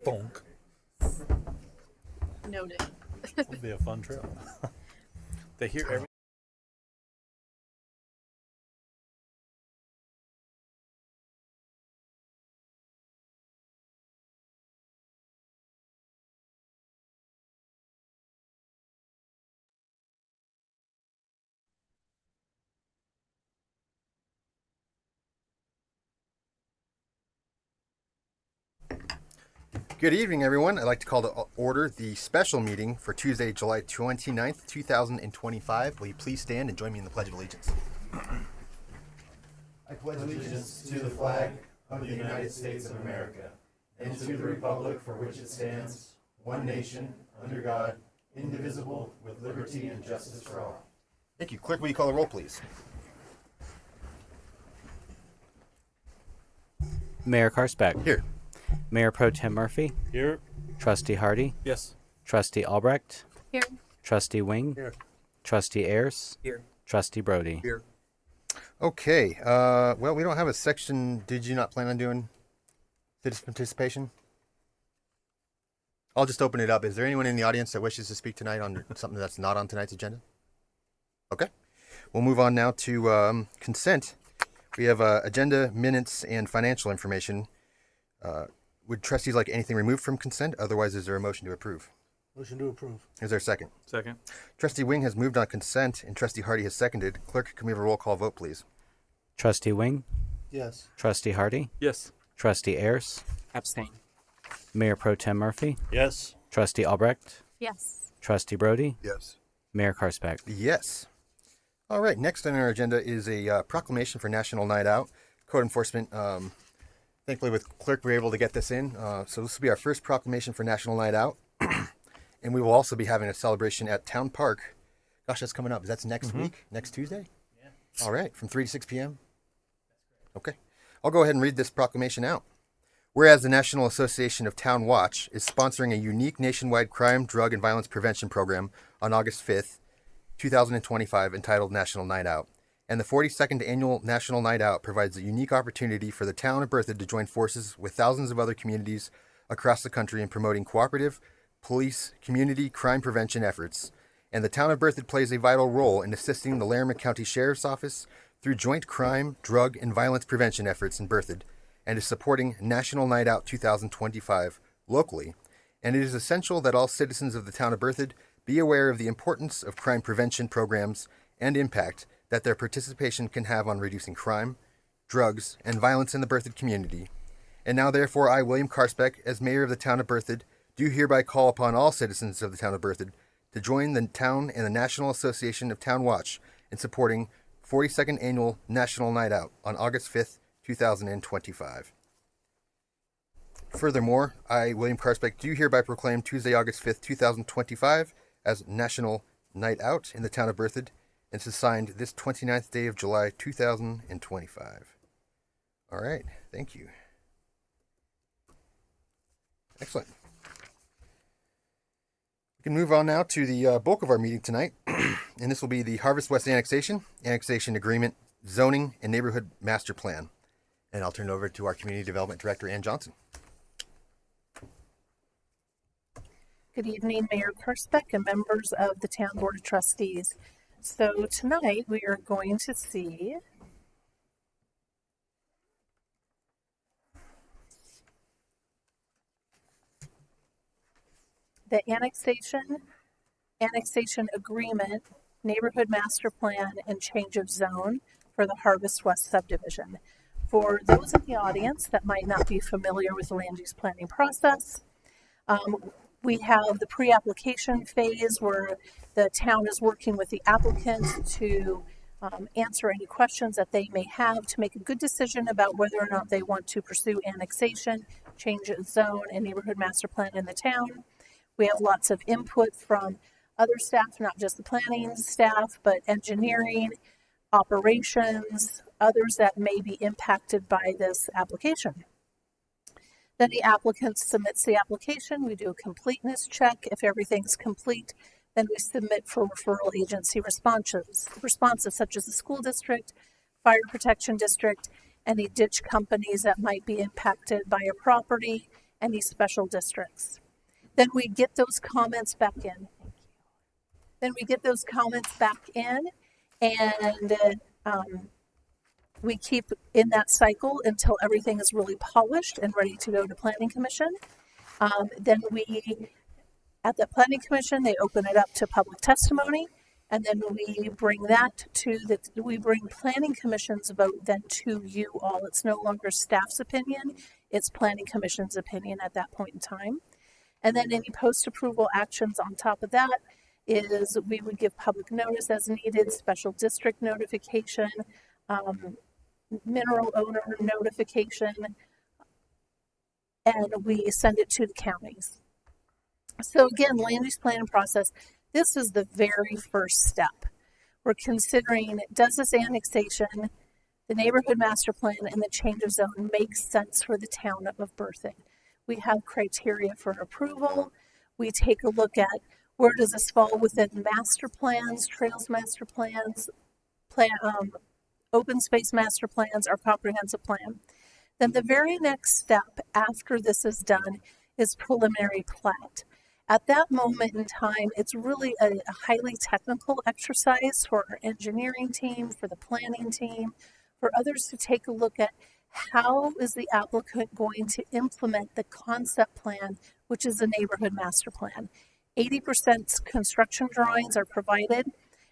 Bonk. Noted. Would be a fun trail. They hear every. Good evening, everyone. I'd like to call to order the special meeting for Tuesday, July 29th, 2025. Will you please stand and join me in the Pledge of Allegiance? I pledge allegiance to the flag of the United States of America and to the republic for which it stands, one nation, under God, indivisible, with liberty and justice for all. Thank you. Clerk, will you call the roll, please? Mayor Karsbeck. Here. Mayor Pro Tem Murphy. Here. Trustee Hardy. Yes. Trustee Albrecht. Here. Trustee Wing. Here. Trustee Ayers. Here. Trustee Brody. Here. Okay. Well, we don't have a section. Did you not plan on doing citizen participation? I'll just open it up. Is there anyone in the audience that wishes to speak tonight on something that's not on tonight's agenda? Okay. We'll move on now to consent. We have agenda, minutes, and financial information. Would trustees like anything removed from consent? Otherwise, is there a motion to approve? Motion to approve. Is there a second? Second. Trustee Wing has moved on consent, and Trustee Hardy has seconded. Clerk, can we have a roll call vote, please? Trustee Wing. Yes. Trustee Hardy. Yes. Trustee Ayers. Abstain. Mayor Pro Tem Murphy. Yes. Trustee Albrecht. Yes. Trustee Brody. Yes. Mayor Karsbeck. Yes. All right, next on our agenda is a proclamation for National Night Out. Code enforcement, thankfully with clerk, we were able to get this in. So this will be our first proclamation for National Night Out. And we will also be having a celebration at Town Park. Gosh, that's coming up. That's next week? Next Tuesday? Yeah. All right, from 3 to 6 p.m.? Okay. I'll go ahead and read this proclamation out. Whereas the National Association of Town Watch is sponsoring a unique nationwide crime, drug, and violence prevention program on August 5th, 2025, entitled National Night Out. And the 42nd Annual National Night Out provides a unique opportunity for the town of Berthoud to join forces with thousands of other communities across the country in promoting cooperative police community crime prevention efforts. And the town of Berthoud plays a vital role in assisting the Laramie County Sheriff's Office through joint crime, drug, and violence prevention efforts in Berthoud, and is supporting National Night Out 2025 locally. And it is essential that all citizens of the town of Berthoud be aware of the importance of crime prevention programs and impact that their participation can have on reducing crime, drugs, and violence in the Berthoud community. And now, therefore, I, William Karsbeck, as mayor of the town of Berthoud, do hereby call upon all citizens of the town of Berthoud to join the town and the National Association of Town Watch in supporting 42nd Annual National Night Out on August 5th, 2025. Furthermore, I, William Karsbeck, do hereby proclaim Tuesday, August 5th, 2025 as National Night Out in the town of Berthoud, and is signed this 29th day of July, 2025. All right, thank you. Excellent. We can move on now to the bulk of our meeting tonight, and this will be the Harvest West Annexation Agreement, Zoning, and Neighborhood Master Plan. And I'll turn it over to our Community Development Director, Ann Johnson. Good evening, Mayor Karsbeck and members of the Town Board of Trustees. So tonight we are going to see the annexation agreement, neighborhood master plan, and change of zone for the Harvest West subdivision. For those in the audience that might not be familiar with the land use planning process, we have the pre-application phase where the town is working with the applicant to answer any questions that they may have to make a good decision about whether or not they want to pursue annexation, change of zone, and neighborhood master plan in the town. We have lots of input from other staff, not just the planning staff, but engineering, operations, others that may be impacted by this application. Then the applicant submits the application. We do a completeness check. If everything's complete, then we submit for referral agency responses such as the school district, fire protection district, any ditch companies that might be impacted by a property, any special districts. Then we get those comments back in. Then we get those comments back in, and we keep in that cycle until everything is really polished and ready to go to Planning Commission. Then at the Planning Commission, they open it up to public testimony, and then we bring that we bring Planning Commission's vote then to you all. It's no longer staff's opinion, it's Planning Commission's opinion at that point in time. And then any post-approval actions on top of that is we would give public notice as needed, special district notification, mineral owner notification, and we send it to the counties. So again, land use planning process, this is the very first step. We're considering, does this annexation, the neighborhood master plan, and the change of zone make sense for the town of Berthoud? We have criteria for approval. We take a look at where does this fall within master plans, trails master plans, open space master plans, or comprehensive plan. Then the very next step after this is done is preliminary plat. At that moment in time, it's really a highly technical exercise for our engineering team, for the planning team, for others to take a look at how is the applicant going to implement the concept plan, which is the neighborhood master plan. 80% construction drawings are provided,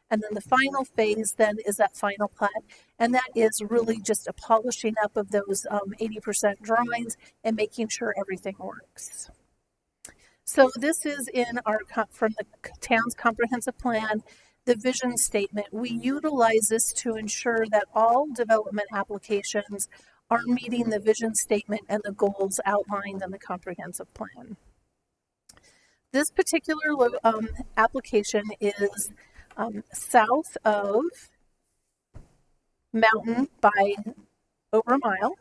and then the final phase then is that final plat, and that is really just a polishing up of those 80% drawings and making sure everything works. So this is from the town's comprehensive plan, the vision statement. We utilize this to ensure that all development applications are meeting the vision statement and the goals outlined in the comprehensive plan. This particular application is south of Mountain by over a mile.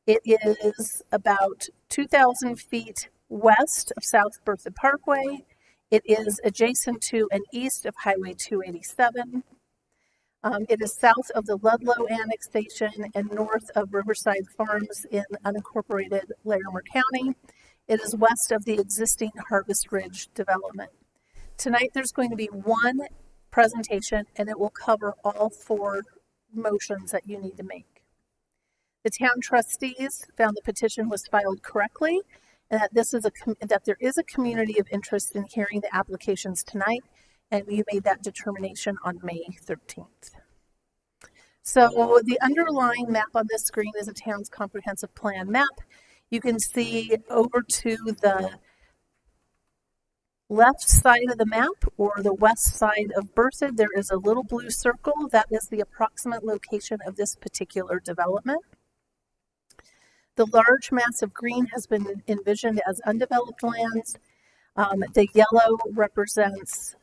It is about 2,000 feet west of South Berthoud Parkway. It is adjacent to and east of Highway 287. It is south of the Ludlow annexation and north of Riverside Farms in unincorporated Larimer County. It is west of the existing Harvest Ridge development. Tonight there's going to be one presentation, and it will cover all 4 motions that you need to make. The town trustees found the petition was filed correctly, and that there is a community of interest in hearing the applications tonight, and you made that determination on May 13th. So the underlying map on this screen is a town's comprehensive plan map. You can see over to the left side of the map, or the west side of Berthoud, there is a little blue circle. That is the approximate location of this particular development. The large mass of green has been envisioned as undeveloped lands. The yellow represents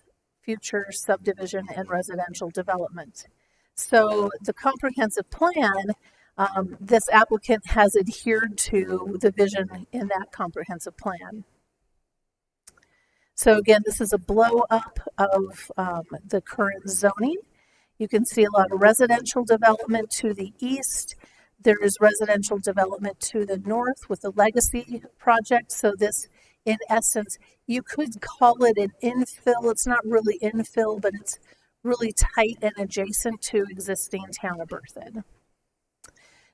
future subdivision and residential development. So the comprehensive plan, this applicant has adhered to the vision in that comprehensive plan. So again, this is a blow up of the current zoning. You can see a lot of residential development to the east. There is residential development to the north with the legacy project. So this, in essence, you could call it an infill. It's not really infill, but it's really tight and adjacent to existing town of Berthoud.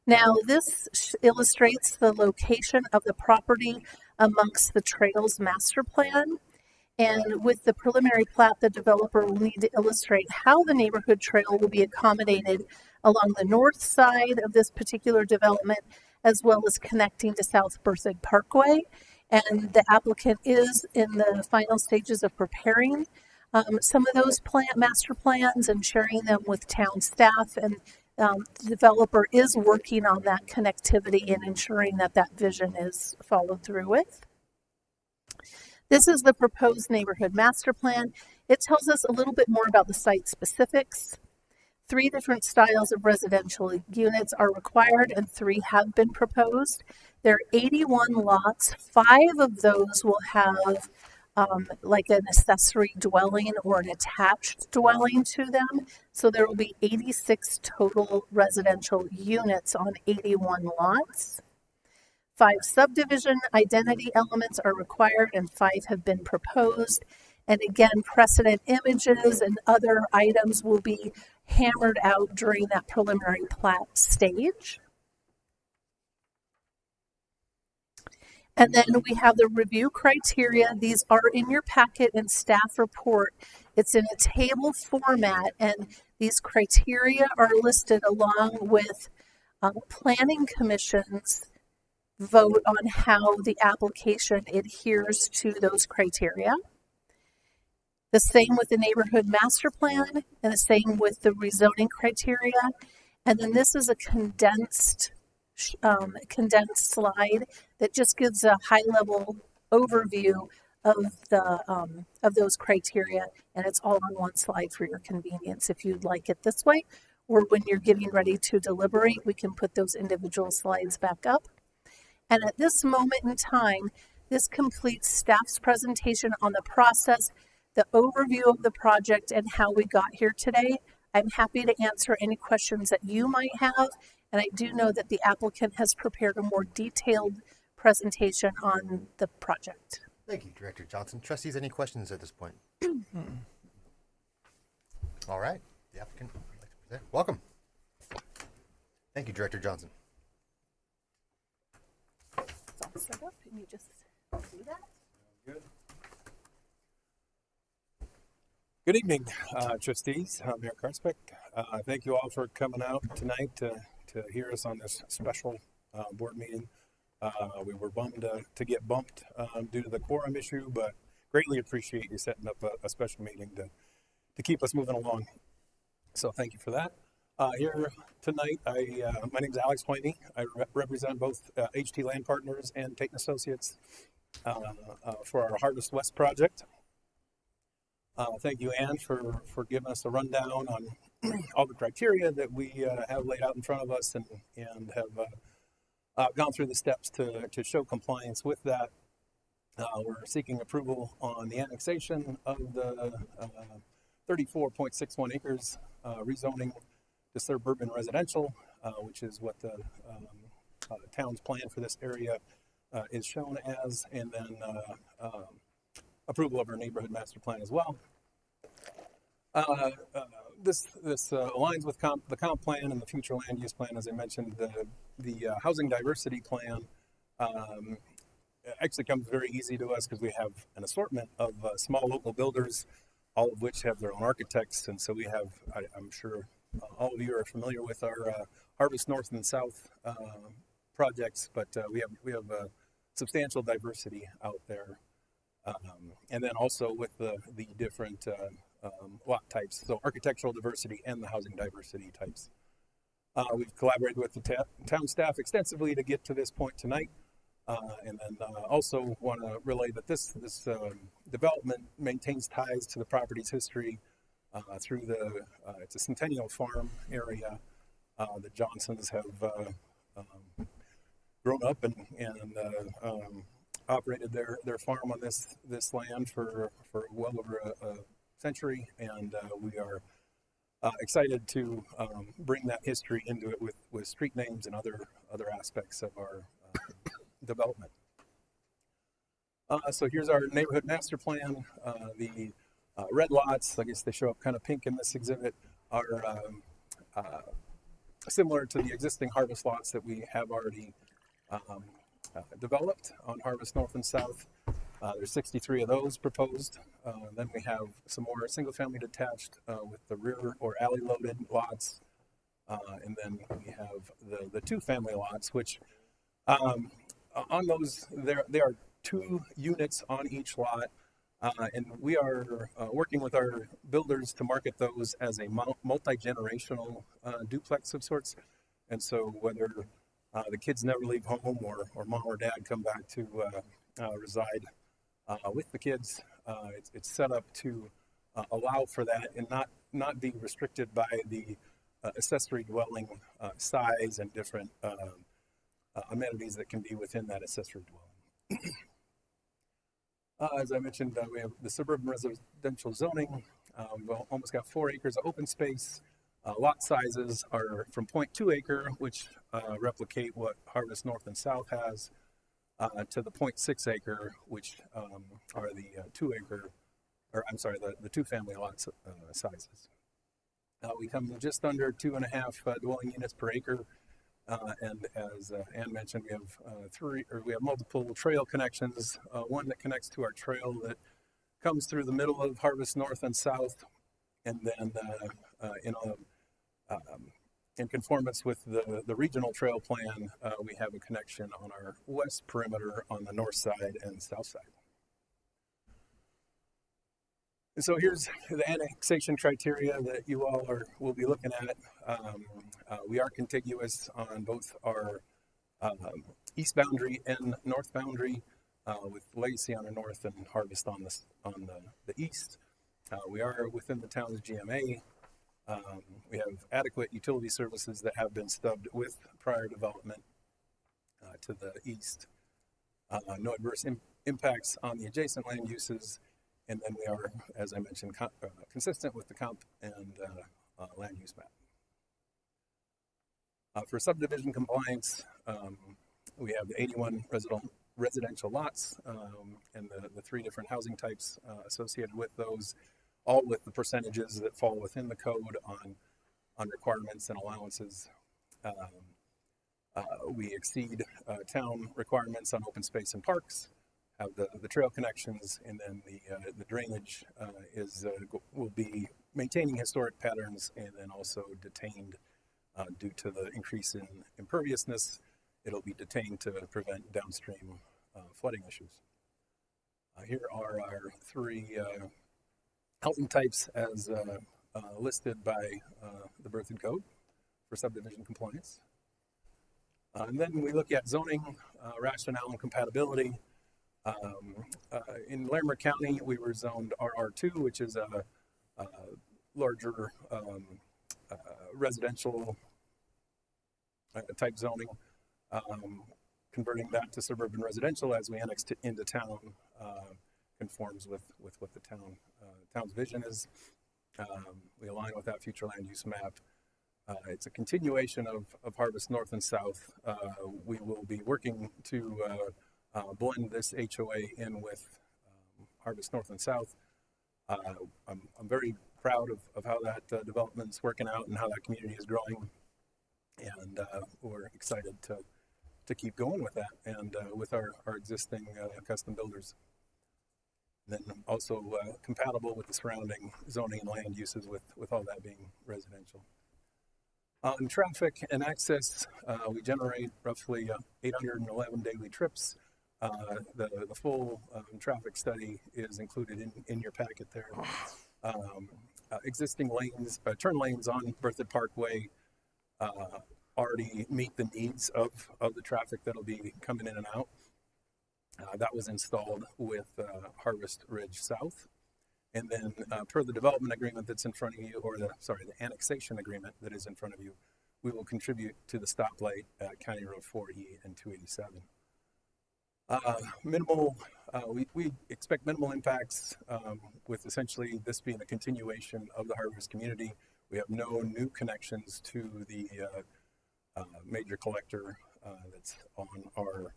Now, this illustrates the location of the property amongst the trails master plan. And with the preliminary plat, the developer will need to illustrate how the neighborhood trail will be accommodated along the north side of this particular development, as well as connecting to South Berthoud Parkway. And the applicant is in the final stages of preparing some of those master plans and sharing them with town staff. And the developer is working on that connectivity and ensuring that that vision is followed through with. This is the proposed neighborhood master plan. It tells us a little bit more about the site specifics. 3 different styles of residential units are required, and 3 have been proposed. There are 81 lots. 5 of those will have like an accessory dwelling or an attached dwelling to them. So there will be 86 total residential units on 81 lots. 5 subdivision identity elements are required and 5 have been proposed. And again, precedent images and other items will be hammered out during that preliminary plat stage. And then we have the review criteria. These are in your packet and staff report. It's in a table format, and these criteria are listed along with Planning Commission's vote on how the application adheres to those criteria. The same with the neighborhood master plan, and the same with the rezoning criteria. And then this is a condensed slide that just gives a high-level overview of those criteria, and it's all on one slide for your convenience if you'd like it this way, or when you're getting ready to deliberate, we can put those individual slides back up. And at this moment in time, this completes staff's presentation on the process, the overview of the project, and how we got here today. I'm happy to answer any questions that you might have, and I do know that the applicant has prepared a more detailed presentation on the project. Thank you, Director Johnson. Trustees, any questions at this point? All right. The applicant would like to present. Welcome. Thank you, Director Johnson. It's all set up, and you just do that. Good. Good evening, trustees. I'm Mayor Karsbeck. Thank you all for coming out tonight to hear us on this special board meeting. We were bummed to get bumped due to the quorum issue, but greatly appreciate you setting up a special meeting to keep us moving along. So thank you for that. Here tonight, my name is Alex Whitney. I represent both HT Land Partners and Tate & Associates for our Harvest West project. Thank you, Ann, for giving us a rundown on all the criteria that we have laid out in front of us and have gone through the steps to show compliance with that. We're seeking approval on the annexation of the 34.61 acres rezoning to suburban residential, which is what the town's plan for this area is shown as, and then approval of our neighborhood master plan as well. This aligns with the comp plan and the future land use plan. As I mentioned, the housing diversity plan actually comes very easy to us because we have an assortment of small local builders, all of which have their own architects, and so we have, I'm sure all of you are familiar with our Harvest North and South projects, but we have a substantial diversity out there. And then also with the different lot types, so architectural diversity and the housing diversity types. We've collaborated with the town staff extensively to get to this point tonight. And then also want to relay that this development maintains ties to the property's history through it's a Centennial Farm area. The Johnsons have grown up and operated their farm on this land for well over a century, and we are excited to bring that history into it with street names and other aspects of our development. So here's our neighborhood master plan. The red lots, I guess they show up kind of pink in this exhibit, are similar to the existing harvest lots that we have already developed on Harvest North and South. There's 63 of those proposed. Then we have some more single-family detached with the rear or alley-loaded lots. And then we have the two-family lots, which on those, there are 2 units on each lot. And we are working with our builders to market those as a multi-generational duplex of sorts. And so whether the kids never leave home or mom or dad come back to reside with the kids, it's set up to allow for that and not be restricted by the accessory dwelling size and different amenities that can be within that accessory dwelling. As I mentioned, we have the suburban residential zoning. We've almost got 4 acres of open space. Lot sizes are from 0.2 acre, which replicate what Harvest North and South has, to the 0.6 acre, which are the 2 acre, or I'm sorry, the 2 family lot sizes. We come just under 2.5 dwelling units per acre. And as Ann mentioned, we have we have multiple trail connections. One that connects to our trail that comes through the middle of Harvest North and South, and then in conformance with the regional trail plan, we have a connection on our west perimeter on the north side and south side. And so here's the annexation criteria that you all will be looking at. We are contiguous on both our east boundary and north boundary, with Lacey on the north and Harvest on the east. We are within the town's GMA. We have adequate utility services that have been stubbed with prior development to the east. No adverse impacts on the adjacent land uses. And then we are, as I mentioned, consistent with the comp and land use map. For subdivision compliance, we have the 81 residential lots and the 3 different housing types associated with those, all with the percentages that fall within the code on requirements and allowances. We exceed town requirements on open space and parks, have the trail connections, and then the drainage will be maintaining historic patterns and then also detained due to the increase in imperviousness. It'll be detained to prevent downstream flooding issues. Here are our 3 housing types as listed by the Berthoud Code for subdivision compliance. And then we look at zoning, rationale, and compatibility. In Larimer County, we were zoned RR2, which is a larger residential type zoning. Converting that to suburban residential as we annex into town conforms with what the town's vision is. We align with that future land use map. It's a continuation of Harvest North and South. We will be working to blend this HOA in with Harvest North and South. I'm very proud of how that development's working out and how that community is growing, and we're excited to keep going with that and with our existing custom builders. Then also compatible with the surrounding zoning and land uses with all that being residential. On traffic and access, we generate roughly 811 daily trips. The full traffic study is included in your packet there. Existing lanes, turn lanes on Berthoud Parkway already meet the needs of the traffic that'll be coming in and out. That was installed with Harvest Ridge South. And then per the development agreement that's in front of you, or the annexation agreement that is in front of you, we will contribute to the stoplight at County Road 4E and 287. We expect minimal impacts with essentially this being a continuation of the Harvest community. We have no new connections to the major collector that's on our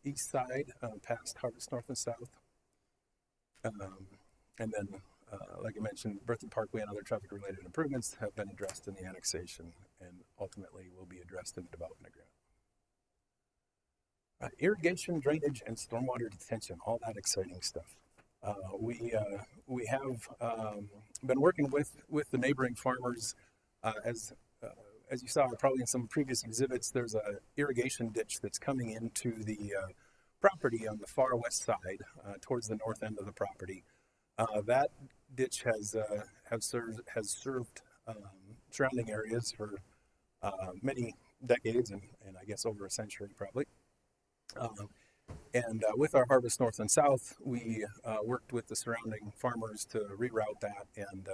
east side, past Harvest North and South. And then, like I mentioned, Berthoud Parkway and other traffic-related improvements have been addressed in the annexation and ultimately will be addressed in the development agreement. Irrigation, drainage, and stormwater detention, all that exciting stuff. We have been working with the neighboring farmers. As you saw probably in some previous exhibits, there's a irrigation ditch that's coming into the property on the far west side towards the north end of the property. That ditch has served surrounding areas for many decades and I guess over a century probably. With our Harvest North and South, we worked with the surrounding farmers to reroute that and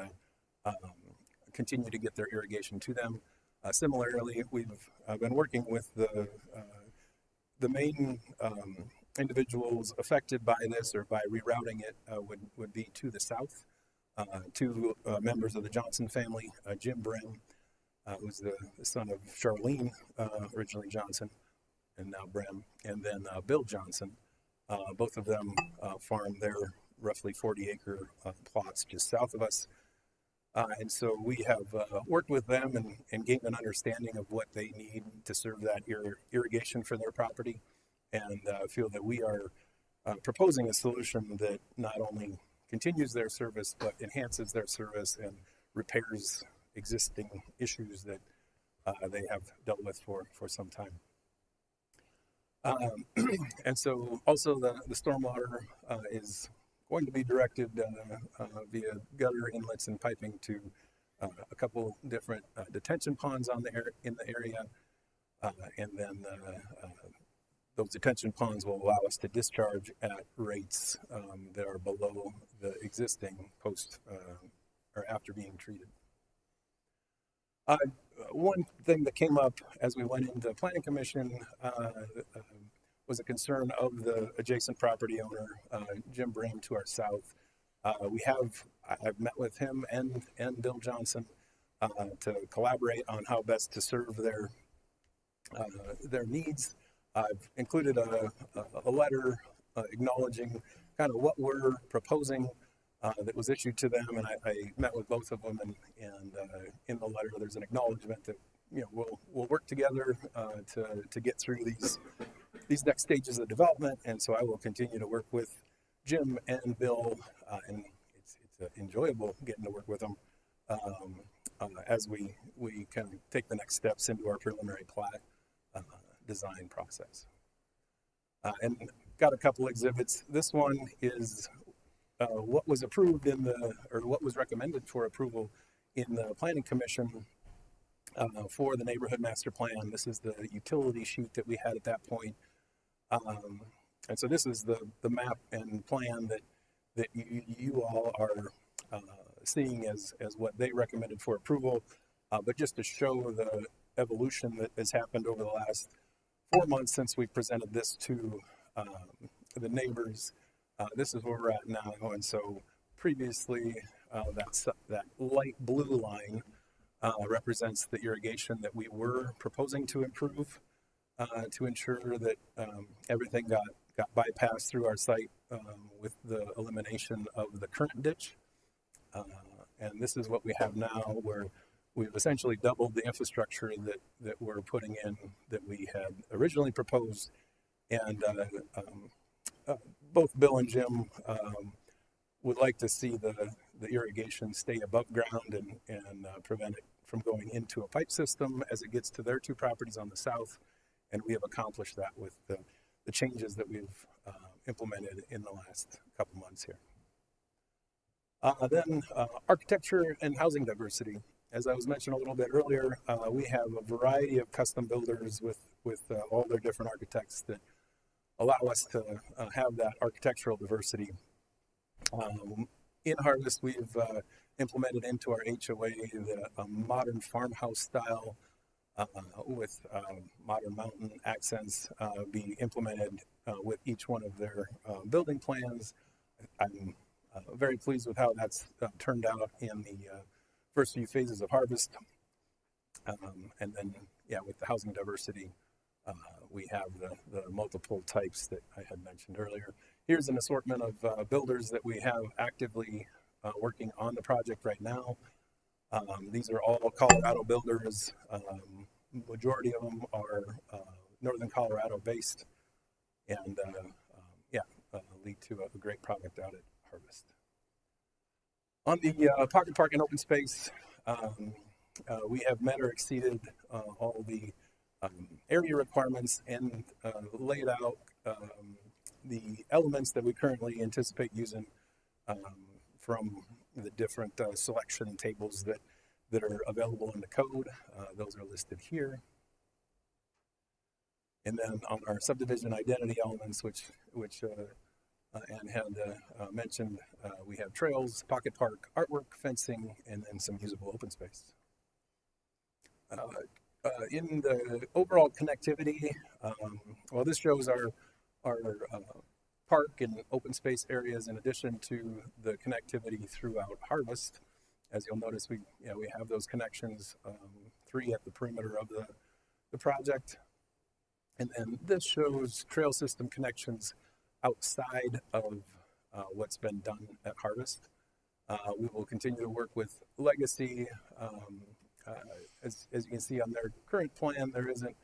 continue to get their irrigation to them. Similarly, we've been working with the main individuals affected by this or by rerouting it would be to the south, two members of the Johnson family, Jim Brin, who's the son of Charlene, originally Johnson, and now Brim, and then Bill Johnson. Both of them farm their roughly 40-acre plots just south of us. And so we have worked with them and gained an understanding of what they need to serve that irrigation for their property, and feel that we are proposing a solution that not only continues their service, but enhances their service and repairs existing issues that they have dealt with for some time. And so also the stormwater is going to be directed via gutter inlets and piping to a couple different detention ponds in the area, and then those detention ponds will allow us to discharge at rates that are below the existing post or after being treated. One thing that came up as we went into planning commission was a concern of the adjacent property owner, Jim Bream, to our south. I've met with him and Bill Johnson to collaborate on how best to serve their needs. I've included a letter acknowledging kind of what we're proposing that was issued to them, and I met with both of them, and in the letter there's an acknowledgement that we'll work together to get through these next stages of development, and so I will continue to work with Jim and Bill, and it's enjoyable getting to work with them as we kind of take the next steps into our preliminary plat design process. And got a couple exhibits. This one is what was approved what was recommended for approval in the Planning Commission for the neighborhood master plan. This is the utility sheet that we had at that point. And so this is the map and plan that you all are seeing as what they recommended for approval. But just to show the evolution that has happened over the last 4 months since we presented this to the neighbors, this is where we're at now. And so previously, that light blue line represents the irrigation that we were proposing to improve to ensure that everything got bypassed through our site with the elimination of the current ditch. And this is what we have now, where we've essentially doubled the infrastructure that we're putting in that we had originally proposed. And both Bill and Jim would like to see the irrigation stay above ground and prevent it from going into a pipe system as it gets to their two properties on the south. And we have accomplished that with the changes that we've implemented in the last couple months here. Then architecture and housing diversity. As I was mentioning a little bit earlier, we have a variety of custom builders with all their different architects that allow us to have that architectural diversity. In Harvest, we've implemented into our HOA a modern farmhouse style with modern mountain accents being implemented with each one of their building plans. I'm very pleased with how that's turned out in the first few phases of Harvest. And then, with the housing diversity, we have the multiple types that I had mentioned earlier. Here's an assortment of builders that we have actively working on the project right now. These are all Colorado builders. Majority of them are Northern Colorado based, and lead to a great product out at Harvest. On the pocket park and open space, we have met or exceeded all the area requirements and laid out the elements that we currently anticipate using from the different selection tables that are available in the code. Those are listed here. And then on our subdivision identity elements, which Ann had mentioned, we have trails, pocket park, artwork, fencing, and then some usable open space. In the overall connectivity, this shows our park and open space areas in addition to the connectivity throughout Harvest. As you'll notice, we have those connections, 3 at the perimeter of the project. And then this shows trail system connections outside of what's been done at Harvest. We will continue to work with Legacy. As you can see on their current plan, there isn't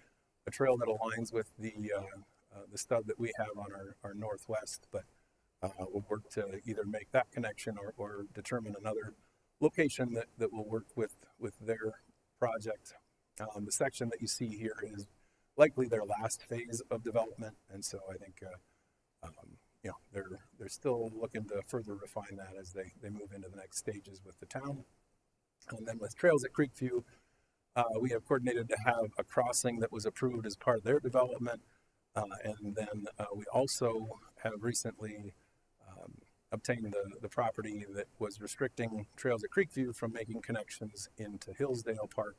a trail that aligns with the stub that we have on our northwest, but we'll work to either make that connection or determine another location that will work with their project. The section that you see here is likely their last phase of development, and so I think they're still looking to further refine that as they move into the next stages with the town. And then with Trails at Creekview, we have coordinated to have a crossing that was approved as part of their development, and then we also have recently obtained the property that was restricting Trails at Creekview from making connections into Hillsdale Park.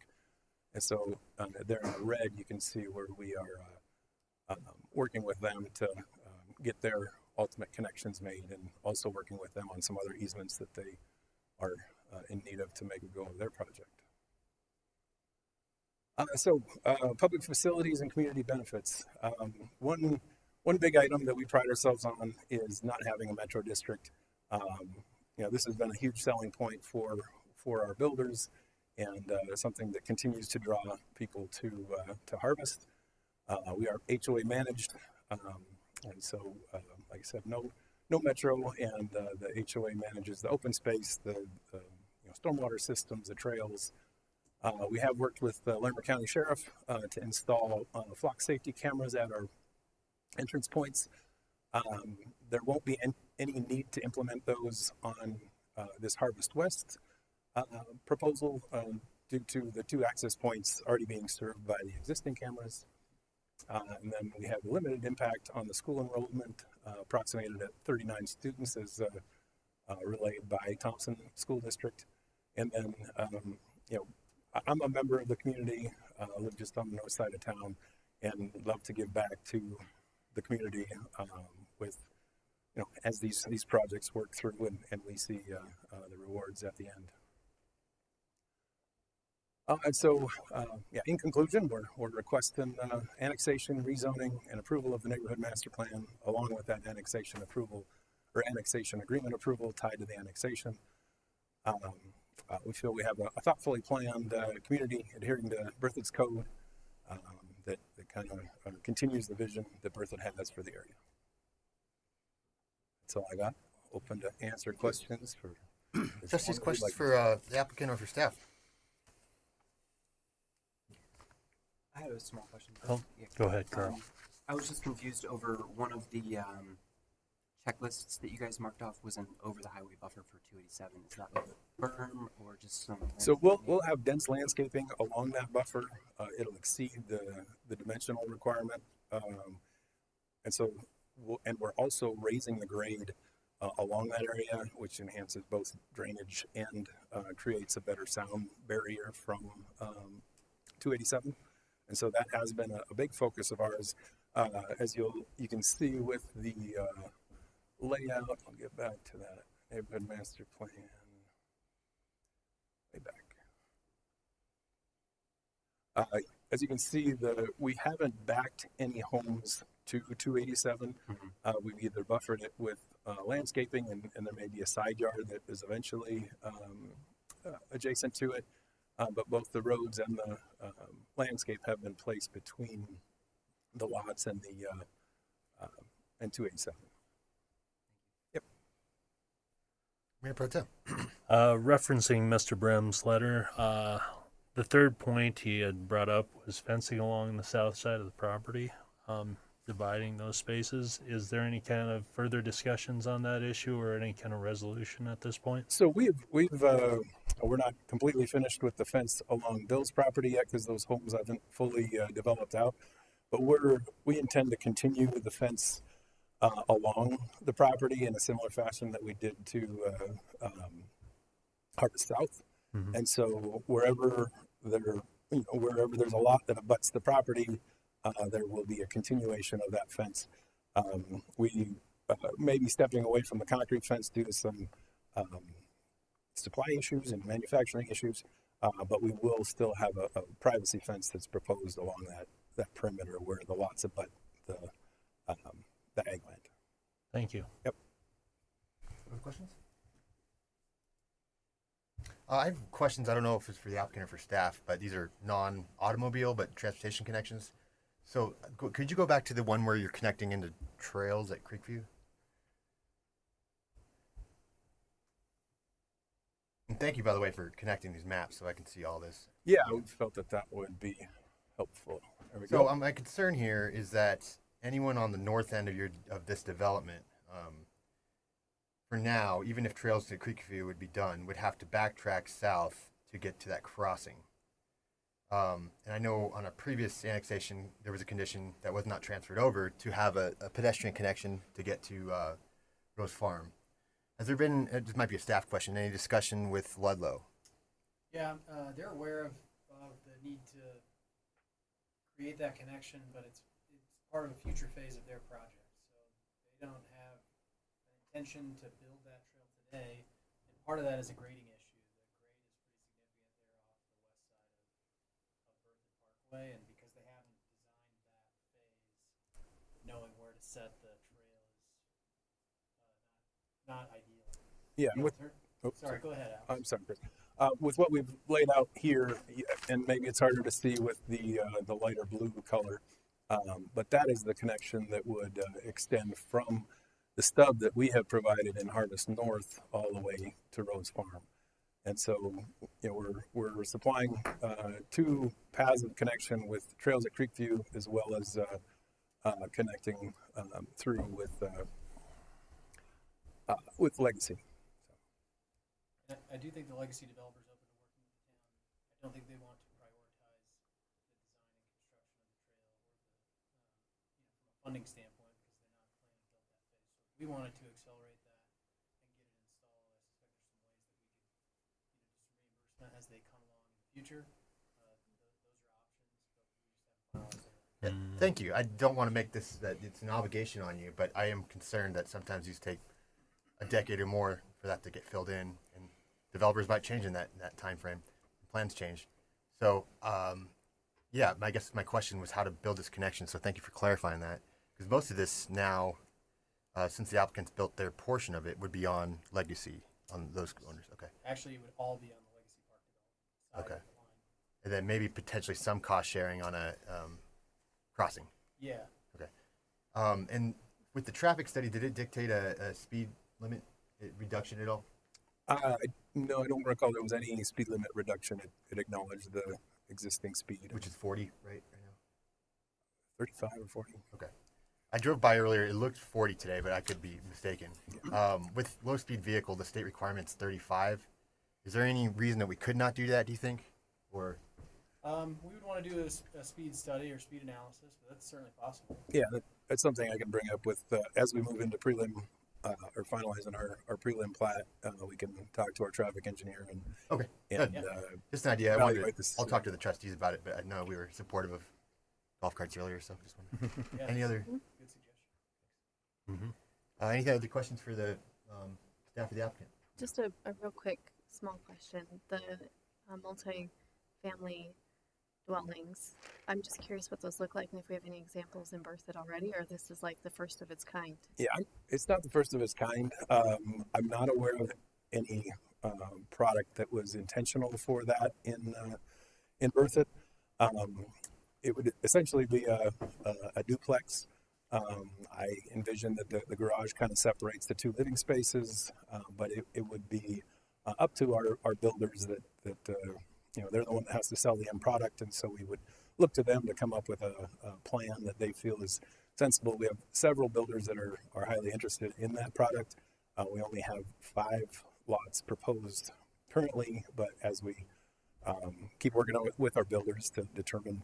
And so there in the red, you can see where we are working with them to get their ultimate connections made, and also working with them on some other easements that they are in need of to make a go of their project. Public facilities and community benefits. One big item that we pride ourselves on is not having a metro district. This has been a huge selling point for our builders, and something that continues to draw people to Harvest. We are HOA managed, and so like I said, no metro, and the HOA manages the open space, the stormwater systems, the trails. We have worked with the Larimer County Sheriff to install flock safety cameras at our entrance points. There won't be any need to implement those on this Harvest West proposal due to the 2 access points already being served by the existing cameras. And then we have a limited impact on the school enrollment, approximated at 39 students as relayed by Thompson School District. And then, I'm a member of the community, live just on the north side of town, and love to give back to the community with, as these projects work through and we see the rewards at the end. In conclusion, we're requesting annexation, rezoning, and approval of the neighborhood master plan, along with that annexation approval or annexation agreement approval tied to the annexation. We feel we have a thoughtfully planned community adhering to Berthoud's code that kind of continues the vision that Berthoud has for the area. That's all I got. Open to answer questions for Trustees, questions for the applicant or for staff? I have a small question. Oh, go ahead, Carl. I was just confused over one of the checklists that you guys marked off was an over the highway buffer for 287. Is that like a berm or just some? So we'll have dense landscaping along that buffer. It'll exceed the dimensional requirement, and we're also raising the grade along that area, which enhances both drainage and creates a better sound barrier from 287. And so that has been a big focus of ours, as you can see with the layout. I'll get back to that neighborhood master plan way back. As you can see, we haven't backed any homes to 287. We've either buffered it with landscaping, and there may be a side yard that is eventually adjacent to it. But both the roads and the landscape have been placed between the lots and the and 287. Yep. Mayor Pro Tem. Referencing Mr. Brem's letter, the third point he had brought up was fencing along the south side of the property, dividing those spaces. Is there any kind of further discussions on that issue or any kind of resolution at this point? So we're not completely finished with the fence along Bill's property yet because those homes haven't fully developed out. But we intend to continue with the fence along the property in a similar fashion that we did to Harvest South. Mm-hmm. And so wherever there's a lot that abuts the property, there will be a continuation of that fence. We may be stepping away from the concrete fence due to some supply issues and manufacturing issues, but we will still have a privacy fence that's proposed along that perimeter where the lots abut the ag land. Thank you. Yep. Other questions? I have questions. I don't know if it's for the applicant or for staff, but these are non-automobile but transportation connections. So could you go back to the one where you're connecting into trails at Creekview? And thank you, by the way, for connecting these maps so I can see all this. Yeah, we felt that would be helpful. There we So go. my concern here is that anyone on the north end of this development, for now, even if trails to Creekview would be done, would have to backtrack south to get to that crossing. And I know on a previous annexation there was a condition that was not transferred over to have a pedestrian connection to get to Rose Farm. Has there been? This might be a staff question. Any discussion with Ludlow? Yeah, they're aware of the need to create that connection, but it's part of a future phase of their project. So they don't have an intention to build that trail today, and part of that is a grading issue. The grade is pretty significant there off the west side of Berthoud Parkway, and because they haven't designed that phase, knowing where to set the trail is not ideal. Yeah, and with, oh, Sorry, go ahead, Alex. I'm sorry, Chris. With what we've laid out here, and maybe it's harder to see with the lighter blue color, but that is the connection that would extend from the stub that we have provided in Harvest North all the way to Rose Farm. And so, you know, we're supplying two paths of connection with trails at Creekview, as well as connecting through with Legacy. I do think the legacy developer's open to working with the town. I don't think they want to prioritize the design and construction of the trail or from a funding standpoint because they're not planning to build that phase. So if we wanted to accelerate that and get it installed, I suspect there's some ways that we could, do some reimbursement as they come along in the future. Those are options, but we just haven't finalized it. Yeah, thank you. I don't want to make this that it's an obligation on you, but I am concerned that sometimes these take a decade or more for that to get filled in, and developers might change in that time frame. Plans change. So, yeah, I guess my question was how to build this connection. So thank you for clarifying that, because most of this now, since the applicants built their portion of it, would be on Legacy, on those owners. Okay. Actually, it would all be on the legacy park development side Okay. of the line. And then maybe potentially some cost sharing on a crossing. Yeah. Okay. And with the traffic study, did it dictate a speed limit reduction at all? No, I don't recall there was any speed limit reduction. It acknowledged the existing speed, Which is 40 right now? 35 or 40. Okay. I drove by earlier. It looked 40 today, but I could be mistaken. With low-speed vehicle, the state requirement's 35. Is there any reason that we could not do that, do you think? Or We would want to do a speed study or speed analysis, but that's certainly possible. Yeah, that's something I can bring up with as we move into prelim or finalizing our prelim plat. We can talk to our traffic engineer and okay, and good. Just an idea. I'll talk to to the trustees about it, but I know we were supportive of golf carts earlier, so just wondering. Yeah, Any other? good suggestion. Any other questions for the staff of the applicant? Just a real quick small question. The multi-family dwellings, I'm just curious what those look like and if we have any examples in Berthoud already, or this is like the first of its kind. Yeah, it's not the first of its kind. I'm not aware of any product that was intentional for that in Berthoud. It would essentially be a duplex. I envision that the garage kind of separates the two living spaces, but it would be up to our builders that they're the one that has to sell the end product, and so we would look to them to come up with a plan that they feel is sensible. We have several builders that are highly interested in that product. We only have 5 lots proposed currently, but as we keep working on it with our builders to determine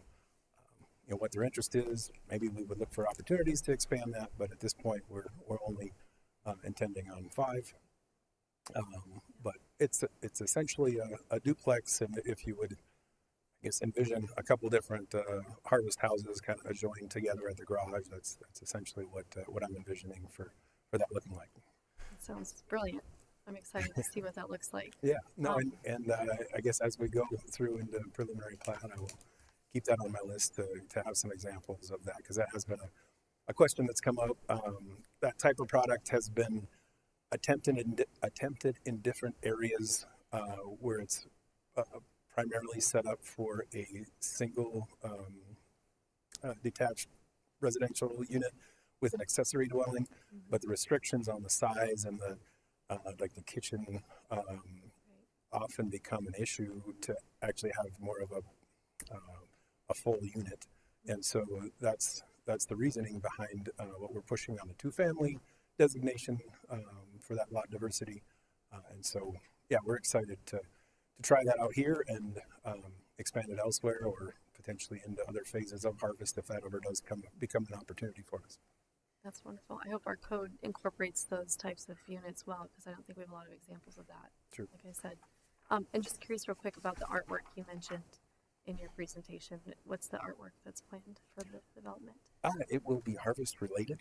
what their interest is, maybe we would look for opportunities to expand that, but at this point we're only intending on 5. But it's essentially a duplex, and if you would, I guess, envision a couple different harvest houses kind of adjoining together at the garage, that's essentially what I'm envisioning for that looking like. That sounds brilliant. I'm excited to see what that looks like. Yeah, no, and I guess as we go through into preliminary plat, I will keep that on my list to have some examples of that, because that has been a question that's come up. That type of product has been attempted in different areas where it's primarily set up for a single detached residential unit with an accessory dwelling, but the restrictions on the size and the like the kitchen often become an issue to actually have more of a full unit, and so that's the reasoning behind what we're pushing on the two-family designation for that lot diversity, and so yeah, we're excited to try that out here and expand it elsewhere or potentially into other phases of harvest if that ever does become an opportunity for us. That's wonderful. I hope our code incorporates those types of units well, because I don't think we have a lot of examples of that. True. Like I said. And just curious real quick about the artwork you mentioned in your presentation. What's the artwork that's planned for the development? It will be harvest related.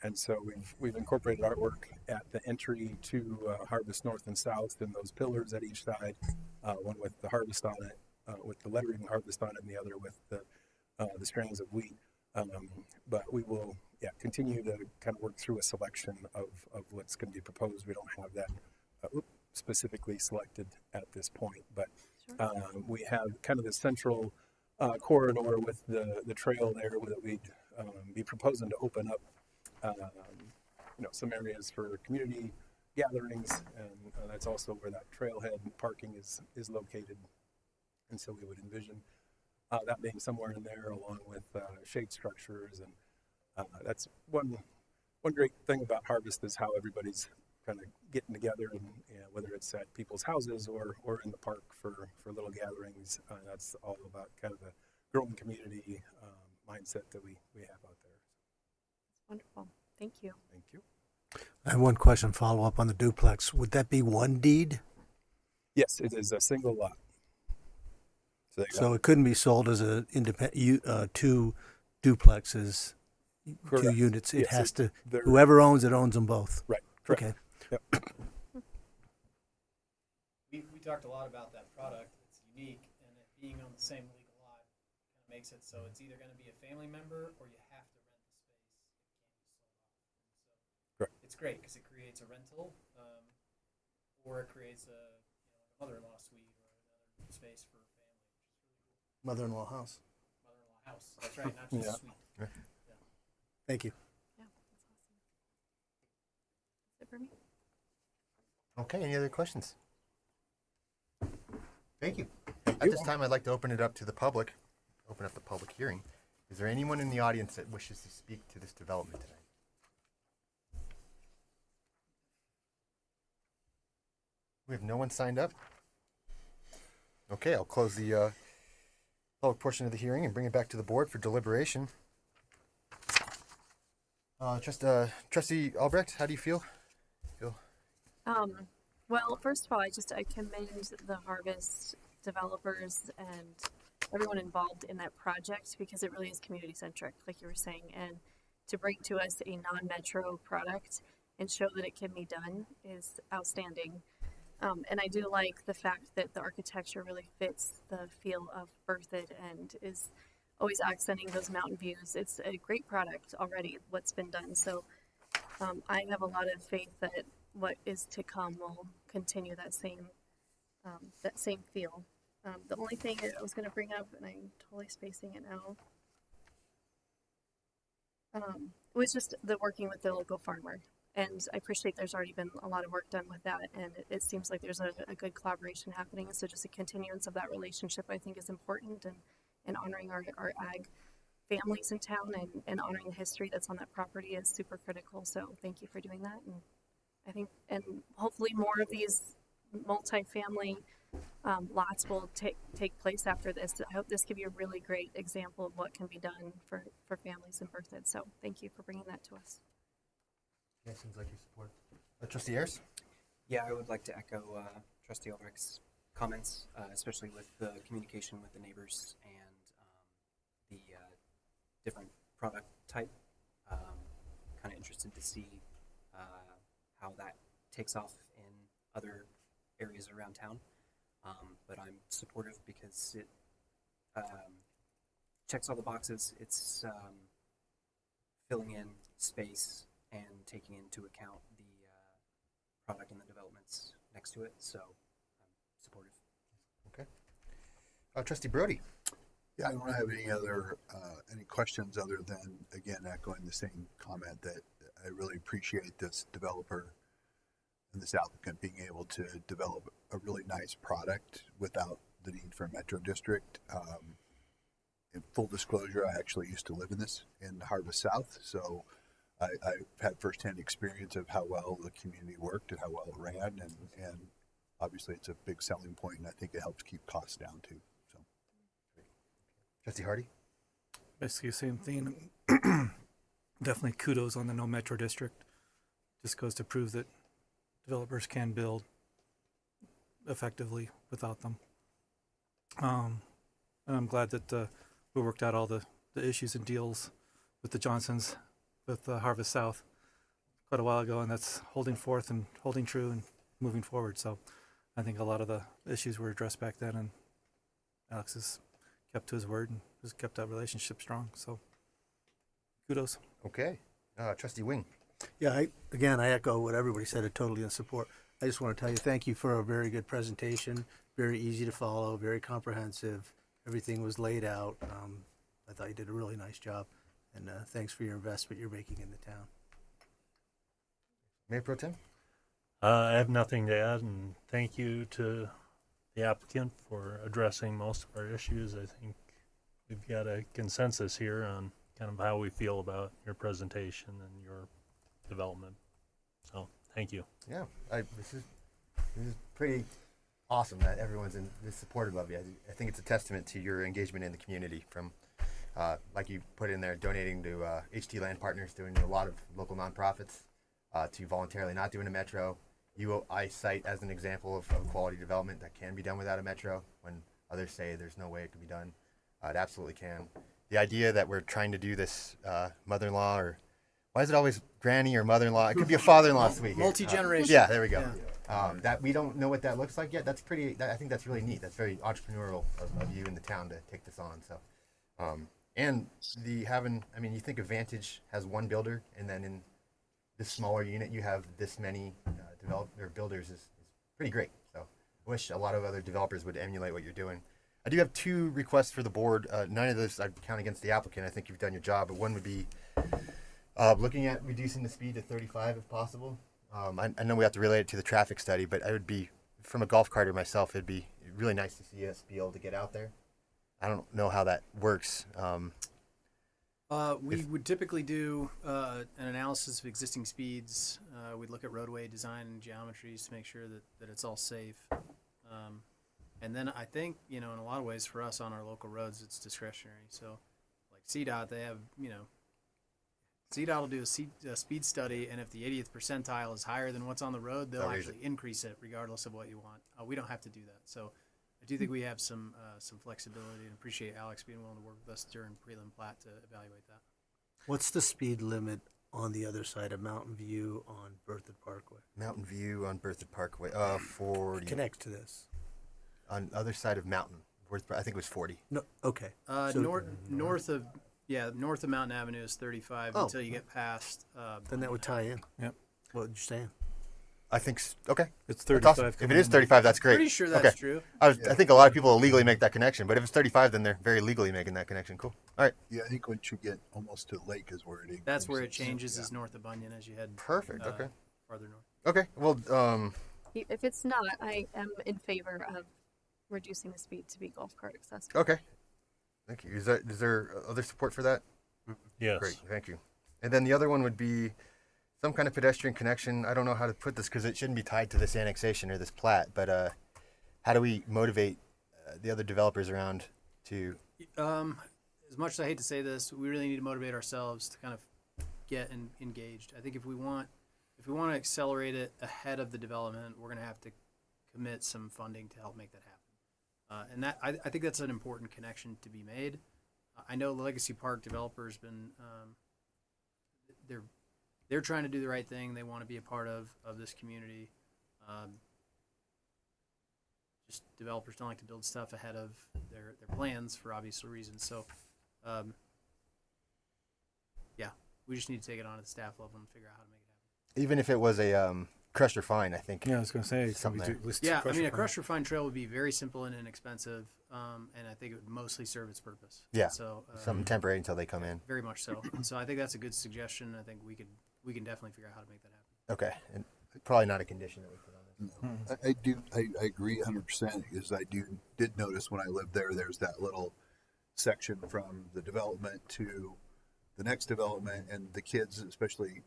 And so we've incorporated artwork at the entry to Harvest North and South, and those pillars at each side, one with the harvest on it, with the lettering harvest on it, and the other with the strands of wheat. But we will continue to kind of work through a selection of what's going to be proposed. We don't have that specifically selected at this point, but Sure. we have kind of the central corridor with the trail there that we'd be proposing to open up some areas for community gatherings, and that's also where that trailhead and parking is located, and so we would envision that being somewhere in there along with shade structures, and that's one great thing about harvest is how everybody's kind of getting together, and whether it's at people's houses or in the park for little gatherings. That's all about kind of the growing community mindset that we have out there. Wonderful. Thank you. Thank you. I have one question, follow up on the duplex. Would that be one deed? Yes, it is a single lot. So it couldn't be sold as a two duplexes, Correct. two units. It Yes, has to, they're- whoever owns it owns them both. Right. Correct. Okay. Yep. We talked a lot about that product. It's unique, and it being on the same legal lot kind of makes it so it's either going to be a family member or you have to rent the space. It can't be sold off. So Correct. it's great because it creates a rental, or it creates a mother-in-law suite or another space for family, which is really cool. Mother-in-law house. Mother-in-law house. That's right, not just Yeah. a suite. Thank you. Yeah, that's awesome. That's it for me. Okay, any other questions? Thank you. Thank At you. this time, I'd like to open it up to the public. Open up the public hearing. Is there anyone in the audience that wishes to speak to this development tonight? We have no one signed up. Okay, I'll close the public portion of the hearing and bring it back to the board for deliberation. Trustee Albrecht, how do you feel? Well, first of all, I commend the Harvest developers and everyone involved in that project because it really is community centric, like you were saying, and to bring to us a non-metro product and show that it can be done is outstanding. And I do like the fact that the architecture really fits the feel of Berthoud and is always accenting those mountain views. It's a great product already, what's been done. So I have a lot of faith that what is to come will continue that same feel. The only thing that I was going to bring up, and I'm totally spacing it now, was just the working with the local farmer. And I appreciate there's already been a lot of work done with that, and it seems like there's a good collaboration happening. So just a continuance of that relationship, I think, is important, and honoring our ag families in town and honoring the history that's on that property is super critical. So thank you for doing that. And I think, and hopefully more of these multifamily lots will take place after this. I hope this could be a really great example of what can be done for families in Berthoud. So thank you for bringing that to us. Yeah, seems like you support. Trustee Ayers? Yeah, I would like to echo Trustee Albrecht's comments, especially with the communication with the neighbors and the different product type. Kind of interested to see how that takes off in other areas around town. But I'm supportive because checks all the boxes. It's filling in space and taking into account the product and the developments next to it. So I'm supportive. Okay. Trustee Brody. Yeah, I don't have any questions other than, again, echoing the same comment that I really appreciate this developer and this applicant being able to develop a really nice product without the need for a metro district. In full disclosure, I actually used to live in Harvest South, so I've had firsthand experience of how well the community worked and how well it ran, and obviously it's a big selling point, and I think it helps keep costs down too. So, Trustee Hardy. Basically, same thing. Definitely kudos on the no metro district. Just goes to prove that developers can build effectively without them. And I'm glad that we worked out all the issues and deals with the Johnsons, with Harvest South quite a while ago, and that's holding forth and holding true and moving forward. So I think a lot of the issues were addressed back then, and Alex has kept to his word and has kept that relationship strong. So kudos. Okay. Trustee Wing. Yeah, I echo what everybody said. I totally in support. I just want to tell you thank you for a very good presentation, very easy to follow, very comprehensive. Everything was laid out. I thought you did a really nice job, and thanks for your investment you're making in the town. Mayor Pro Tem. I have nothing to add, and thank you to the applicant for addressing most of our issues. I think we've got a consensus here on kind of how we feel about your presentation and your development. So, thank you. Yeah, this is pretty awesome that everyone's supportive of you. I think it's a testament to your engagement in the community from, like you put in there, donating to HT Land Partners, doing a lot of local nonprofits, to voluntarily not doing a metro. I cite as an example of quality development that can be done without a metro when others say there's no way it can be done. It absolutely can. The idea that we're trying to do this mother-in-law, or why is it always granny or mother-in-law? It could be a father-in-law suite. Multi-generation. Yeah, there we go. That we don't know what that looks like yet. I think that's really neat. That's very entrepreneurial of you in the town to take this on. So, and you think of Vantage has one builder, and then in this smaller unit you have this many builders is pretty great. So I wish a lot of other developers would emulate what you're doing. I do have two requests for the board. None of this I'd count against the applicant. I think you've done your job, but one would be looking at reducing the speed to 35 if possible. I know we have to relate it to the traffic study, but I would be, from a golf carter myself, it'd be really nice to see us be able to get out there. I don't know how that works. We would typically do an analysis of existing speeds. We'd look at roadway design and geometries to make sure that it's all safe. And then I think, in a lot of ways for us on our local roads, it's discretionary. So like CDOT, they have, CDOT will do a speed study, and if the 80th percentile is higher than what's on the road, they'll actually increase it regardless of what you want. We don't have to do that. So I do think we have some flexibility, and appreciate Alex being willing to work with us during prelim plat to evaluate that. Ot's the speed limit on the other side of Mountain View on Berthoud Parkway? Mountain View on Berthoud Parkway, 40. Connect to this. On the other side of Mountain, I think it was 40. No, okay. North of Mountain Avenue is 35 until you get past. Then that would tie in. Yep. What you're saying? I think okay. It's That's 35. awesome. If it is 35, that's great. Pretty sure that's okay. true. I think a lot of people illegally make that connection, but if it's 35, then they're very legally making that connection. Cool. All right. yeah, I think once you get almost to the lake is where it increases. That's where it changes, is north of Bunyan as you head Perfect. Okay. farther north. Okay. Well, If it's not, I am in favor of reducing the speed to be golf cart accessible. okay. Thank you. Is there other support for that? Yes. Great. Thank you. And then the other one would be some kind of pedestrian connection. I don't know how to put this because it shouldn't be tied to this annexation or this plat, but how do we motivate the other developers around to? As much as I hate to say this, we really need to motivate ourselves to kind of get engaged. I think if we want to accelerate it ahead of the development, we're going to have to commit some funding to help make that happen. And that I think that's an important connection to be made. I know the Legacy Park developers been they're trying to do the right thing. They want to be a part of this community. just developers don't like to build stuff ahead of their plans for obvious reasons. So, yeah, we just need to take it on at the staff level and figure out how to make it happen. Even if it was a crusher fine, I think. Yeah, I was going to say Something there. Yeah, I mean, a crusher fine trail would be very simple and inexpensive, and I think it would mostly serve its purpose. Yeah, So something temporary until they come in. very much so. So I think that's a good suggestion. I think we can definitely figure out how to make that happen. Okay, and probably not a condition that we put on this. I agree 100% because did notice when I lived there, there's that little section from the development to the next development, and the kids, especially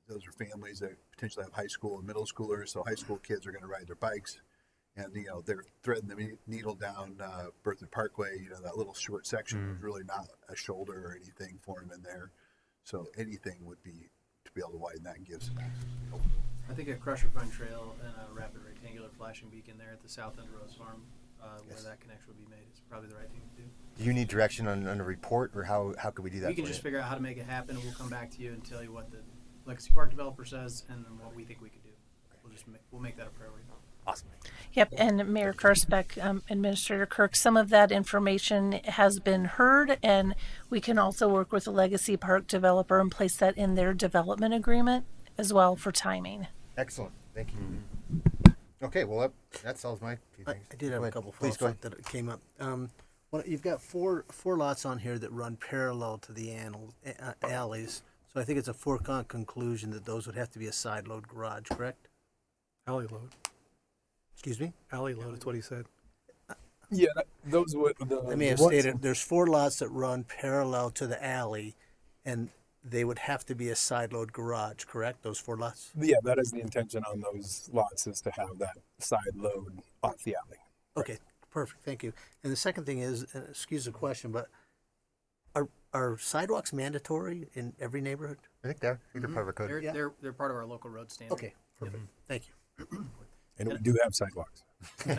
those are families that potentially have high school and middle schoolers. So high school kids are going to ride their bikes, and they're threading the needle down Berthoud Parkway. That little short section was really not a shoulder or anything for them in there. So anything would be to be able to widen that and give some access. I think a crusher fine trail and a rapid rectangular flashing beacon there at the south end of Rose Farm, where that connection would be made, is probably the right thing to do. Do you need direction on a report, or how could we do that? We can for just you? figure out how to make it happen, and we'll come back to you and tell you what the Legacy Park developer says, and then what we think we could do. We'll make that a priority. Awesome. Yep, and Mayor Karsbeck, Administrator Kirk, some of that information has been heard, and we can also work with the Legacy Park developer and place that in their development agreement as well for timing. Excellent. Thank you. Okay, well that solves my few I, things. I did have Go a ahead. couple Please follow-ups go ahead. that came up. You've got four lots on here that run parallel to the alleys. So I think it's a foregone conclusion that those would have to be a side load garage, correct? alley load. Excuse me? Alley load is what he said. Yeah, those would. I may have stated there's four lots that run parallel to the alley, and they would have to be a side load garage, correct? Those four lots? Yeah, that is the intention on those lots, is to have that side load off the alley. Okay, perfect. Thank you. And the second thing is, excuse the question, but are sidewalks mandatory in every neighborhood? I think they're part of our code. They're part of our local road standard. Okay, perfect. Thank you. And we do have sidewalks. And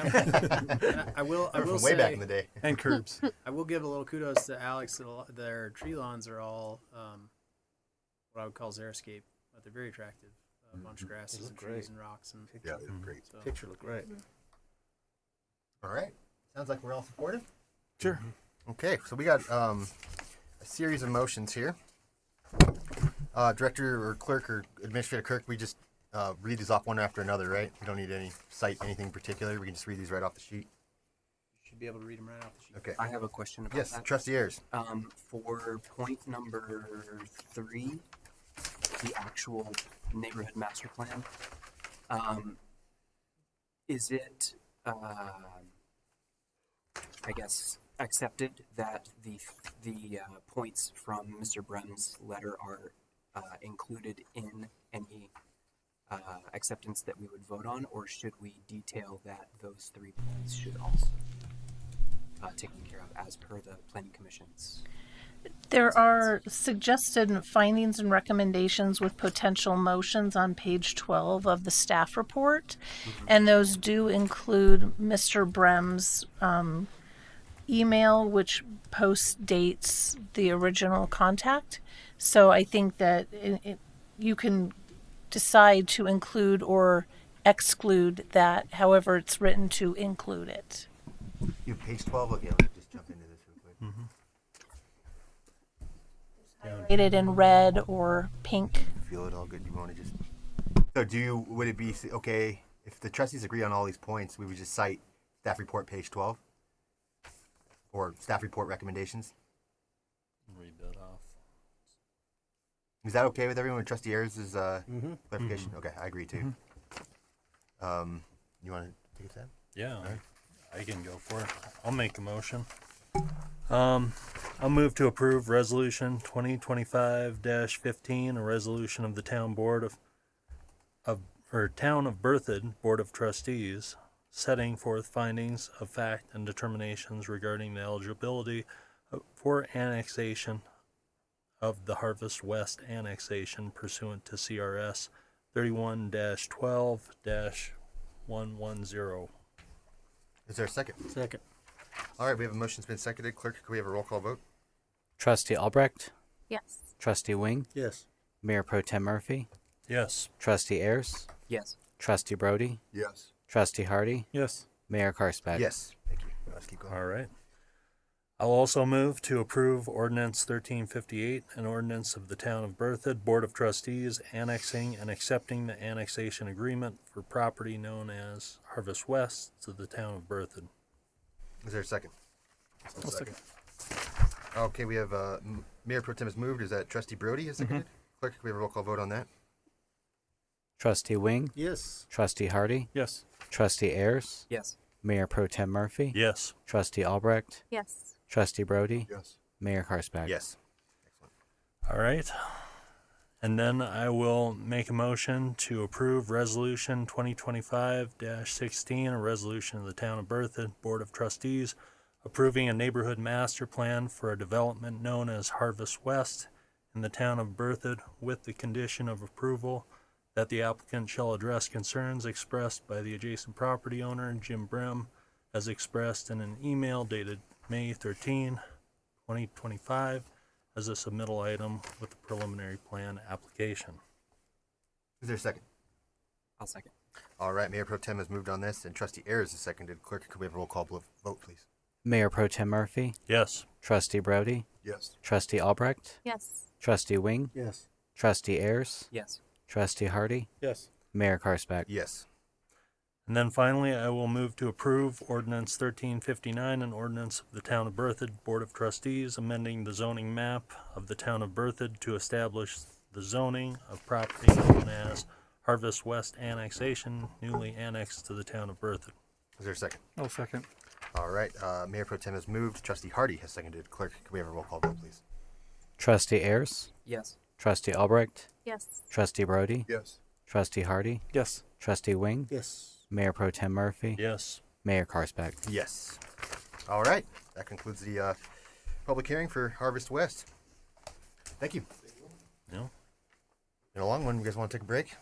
I will From way say, back in the day. And curbs. I will give a little kudos to Alex. Their tree lawns are all what I would call xeriscape, but they're very attractive. A bunch of grasses look and trees great. and rocks. And Yeah, they're great. so. Picture look great. All right. Sounds like we're all supportive. Sure. Okay, so we got a series of motions here. Director or Clerk or Administrator Kirk, we just read these off one after another, right? We don't need any cite anything particular. We can just read these right off the sheet. You should be able to read them right off the sheet. Okay. I have a question about Yes, that. Trustee Ayers. For point number 3, the actual neighborhood master plan, is it, I guess, accepted that the points from Mr. Brem's letter are included in any acceptance that we would vote on, or should we detail that those 3 points should also taken care of as per the Planning Commission's? There are suggested findings and recommendations with potential motions on page 12 of the staff report, and those do include Mr. Brem's email, which post dates the original contact. So I think that you can decide to include or exclude that, however it's written to include it. You have page 12. Okay, let me just jump into this real quick. Highlighted in red or pink. Feel it all good. You want to just. So would it be okay if the trustees agree on all these points? We would just cite staff report page 12 or staff report recommendations. Read that off. Is that okay with everyone? Trustee Ayers' clarification. Okay, I agree too. You want to take it, Sam? Yeah, I can go for it. I'll make a motion. I'll move to approve resolution 2025-15, a resolution of the town board of Town of Berthoud Board of Trustees, setting forth findings of fact and determinations regarding the eligibility for annexation of the Harvest West annexation pursuant to CRS 31-12-110. Is there a second? Second. All right, we have a motion that's been seconded. Clerk, can we have a roll call vote? Trustee Albrecht, Yes. Trustee Wing, Yes. Mayor Pro Tem Murphy, Yes. Trustee Ayers, Yes. Trustee Brody, Yes. Trustee Hardy, Yes. Mayor Karstback. Yes. Thank you. Let's keep going. All right. I'll also move to approve Ordinance 1358, an ordinance of the Town of Berthoud Board of Trustees annexing and accepting the annexation agreement for property known as Harvest West to the Town of Berthoud. Is there a second? I'll second. Okay, we have Mayor Pro Tem has moved. Is that Trustee Brody has seconded? Clerk, can we have a roll call vote on that? Trustee Wing, Yes. Trustee Hardy, Yes. Trustee Ayers, Yes. Mayor Pro Tem Murphy, Yes. Trustee Albrecht, Yes. Trustee Brody, Yes. Mayor Karstback. Yes. All right. And then I will make a motion to approve Resolution 2025-16, a resolution of the Town of Berthoud Board of Trustees approving a neighborhood master plan for a development known as Harvest West in the Town of Berthoud with the condition of approval that the applicant shall address concerns expressed by the adjacent property owner, Jim Brim, as expressed in an email dated May 13, 2025, as a submittal item with the preliminary plan application. Is there a second? I'll second. All right, Mayor Pro Tem has moved on this, and Trustee Ayers has seconded. Clerk, could we have a roll call vote, please? Mayor Pro Tem Murphy, Yes. Trustee Brody, Yes. Trustee Albrecht, Yes. Trustee Wing, Yes. Trustee Ayers, Yes. Trustee Hardy, Yes. Mayor Karstback. Yes. And then finally, I will move to approve Ordinance 1359, an ordinance of the Town of Berthoud Board of Trustees amending the zoning map of the Town of Berthoud to establish the zoning of property known as Harvest West Annexation, newly annexed to the Town of Berthoud. Is there a second? I'll second. All right, Mayor Pro Tem has moved. Trustee Hardy has seconded. Clerk, could we have a roll call vote, please? Trustee Ayers, Yes. Trustee Albrecht, Yes. Trustee Brody, Yes. Trustee Hardy, Yes. Trustee Wing, Yes. Mayor Pro Tem Murphy, Yes. Mayor Karstback. Yes. All right, that concludes the public hearing for Harvest West. Thank you. No? Been a long one. You guys want to take a break?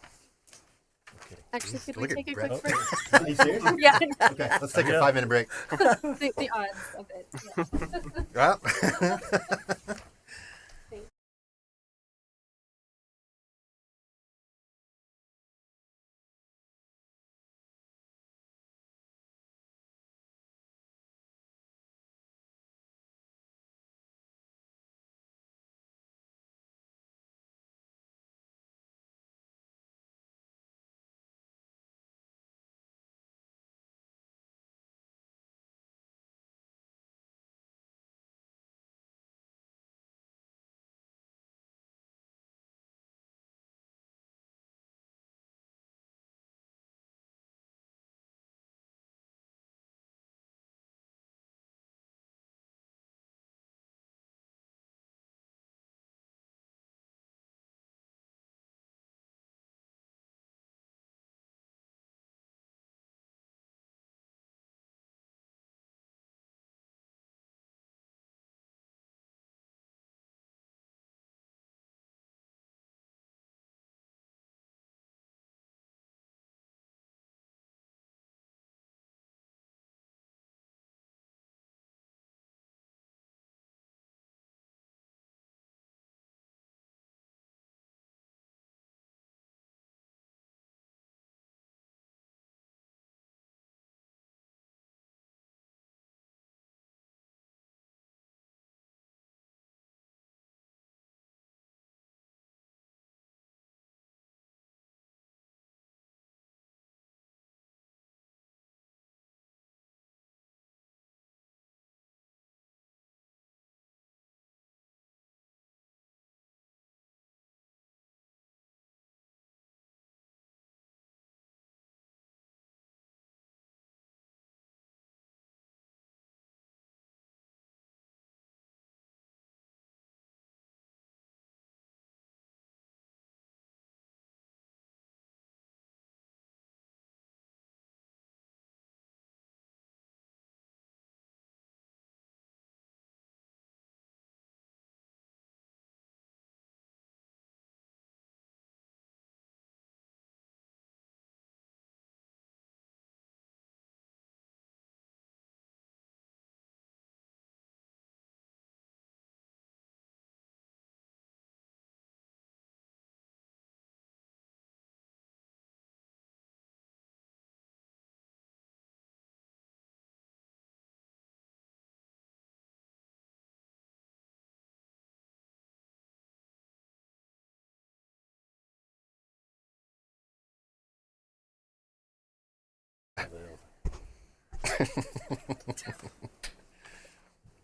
Okay. Actually, could we Look at take a Brett. quick break? Are you serious? Yeah. Okay, let's take a Yeah. 5-minute break. The odds of it. Yeah. Well,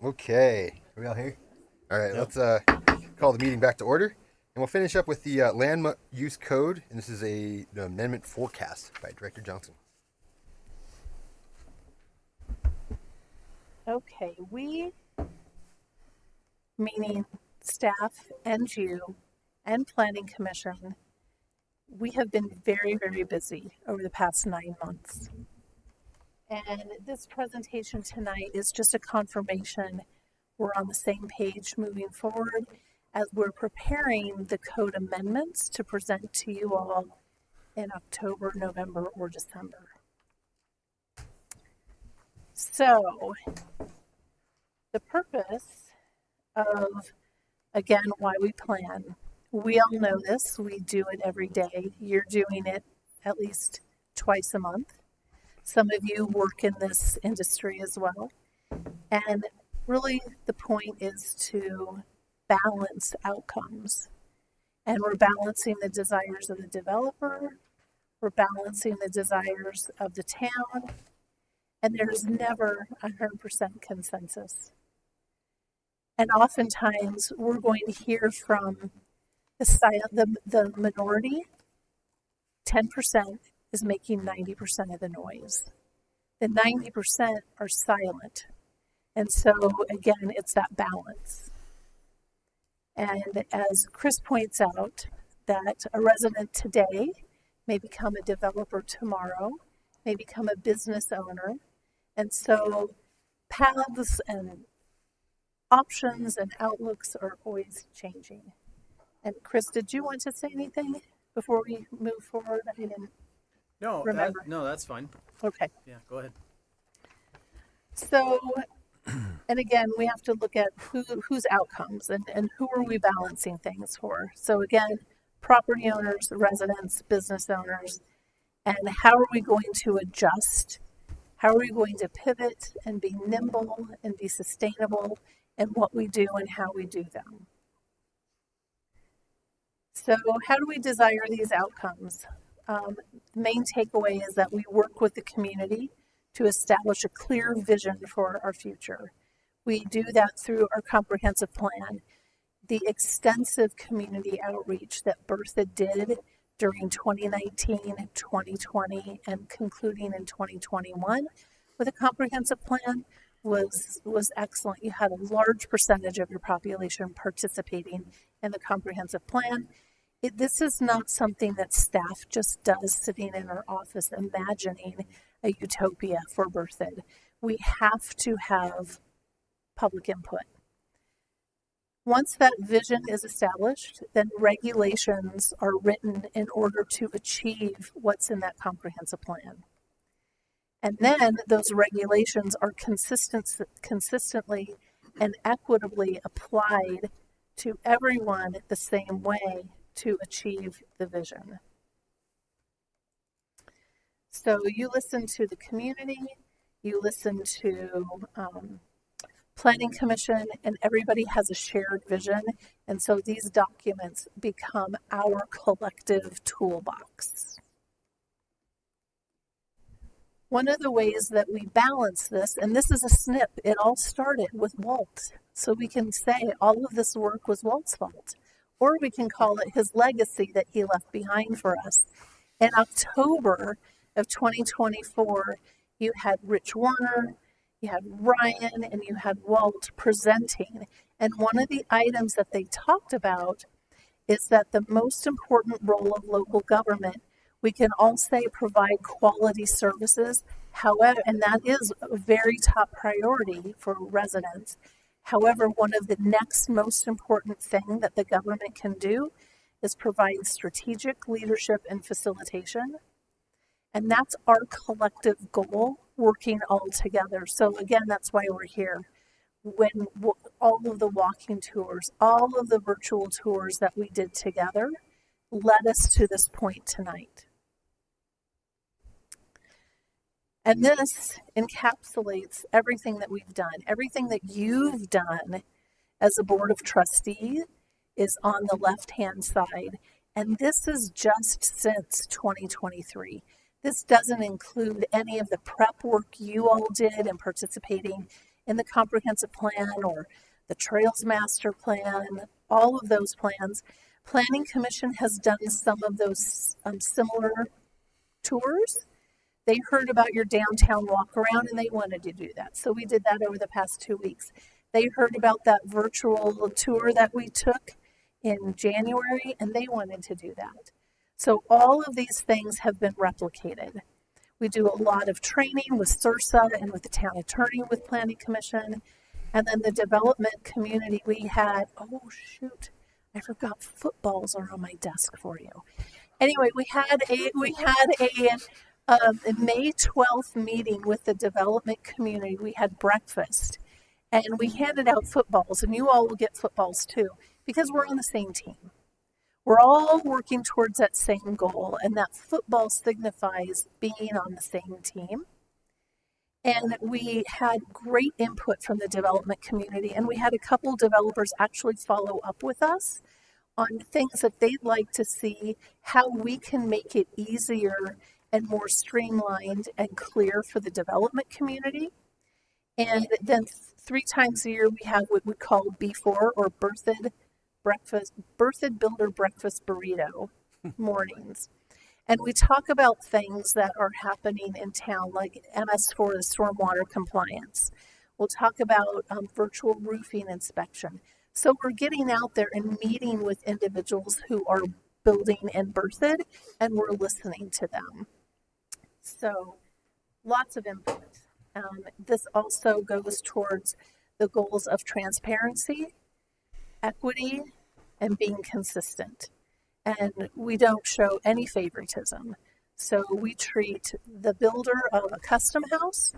Okay, are we all here? All right, let's call the meeting back to order, and we'll finish up with the use code, and this is the amendment forecast by Director Johnson. Okay, we, meaning staff and you and Planning Commission, we have been very, very busy over the past 9 months. And this presentation tonight is just a confirmation we're on the same page moving forward as we're preparing the code amendments to present to you all in October, November, or December. So, the purpose of, again, why we plan. We all know this. We do it every day. You're doing it at least twice a month. Some of you work in this industry as well. And really, the point is to balance outcomes. And we're balancing the desires of the developer, we're balancing the desires of the town, and there's never 100% consensus. And oftentimes, we're going to hear from the minority. 10% is making 90% of the noise. The 90% are silent. And so, again, it's that balance. And as Chris points out, that a resident today may become a developer tomorrow, may become a business owner. And so paths and options and outlooks are always changing. And Chris, did you want to say anything before we move forward? I didn't remember. No, that's fine. Okay. Yeah, go ahead. So, and again, we have to look at whose outcomes and who are we balancing things for. So again, property owners, residents, business owners, and how are we going to adjust? How are we going to pivot and be nimble and be sustainable in what we do and how we do them? So how do we desire these outcomes? The main takeaway is that we work with the community to establish a clear vision for our future. We do that through our comprehensive plan. The extensive community outreach that Bertha did during 2019, 2020, and concluding in 2021 with a comprehensive plan was excellent. You had a large percentage of your population participating in the comprehensive plan. This is not something that staff just does sitting in our office imagining a utopia for Berthoud. We have to have public input. Once that vision is established, then regulations are written in order to achieve what's in that comprehensive plan. And then those regulations are consistently and equitably applied to everyone the same way to achieve the vision. So you listen to the community, you listen to Planning Commission, and everybody has a shared vision. And so these documents become our collective toolbox. One of the ways that we balance this, and this is a snip, it all started with Walt. So we can say all of this work was Walt's fault, or we can call it his legacy that he left behind for us. In October of 2024, you had Rich Warner, you had Ryan, and you had Walt presenting. And one of the items that they talked about is that the most important role of local government, we can all say provide quality services. However, and that is a very top priority for residents. However, one of the next most important thing that the government can do is provide strategic leadership and facilitation. And that's our collective goal, working all together. So again, that's why we're here. When all of the walking tours, all of the virtual tours that we did together led us to this point tonight. And this encapsulates everything that we've done. Everything that you've done as a board of trustees is on the left-hand side. And this is just since 2023. This doesn't include any of the prep work you all did in participating in the comprehensive plan or the Trails Master Plan, all of those plans. Planning Commission has done some of those similar tours. They heard about your downtown walk around and they wanted to do that. So we did that over the past 2 weeks. They heard about that virtual tour that we took in January and they wanted to do that. So all of these things have been replicated. We do a lot of training with CIRSA and with the town attorney with Planning Commission. And then the development community, we had, oh shoot, I forgot footballs are on my desk for you. Anyway, we had a May 12th meeting with the development community. We had breakfast and we handed out footballs, and you all will get footballs too because we're on the same team. We're all working towards that same goal, and that football signifies being on the same team. And we had great input from the development community, and we had a couple developers actually follow up with us on things that they'd like to see, how we can make it easier and more streamlined and clear for the development community. And then 3 times a year, we have what we call B4 or Birthed Builder Breakfast Burrito mornings. And we talk about things that are happening in town, like MS4, the stormwater compliance. We'll talk about virtual roofing inspection. So we're getting out there and meeting with individuals who are building in Birthed, and we're listening to them. So lots of input. This also goes towards the goals of transparency, equity, and being consistent. And we don't show any favoritism. So we treat the builder of a custom house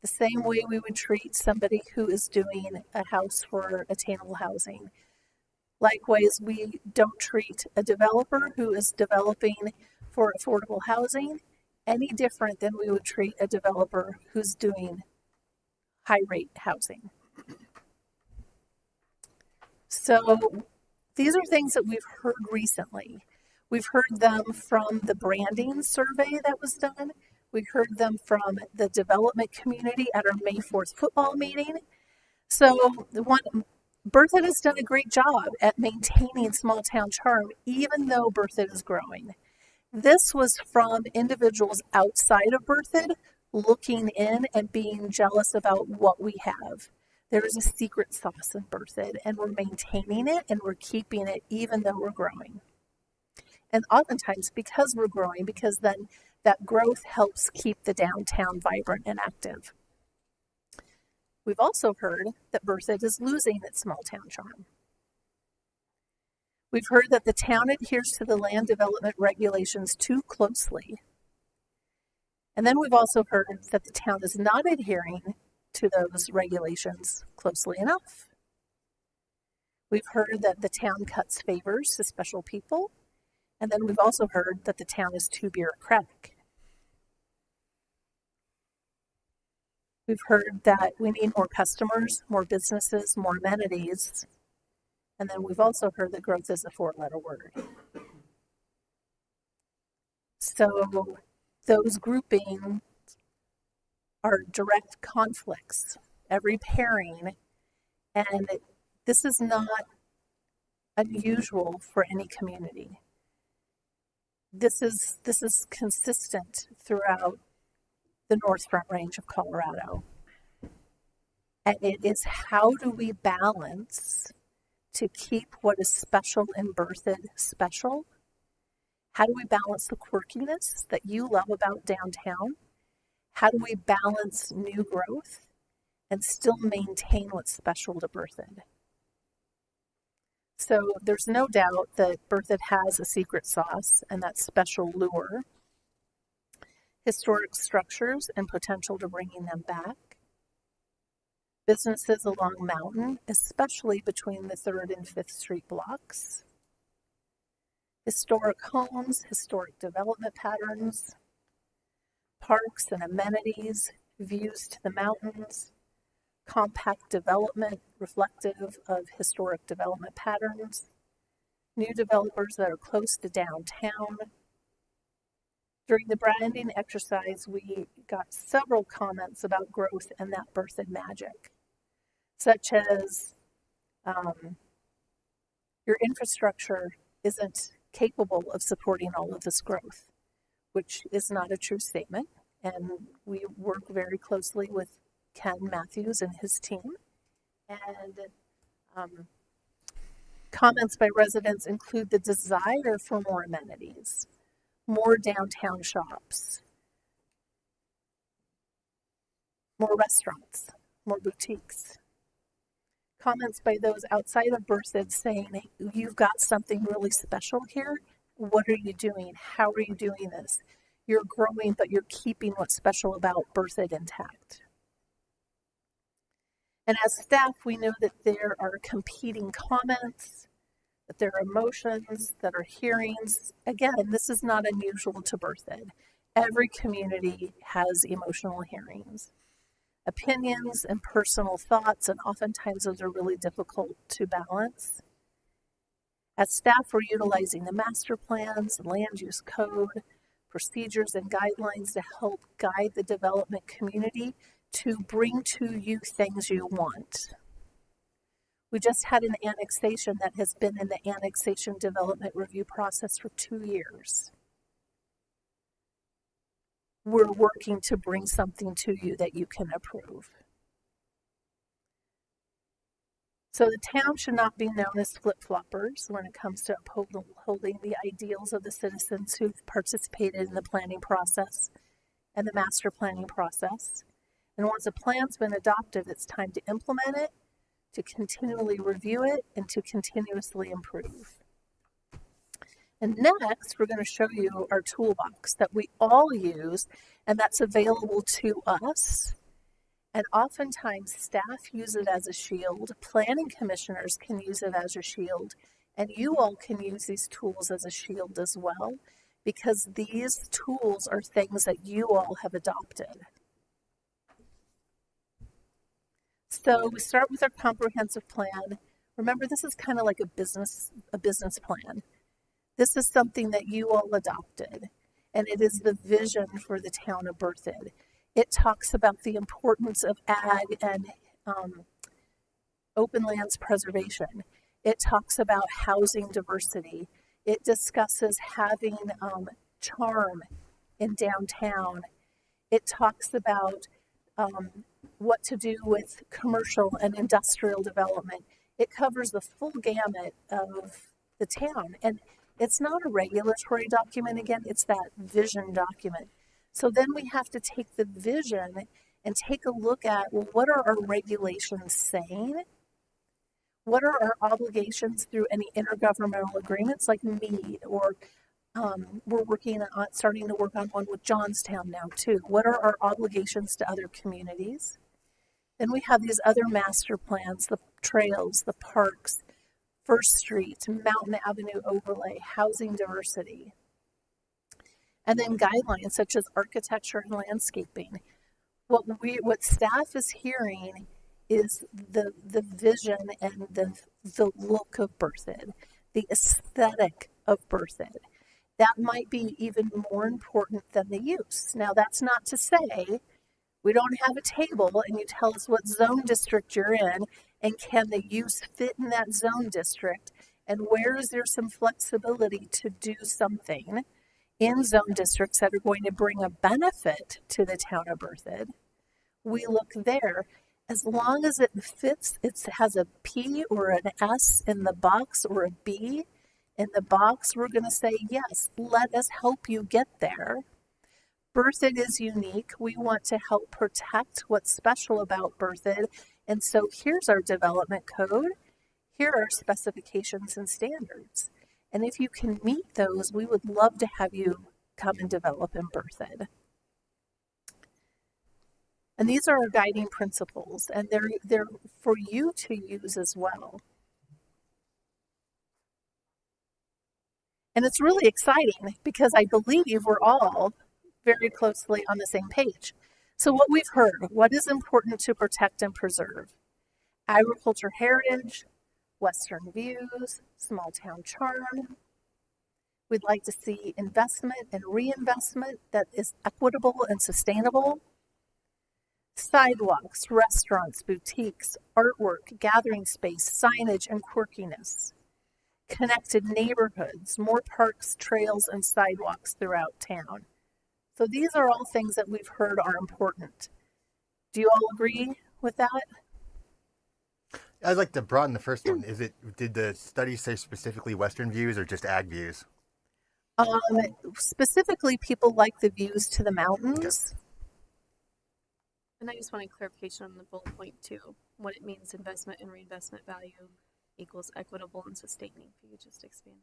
the same way we would treat somebody who is doing a house for attainable housing. Likewise, we don't treat a developer who is developing for affordable housing any different than we would treat a developer who's doing high rate housing. So these are things that we've heard recently. We've heard them from the branding survey that was done. We heard them from the development community at our May 4th football meeting. So Birthed has done a great job at maintaining small town charm, even though Birthed is growing. This was from individuals outside of Birthed looking in and being jealous about what we have. There is a secret sauce in Birthed, and we're maintaining it and we're keeping it even though we're growing. And oftentimes because we're growing, because then that growth helps keep the downtown vibrant and active. We've also heard that Birthed is losing its small town charm. We've heard that the town adheres to the land development regulations too closely. And then we've also heard that the town is not adhering to those regulations closely enough. We've heard that the town cuts favors to special people. And then we've also heard that the town is too bureaucratic. We've heard that we need more customers, more businesses, more amenities. And then we've also heard that growth is a 4-letter word. So those groupings are direct conflicts, every pairing, and this is not unusual for any community. This is consistent throughout the North Front Range of Colorado. And it is, how do we balance to keep what is special in Birthed special? How do we balance the quirkiness that you love about downtown? How do we balance new growth and still maintain what's special to Birthed? So there's no doubt that Birthed has a secret sauce and that special lure, historic structures and potential to bringing them back, businesses along Mountain, especially between the 3rd and 5th Street blocks, historic homes, historic development patterns, parks and amenities, views to the mountains, compact development reflective of historic development patterns, new developers that are close to downtown, During the branding exercise, we got several comments about growth and that birthed magic, such as your infrastructure isn't capable of supporting all of this growth, which is not a true statement. And we work very closely with Ken Matthews and his team. And comments by residents include the desire for more amenities, more downtown shops, more restaurants, more boutiques. Comments by those outside of Berthoud saying, you've got something really special here. What are you doing? How are you doing this? You're growing, but you're keeping what's special about Berthoud intact. And as staff, we know that there are competing comments, that there are emotions, that are hearings. Again, this is not unusual to Berthoud. Every community has emotional hearings, opinions and personal thoughts, and oftentimes those are really difficult to balance. As staff, we're utilizing the master plans, land use code, procedures, and guidelines to help guide the development community to bring to you things you want. We just had an annexation that has been in the annexation development review process for 2 years. We're working to bring something to you that you can approve. So the town should not be known as flip-floppers when it comes to upholding the ideals of the citizens who've participated in the planning process and the master planning process. And once a plan's been adopted, it's time to implement it, to continually review it, and to continuously improve. And next, we're going to show you our toolbox that we all use, and that's available to us. And oftentimes, staff use it as a shield, planning commissioners can use it as a shield, and you all can use these tools as a shield as well, because these tools are things that you all have adopted. So we start with our comprehensive plan. Remember, this is kind of like a business plan. This is something that you all adopted, and it is the vision for the town of Berthoud. It talks about the importance of ag and open lands preservation. It talks about housing diversity. It discusses having charm in downtown. It talks about what to do with commercial and industrial development. It covers the full gamut of the town. And it's not a regulatory document, again, it's that vision document. So then we have to take the vision and take a look at, well, what are our regulations saying? What are our obligations through any intergovernmental agreements like MEAD, or we're starting to work on one with Johnstown now too. What are our obligations to other communities? Then we have these other master plans, the trails, the parks, First Street, Mountain Avenue overlay, housing diversity. And then guidelines such as architecture and landscaping. What staff is hearing is the vision and the look of Berthoud, the aesthetic of Berthoud. That might be even more important than the use. Now, that's not to say we don't have a table and you tell us what zone district you're in and can the use fit in that zone district, and where is there some flexibility to do something in zone districts that are going to bring a benefit to the town of Berthoud. We look there. As long as it fits, it has a P or an S in the box or a B in the box, we're going to say, yes, let us help you get there. Berthoud is unique. We want to help protect what's special about Berthoud. And so here's our development code. Here are specifications and standards. And if you can meet those, we would love to have you come and develop in Berthoud. And these are our guiding principles, and they're for you to use as well. And it's really exciting because I believe we're all very closely on the same page. So what we've heard, what is important to protect and preserve? Agriculture heritage, Western views, small town charm. We'd like to see investment and reinvestment that is equitable and sustainable. Sidewalks, restaurants, boutiques, artwork, gathering space, signage, and quirkiness. Connected neighborhoods, more parks, trails, and sidewalks throughout town. So these are all things that we've heard are important. Do you all agree with that? I'd like to broaden the first one. Did the study say specifically Western views or just ag views? Specifically, people like the views to the mountains. And I just wanted clarification on the bullet point too, what it means investment and reinvestment value equals equitable and sustaining. If you could just expand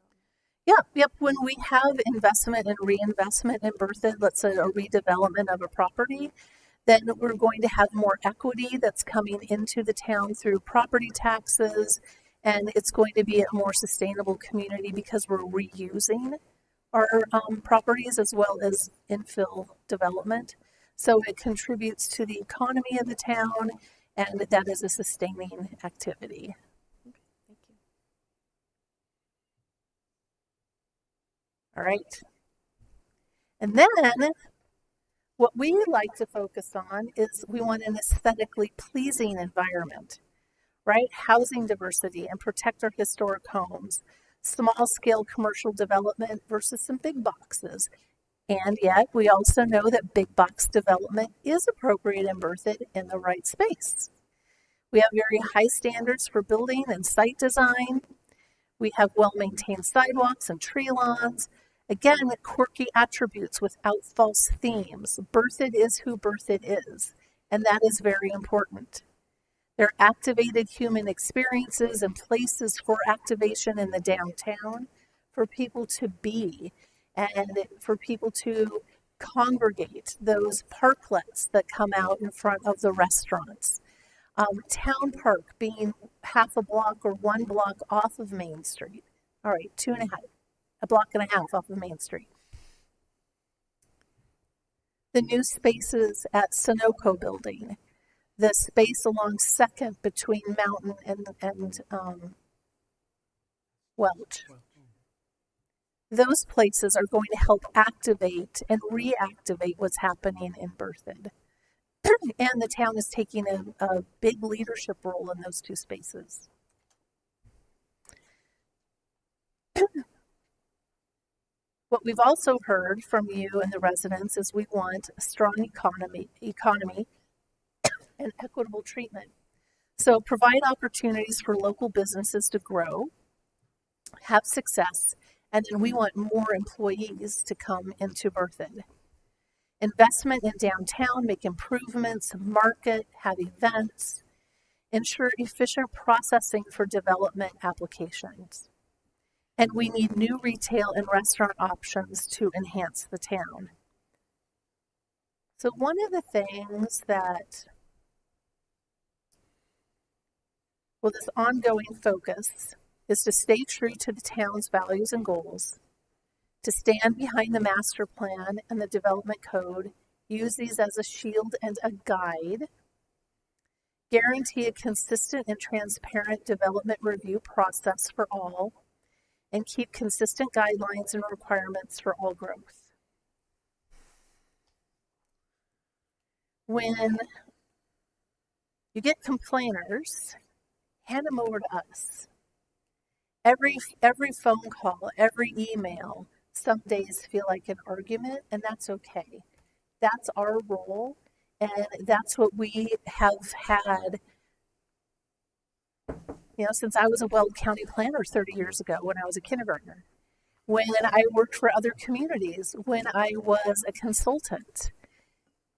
on that. Yep. When we have investment and reinvestment in Berthoud, let's say a redevelopment of a property, then we're going to have more equity that's coming into the town through property taxes, and it's going to be a more sustainable community because we're reusing our properties as well as infill development. So it contributes to the economy of the town, and that is a sustaining activity. Thank you. All right. And then what we like to focus on is we want an aesthetically pleasing environment, right? Housing diversity and protect our historic homes, small scale commercial development versus some big boxes. And yet we also know that big box development is appropriate in Berthoud in the right space. We have very high standards for building and site design. We have well-maintained sidewalks and tree lawns. Again, quirky attributes without false themes. Berthoud is who Berthoud is, and that is very important. There are activated human experiences and places for activation in the downtown for people to be and for people to congregate, those parklets that come out in front of the restaurants. Town Park being half a block or 1 block off of Main Street. All right, 2.5, a block and a half off of Main Street. The new spaces at Sunoco Building, the space along 2nd between Mountain and Welch. Those places are going to help activate and reactivate what's happening in Berthoud. And the town is taking a big leadership role in those 2 spaces. What we've also heard from you and the residents is we want a strong economy and equitable treatment. So provide opportunities for local businesses to grow, have success, and then we want more employees to come into Berthoud. Investment in downtown, make improvements, market, have events, ensure efficient processing for development applications. And we need new retail and restaurant options to enhance the town. So one of the things that, well, this ongoing focus is to stay true to the town's values and goals, to stand behind the master plan and the development code, use these as a shield and a guide, guarantee a consistent and transparent development review process for all, and keep consistent guidelines and requirements for all growth. When you get complainers, hand them over to us. Every phone call, every email, some days feel like an argument, and that's okay. That's our role, and that's what we have had, since I was a Weld County planner 30 years ago when I was a kindergartner, when I worked for other communities, when I was a consultant.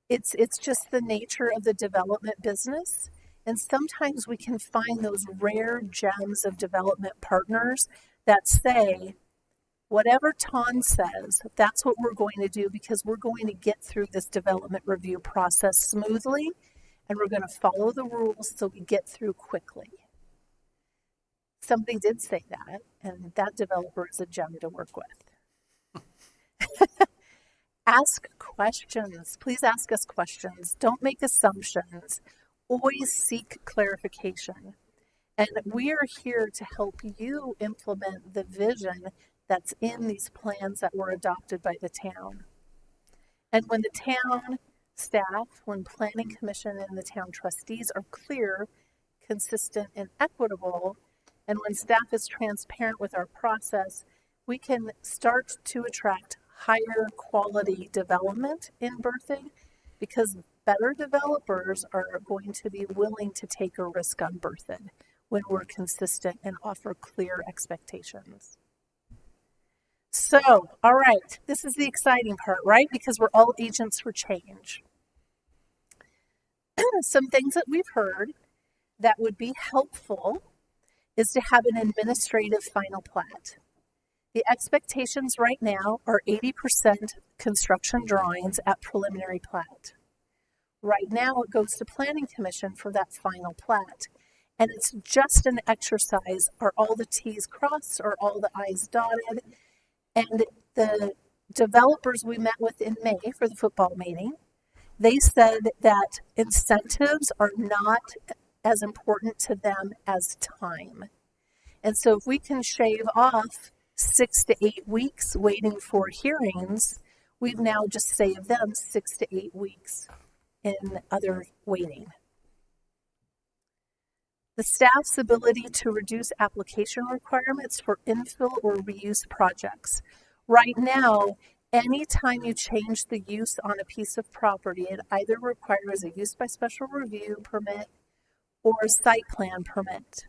It's just the nature of the development business. And sometimes we can find those rare gems of development partners that say, whatever Ton says, that's what we're going to do because we're going to get through this development review process smoothly and we're going to follow the rules so we get through quickly. Somebody did say that, and that developer is a gem to work with. Ask questions. Please ask us questions. Don't make assumptions. Always seek clarification. And we are here to help you implement the vision that's in these plans that were adopted by the town. And when the town staff, when planning commission and the town trustees are clear, consistent, and equitable, and when staff is transparent with our process, we can start to attract higher quality development in berthing, because better developers are going to be willing to take a risk on berthing when we're consistent and offer clear expectations. So, all right, this is the exciting part, right? Because we're all agents for change. Some things that we've heard that would be helpful is to have an administrative final plat. The expectations right now are 80% construction drawings at preliminary plat. Right now it goes to planning commission for that final plat. And it's just an exercise. Are all the T's crossed? Are all the I's dotted? And the developers we met with in May for the football meeting, they said that incentives are not as important to them as time. And so if we can shave off 6 to 8 weeks waiting for hearings, we've now just saved them 6 to 8 weeks in other waiting. The staff's ability to reduce application requirements for infill or reuse projects. Right now, anytime you change the use on a piece of property, it either requires a use by special review permit or a site plan permit.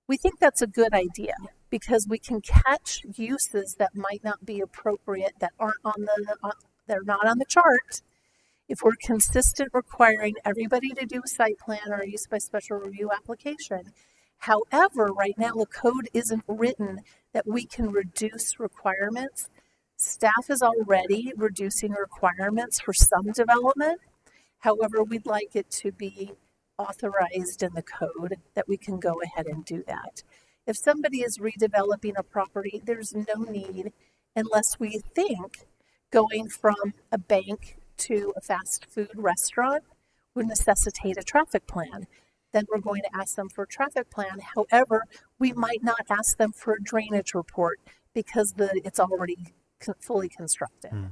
We think that's a good idea because we can catch uses that might not be appropriate, that aren't they're not on the chart. If we're consistent requiring everybody to do a site plan or a use by special review application. However, right now the code isn't written that we can reduce requirements. Staff is already reducing requirements for some development. However, we'd like it to be authorized in the code that we can go ahead and do that. If somebody is redeveloping a property, there's no need, unless we think going from a bank to a fast food restaurant would necessitate a traffic plan. Then we're going to ask them for a traffic plan. However, we might not ask them for a drainage report because it's already fully constructed.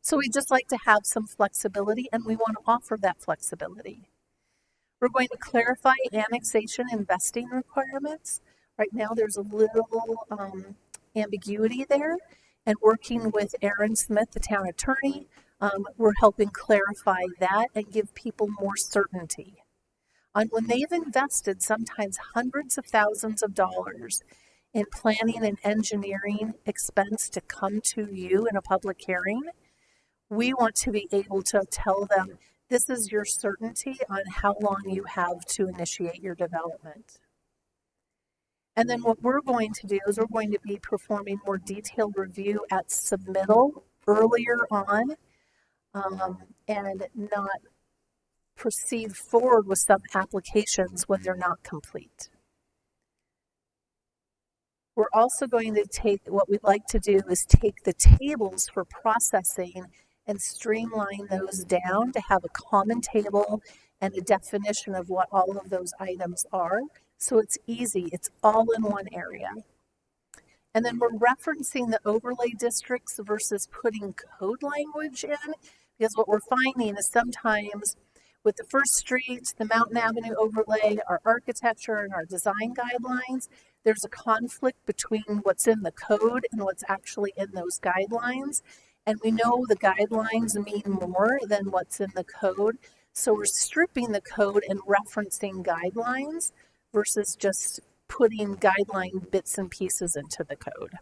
So we just like to have some flexibility, and we want to offer that flexibility. We're going to clarify annexation and vesting requirements. Right now there's a little ambiguity there, and working with Aaron Smith, the town attorney, we're helping clarify that and give people more certainty on when they've invested sometimes hundreds of thousands of dollars in planning and engineering expense to come to you in a public hearing. We want to be able to tell them, this is your certainty on how long you have to initiate your development. And then what we're going to do is we're going to be performing more detailed review at submittal earlier on, and not proceed forward with some applications when they're not complete. We're also going to take, what we'd like to do is take the tables for processing and streamline those down to have a common table and a definition of what all of those items are. So it's easy, it's all in one area. And then we're referencing the overlay districts versus putting code language in, because what we're finding is sometimes with the First Street, the Mountain Avenue overlay, our architecture and our design guidelines, there's a conflict between what's in the code and what's actually in those guidelines. And we know the guidelines mean more than what's in the code. So we're stripping the code and referencing guidelines versus just putting guideline bits and pieces into the code.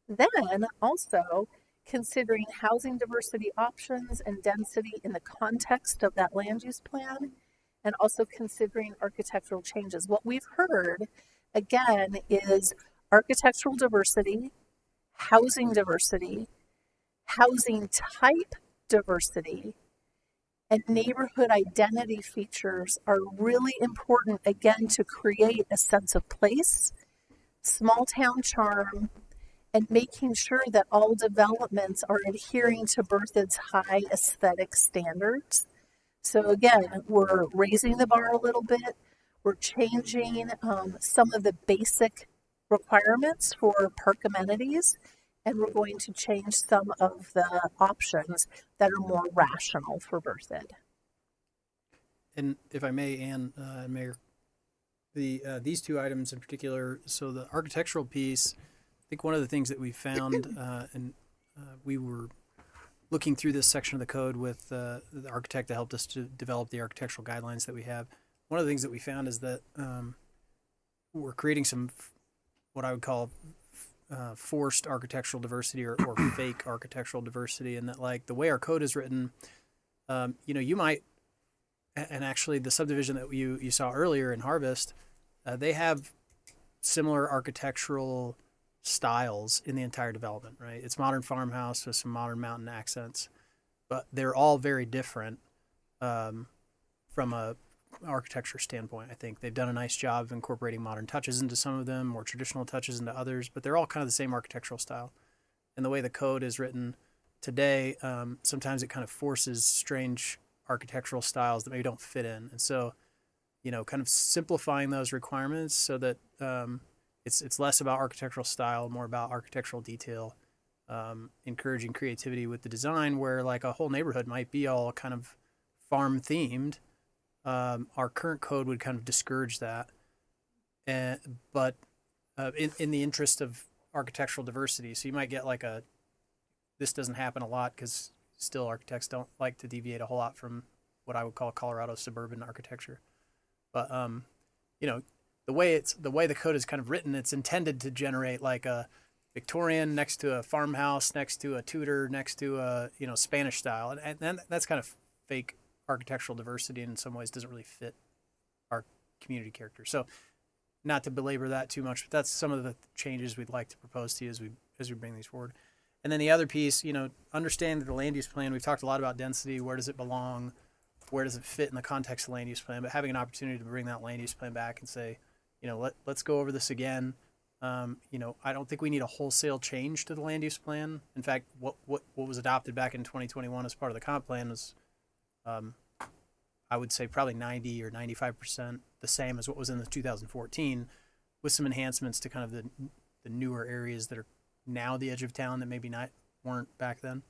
Then also considering housing diversity options and density in the context of that land use plan, and also considering architectural changes. What we've heard, again, is architectural diversity, housing type diversity, and neighborhood identity features are really important, again, to create a sense of place, small town charm, and making sure that all developments are adhering to Berthoud's high aesthetic standards. So again, we're raising the bar a little bit. We're changing some of the basic requirements for park amenities, and we're going to change some of the options that are more rational for Berthoud. And if I may, Ann, Mayor, these two items in particular, so the architectural piece, I think one of the things that we found, and we were looking through this section of the code with the architect that helped us to develop the architectural guidelines that we have. One of the things that we found is that we're creating some, what I would call forced architectural diversity or fake architectural diversity, and that like the way our code is written, you might, and actually the subdivision that you saw earlier in Harvest, they have similar architectural styles in the entire development, right? It's modern farmhouse with some modern mountain accents, but they're all very different from a architecture standpoint. I think they've done a nice job of incorporating modern touches into some of them, more traditional touches into others, but they're all kind of the same architectural style. And the way the code is written today, sometimes it kind of forces strange architectural styles that maybe don't fit in. And so, kind of simplifying those requirements so that it's less about architectural style, more about architectural detail, encouraging creativity with the design, where like a whole neighborhood might be all kind of farm themed. Our current code would kind of discourage that, but in the interest of architectural diversity. So you might get like this doesn't happen a lot because still architects don't like to deviate a whole lot from what I would call Colorado suburban architecture. But the way the code is kind of written, it's intended to generate like a Victorian next to a farmhouse, next to a Tudor, next to a Spanish style, and that's kind of fake architectural diversity, and in some ways doesn't really fit our community character. So, not to belabor that too much, but that's some of the changes we'd like to propose to you as we bring these forward. And then the other piece, understand that the land use plan, we've talked a lot about density. Where does it belong? Where does it fit in the context of the land use plan? But having an opportunity to bring that land use plan back and say, let's go over this again. I don't think we need a wholesale change to the land use plan. In fact, what was adopted back in 2021 as part of the comp plan was, I would say probably 90 or 95% the same as what was in the 2014, with some enhancements to kind of the newer areas that are now the edge of town that maybe weren't back then.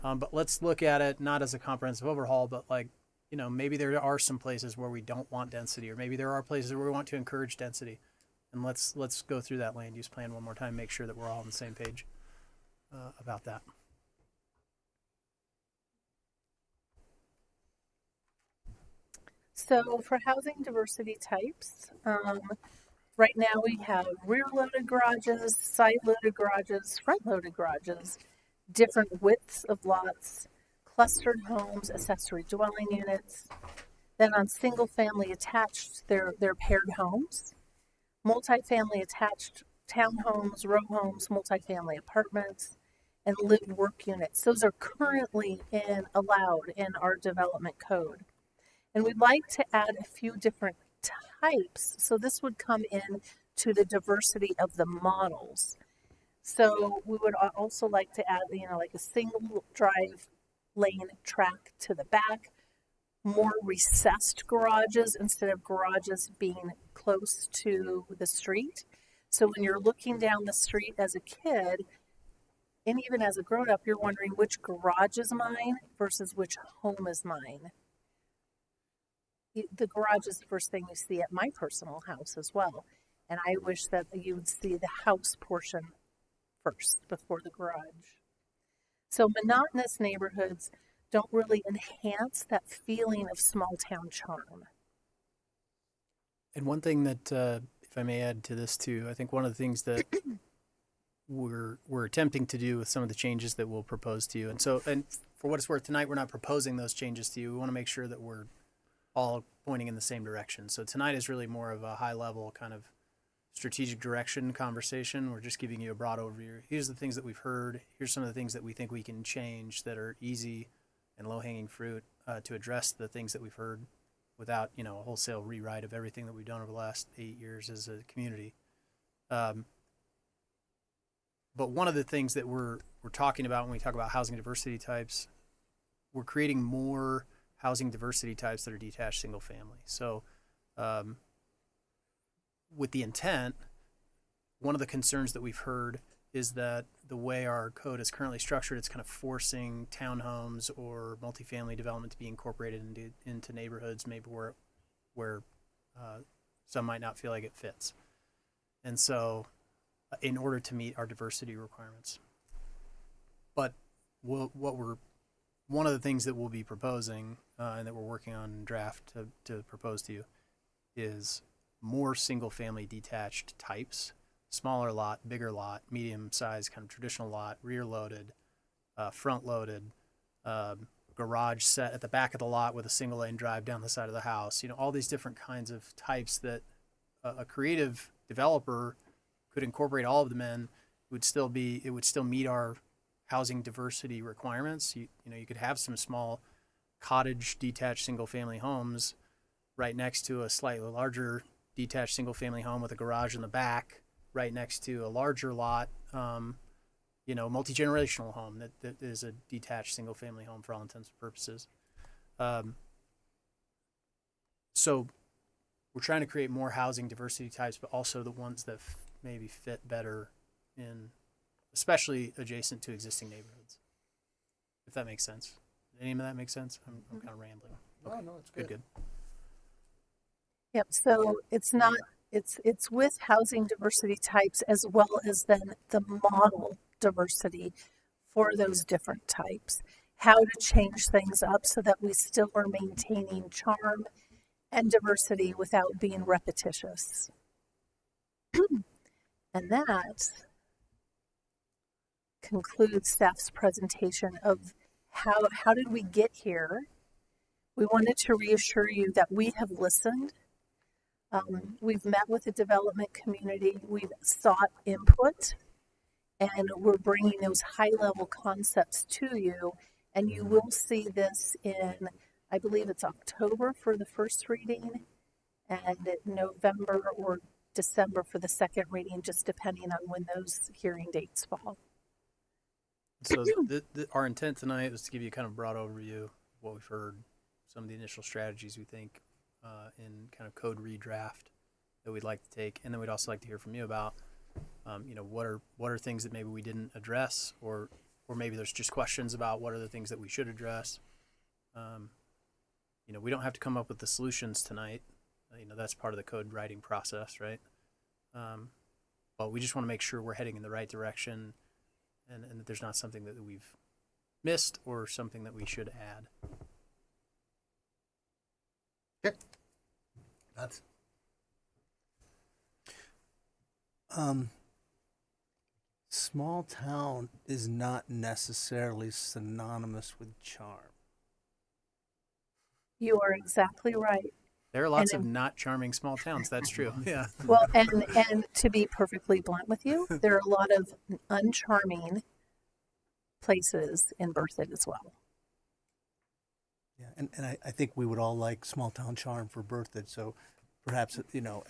But let's look at it not as a comprehensive overhaul, but like, maybe there are some places where we don't want density, or maybe there are places where we want to encourage density. And let's go through that land use plan one more time, make sure that we're all on the same page about that. So for housing diversity types, right now we have rear-loaded garages, side-loaded garages, front-loaded garages, different widths of lots, clustered homes, accessory dwelling units. Then on single-family attached, they're paired homes, multifamily attached townhomes, row homes, multifamily apartments, and live-work units. Those are currently allowed in our development code. And we'd like to add a few different types. So this would come in to the diversity of the models. So we would also like to add, like a single drive lane track to the back, more recessed garages instead of garages being close to the street. So when you're looking down the street as a kid, and even as a grown-up, you're wondering which garage is mine versus which home is mine. The garage is the first thing you see at my personal house as well. And I wish that you would see the house portion first before the garage. So monotonous neighborhoods don't really enhance that feeling of small town charm. And one thing that, if I may add to this too, I think one of the things that we're attempting to do with some of the changes that we'll propose to you. And for what it's worth, tonight we're not proposing those changes to you. We want to make sure that we're all pointing in the same direction. So tonight is really more of a high level kind of strategic direction conversation. We're just giving you a broad overview. Here's the things that we've heard. Here's some of the things that we think we can change that are easy and low hanging fruit to address the things that we've heard without, a wholesale rewrite of everything that we've done over the last 8 years as a community. But one of the things that we're talking about when we talk about housing diversity types, we're creating more housing diversity types that are detached single family. So with the intent, one of the concerns that we've heard is that the way our code is currently structured, it's kind of forcing townhomes or multifamily development to be incorporated into neighborhoods, maybe where some might not feel like it fits. And so, in order to meet our diversity requirements. But one of the things that we'll be proposing and that we're working on in draft to propose to you is more single-family detached types. Smaller lot, bigger lot, medium size, kind of traditional lot, rear loaded, front loaded, garage set at the back of the lot with a single lane drive down the side of the house. All these different kinds of types that a creative developer could incorporate all of them in. It would still meet our housing diversity requirements. You could have some small cottage detached single family homes right next to a slightly larger detached single family home with a garage in the back, right next to a larger lot, multi-generational home that is a detached single family home for all intents and purposes. So we're trying to create more housing diversity types, but also the ones that maybe fit better especially adjacent to existing neighborhoods. If that makes sense. Any of that make sense? I'm kind of rambling. Okay. No, it's good. Yep. So it's not, it's with housing diversity types as well as then the model diversity for those different types. How to change things up so that we still are maintaining charm and diversity without being repetitious. And that concludes staff's presentation of how did we get here. We wanted to reassure you that we have listened. We've met with the development community, we've sought input, and we're bringing those high-level concepts to you, and you will see this in, I believe it's October for the first reading, and November or December for the second reading, just depending on when those hearing dates fall. So our intent tonight was to give you kind of a broad overview of what we've heard, some of the initial strategies we think in kind of code redraft that we'd like to take, and then we'd also like to hear from you about, what are things that maybe we didn't address, or maybe there's just questions about what are the things that we should address. We don't have to come up with the solutions tonight. That's part of the code writing process, right? But we just want to make sure we're heading in the right direction, and that there's not something that we've missed or something that we should add. Okay. That's Small town is not necessarily synonymous with charm. You are exactly right. There are lots of not charming small towns. That's true. Yeah. Well, and to be perfectly blunt with you, there are a lot of uncharming places in Berthoud as well. Yeah, and I think we would all like small town charm for Berthoud. So perhaps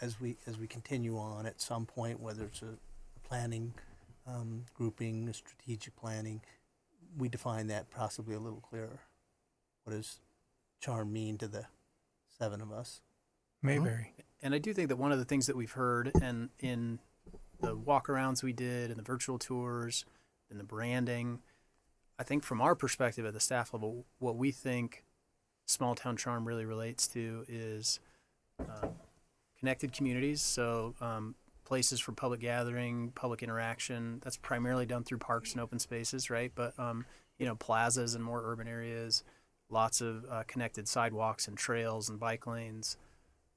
as we continue on at some point, whether it's a planning grouping, a strategic planning, we define that possibly a little clearer. What does charm mean to the seven of us? Mayberry. And I do think that one of the things that we've heard, and in the walkarounds we did, and the virtual tours, and the branding, I think from our perspective at the staff level, what we think small town charm really relates to is connected communities. So places for public gathering, public interaction. That's primarily done through parks and open spaces, right? But plazas in more urban areas, lots of connected sidewalks and trails and bike lanes,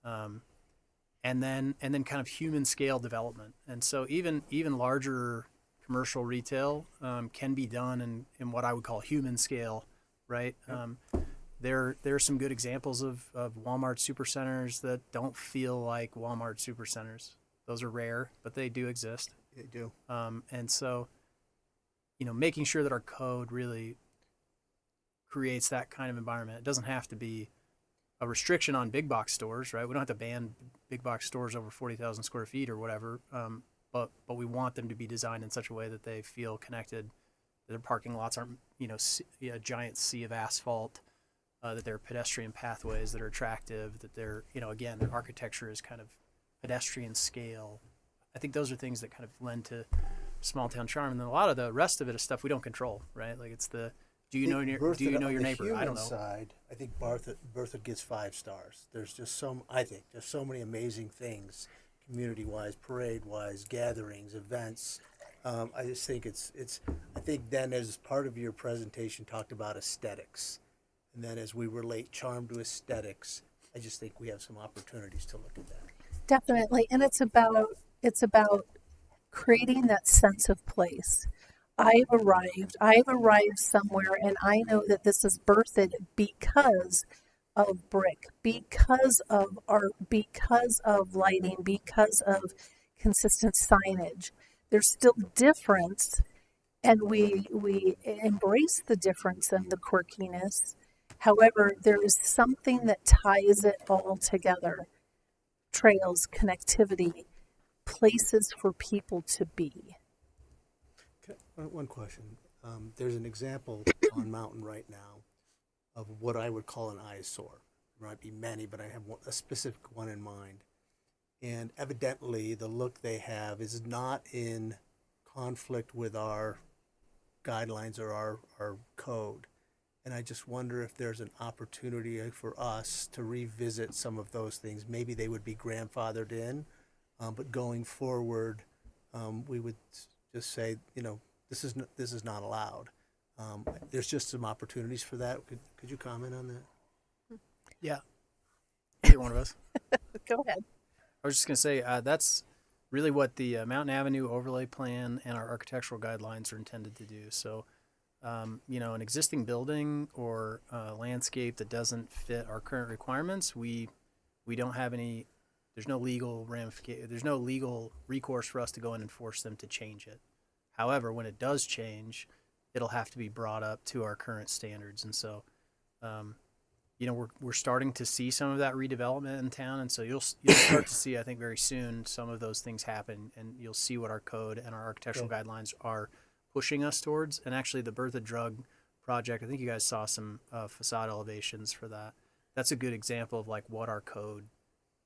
and then kind of human scale development. And so even larger commercial retail can be done in what I would call human scale, right? Yep. There are some good examples of Walmart supercenters that don't feel like Walmart supercenters. Those are rare, but they do exist. They do. And so, making sure that our code really creates that kind of environment. It doesn't have to be a restriction on big box stores, right? We don't have to ban big box stores over 40,000 square feet or whatever. But we want them to be designed in such a way that they feel connected, that their parking lots aren't, a giant sea of asphalt, that there are pedestrian pathways that are attractive, that they're, again, their architecture is kind of pedestrian scale. I think those are things that kind of lend to small town charm, and then a lot of the rest of it is stuff we don't control, right? Like it's the do you know your neighbor? I don't know. Side, I think Bertha gets 5 stars. There's just there's so many amazing things, community-wise, parade-wise, gatherings, events. I just think I think then as part of your presentation talked about aesthetics, and then as we relate charm to aesthetics, I just think we have some opportunities to look at that. Definitely, and it's about creating that sense of place. I've arrived somewhere, and I know that this is birthed because of brick, because of art, because of lighting, because of consistent signage. There's still difference, and we embrace the difference and the quirkiness. However, there is something that ties it all together. Trails, connectivity, places for people to be. One question. There's an example on Mountain right now of what I would call an eyesore. There might be many, but I have a specific one in mind. And evidently, the look they have is not in conflict with our guidelines or our code. And I just wonder if there's an opportunity for us to revisit some of those things. Maybe they would be grandfathered in, but going forward, we would just say, this is not allowed. There's just some opportunities for that. Could you comment on that? Yeah. Either one of us. Go ahead. I was just going to say that's really what the Mountain Avenue overlay plan and our architectural guidelines are intended to do. So, an existing building or landscape that doesn't fit our current requirements, we don't have any. There's no legal ramification. There's no legal recourse for us to go in and force them to change it. However, when it does change, it'll have to be brought up to our current standards. And so, we're starting to see some of that redevelopment in town, and so you'll start to see, I think, very soon some of those things happen, and you'll see what our code and our architectural guidelines are pushing us towards. And actually, the Bertha Drug project, I think you guys saw some facade elevations for that. That's a good example of like what our code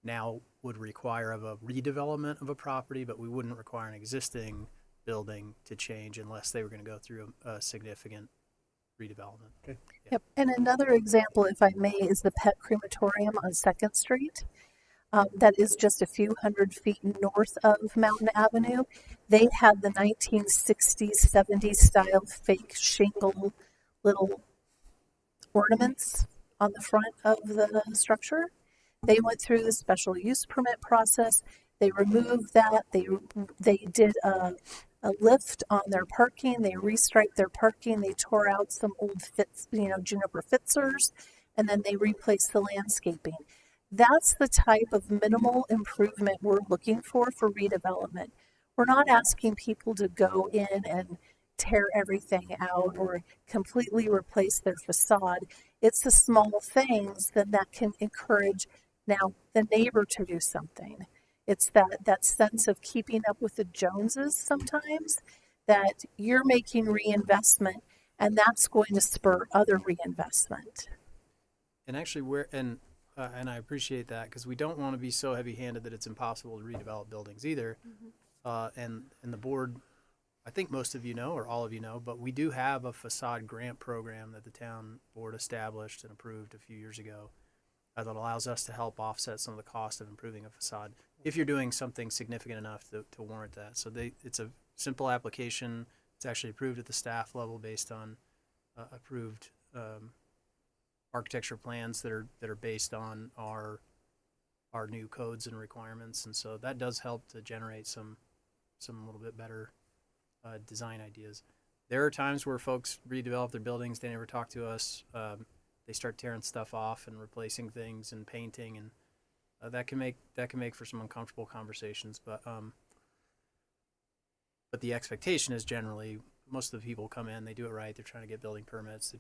now would require of a redevelopment of a property, but we wouldn't require an existing building to change unless they were going to go through a significant redevelopment. Okay. Yeah. Yep. And another example, if I may, is the Pet Crematorium on 2nd Street. That is just a few hundred feet north of Mountain Avenue. They had the 1960s, 70s style fake shingle little ornaments on the front of the structure. They went through the special use permit process. They removed that. They did a lift on their parking. They restriped their parking. They tore out some old juniper fitzers, and then they replaced the landscaping. That's the type of minimal improvement we're looking for redevelopment. We're not asking people to go in and tear everything out or completely replace their facade. It's the small things that can encourage now the neighbor to do something. It's that sense of keeping up with the Joneses sometimes, that you're making reinvestment, and that's going to spur other reinvestment. And actually, and I appreciate that, because we don't want to be so heavy-handed that it's impossible to redevelop buildings either. And the board, I think most of you know, or all of you know, but we do have a facade grant program that the town board established and approved a few years ago that allows us to help offset some of the cost of improving a facade if you're doing something significant enough to warrant that. So it's a simple application. It's actually approved at the staff level based on approved architecture plans that are based on our new codes and requirements, and so that does help to generate some little bit better design ideas. There are times where folks redevelop their buildings, they never talk to us. They start tearing stuff off and replacing things and painting, and that can make for some uncomfortable conversations. But the expectation is generally most of the people come in, they do it right. They're trying to get building permits.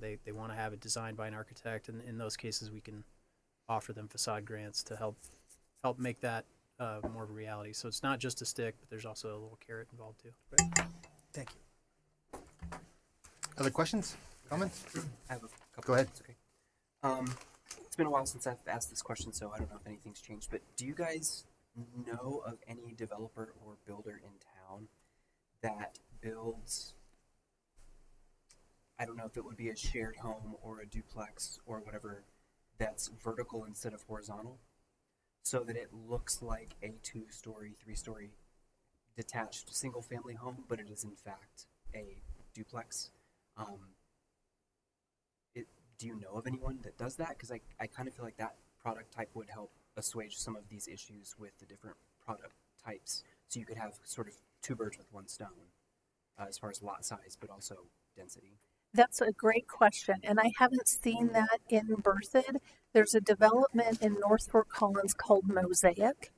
They want to have it designed by an architect, and in those cases, we can offer them facade grants to help make that more of a reality. So it's not just a stick, but there's also a little carrot involved too. Great. Thank you. Other questions? Comments? I have a couple. Go ahead. Okay. it's been a while since I've asked this question, so I don't know if anything's changed. But do you guys know of any developer or builder in town that builds? I don't know if it would be a shared home or a duplex or whatever that's vertical instead of horizontal, so that it looks like a 2-story, 3-story detached single-family home, but it is in fact a duplex. Do you know of anyone that does that? Because I kind of feel like that product type would help assuage some of these issues with the different product types. So you could have sort of 2 birds with 1 stone as far as lot size, but also density. That's a great question, and I haven't seen that in Berthoud. There's a development in North Fort Collins called Mosaic,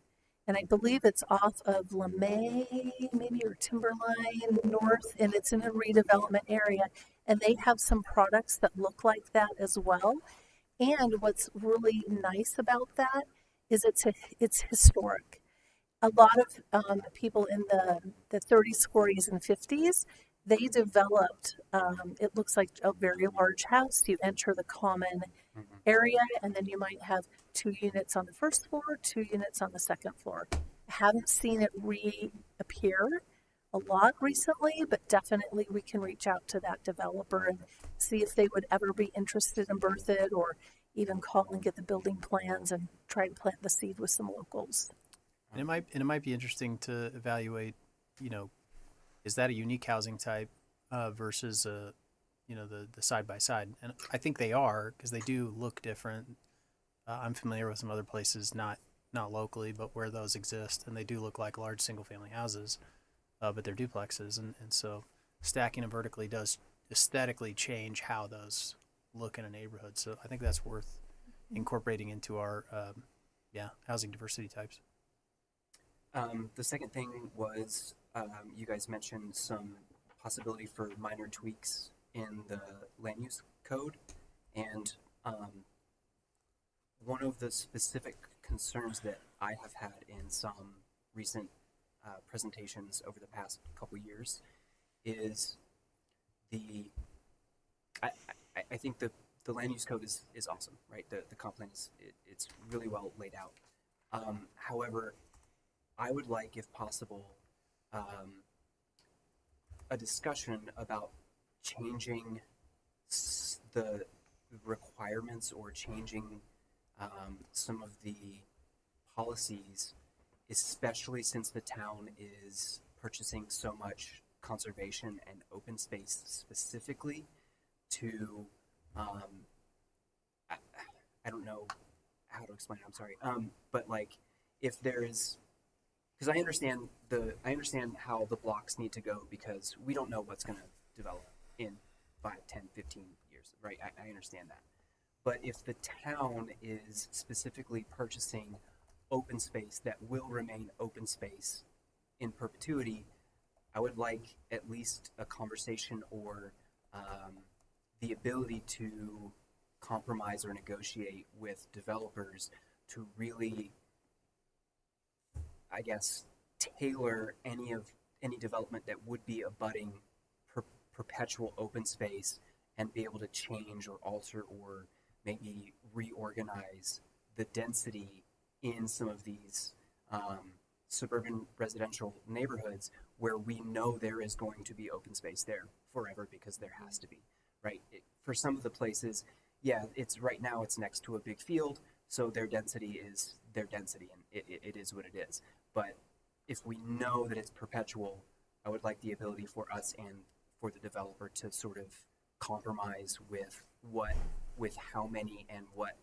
and I believe it's off of LeMay, maybe, or Timberline North, and it's in a redevelopment area, and they have some products that look like that as well. And what's really nice about that is it's historic. A lot of people in the 30s, 40s, and 50s, they developed, it looks like a very large house. You enter the common area, and then you might have 2 units on the first floor, 2 units on the second floor. I haven't seen it reappear a lot recently, but definitely we can reach out to that developer and see if they would ever be interested in Berthoud, or even call and get the building plans and try to plant the seed with some locals. And it might be interesting to evaluate, is that a unique housing type versus the side by side? And I think they are, because they do look different. I'm familiar with some other places, not locally, but where those exist, and they do look like large single family houses, but they're duplexes, and so stacking them vertically does aesthetically change how those look in a neighborhood. So I think that's worth incorporating into our housing diversity types. The second thing was you guys mentioned some possibility for minor tweaks in the land use code, and one of the specific concerns that I have had in some recent presentations over the past couple years is I think the land use code is awesome, right? The comp plan it's really well laid out. However, I would like, if possible, a discussion about changing the requirements or changing some of the policies, especially since the town is purchasing so much conservation and open space specifically to, I don't know how to explain it, I'm sorry, but like if there is, because I understand how the blocks need to go, because we don't know what's going to develop in 5, 10, 15 years, right? I understand that. But if the town is specifically purchasing open space that will remain open space in perpetuity, I would like at least a conversation or the ability to compromise or negotiate with developers to really, I guess, tailor any development that would be abutting perpetual open space, and be able to change or alter or maybe reorganize the density in some of these suburban residential neighborhoods where we know there is going to be open space there forever, because there has to be, right? For some of the places, it's right now it's next to a big field, so their density is their density, and it is what it is. But if we know that it's perpetual, I would like the ability for us and for the developer to sort of compromise with how many and what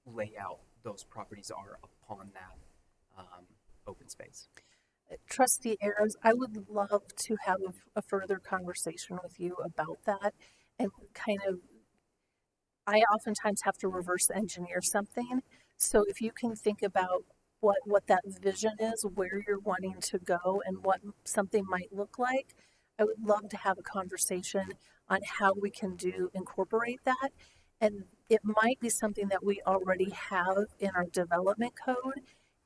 layout those properties are upon that open space. Trustee Ayers, I would love to have a further conversation with you about that, and kind of, I oftentimes have to reverse engineer something. So if you can think about what that vision is, where you're wanting to go, and what something might look like, I would love to have a conversation on how we can incorporate that. And it might be something that we already have in our development code,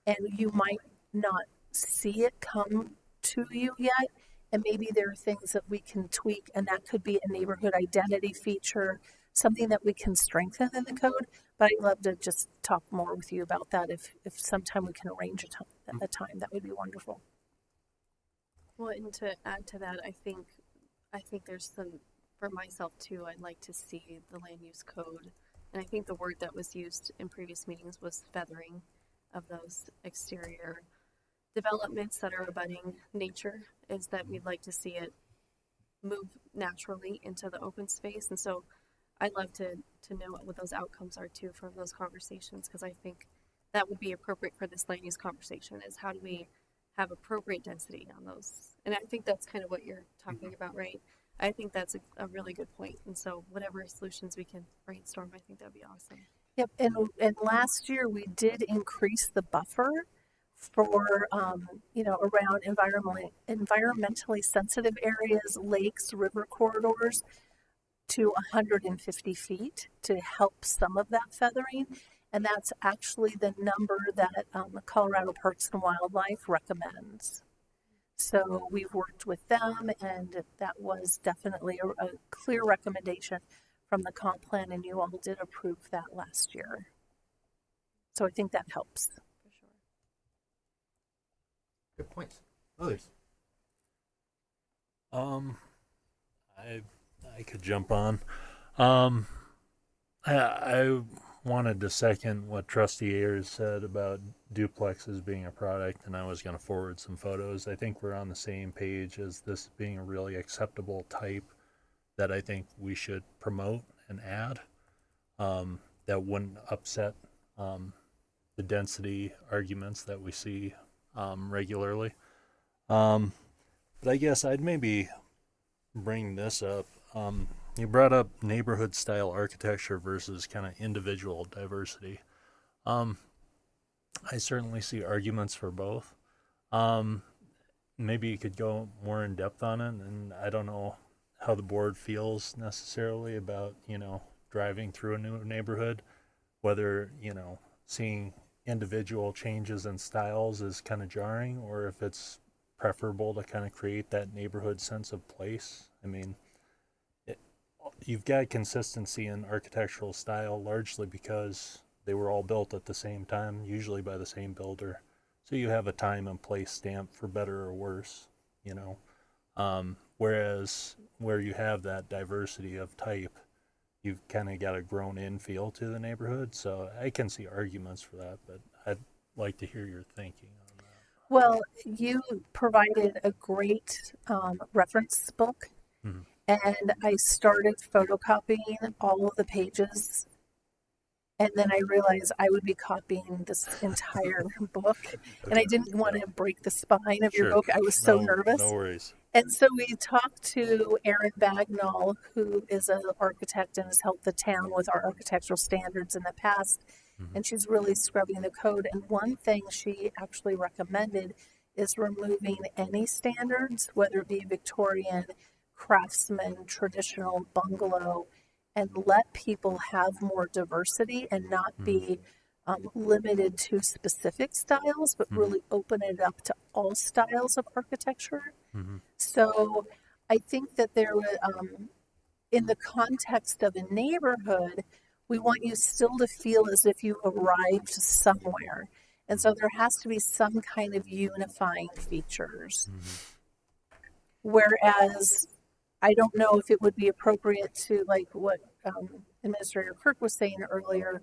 and you might not see it come to you yet. And maybe there are things that we can tweak, and that could be a neighborhood identity feature, something that we can strengthen in the code. But I'd love to just talk more with you about that if sometime we can arrange a time, that would be wonderful. Well, and to add to that, I think there's some, for myself too, I'd like to see the land use code. And I think the word that was used in previous meetings was feathering of those exterior developments that are abutting nature, is that we'd like to see it move naturally into the open space. And so I'd love to know what those outcomes are too from those conversations, because I think that would be appropriate for this land use conversation, is how do we have appropriate density on those? And I think that's kind of what you're talking about, right? I think that's a really good point. And so whatever solutions we can brainstorm, I think that'd be awesome. Yep, and last year we did increase the buffer for around environmentally sensitive areas, lakes, river corridors, to 150 feet to help some of that feathering, and that's actually the number that Colorado Parks and Wildlife recommends. So we've worked with them, and that was definitely a clear recommendation from the comp plan, and you all did approve that last year. So I think that helps. For sure. Good points. Others? I could jump on. I wanted to second what Trustee Ayers said about duplexes being a product, and I was going to forward some photos. I think we're on the same page as this being a really acceptable type that I think we should promote and add. That wouldn't upset the density arguments that we see regularly. But I guess I'd maybe bring this up. You brought up neighborhood style architecture versus kind of individual diversity. I certainly see arguments for both. Maybe you could go more in depth on it, and I don't know how the board feels necessarily about, driving through a new neighborhood, whether, seeing individual changes in styles is kind of jarring, or if it's preferable to kind of create that neighborhood sense of place. I mean, you've got consistency in architectural style largely because they were all built at the same time, usually by the same builder. So you have a time and place stamp for better or worse, whereas where you have that diversity of type, you've kind of got a grown-in feel to the neighborhood. So I can see arguments for that, but I'd like to hear your thinking on that. Well, you provided a great reference book, Mhm. and I started photocopying all of the pages, and then I realized I would be copying this entire book, and I didn't want to break the spine of your Sure. book. I was so No nervous. worries. And so we talked to Erin Bagnall, who is an architect and has helped the town with our architectural standards in the past. And she's really scrubbing the code. And one thing she actually recommended is removing any standards, whether it be Victorian, craftsman, traditional, bungalow, and let people have more diversity and not be limited to specific styles, but really open it up to all styles of architecture. So I think that there was, in the context of a neighborhood, we want you still to feel as if you arrived somewhere. And so there has to be some kind of unifying features. Whereas I don't know if it would be appropriate to, like what Administrator Kirk was saying earlier,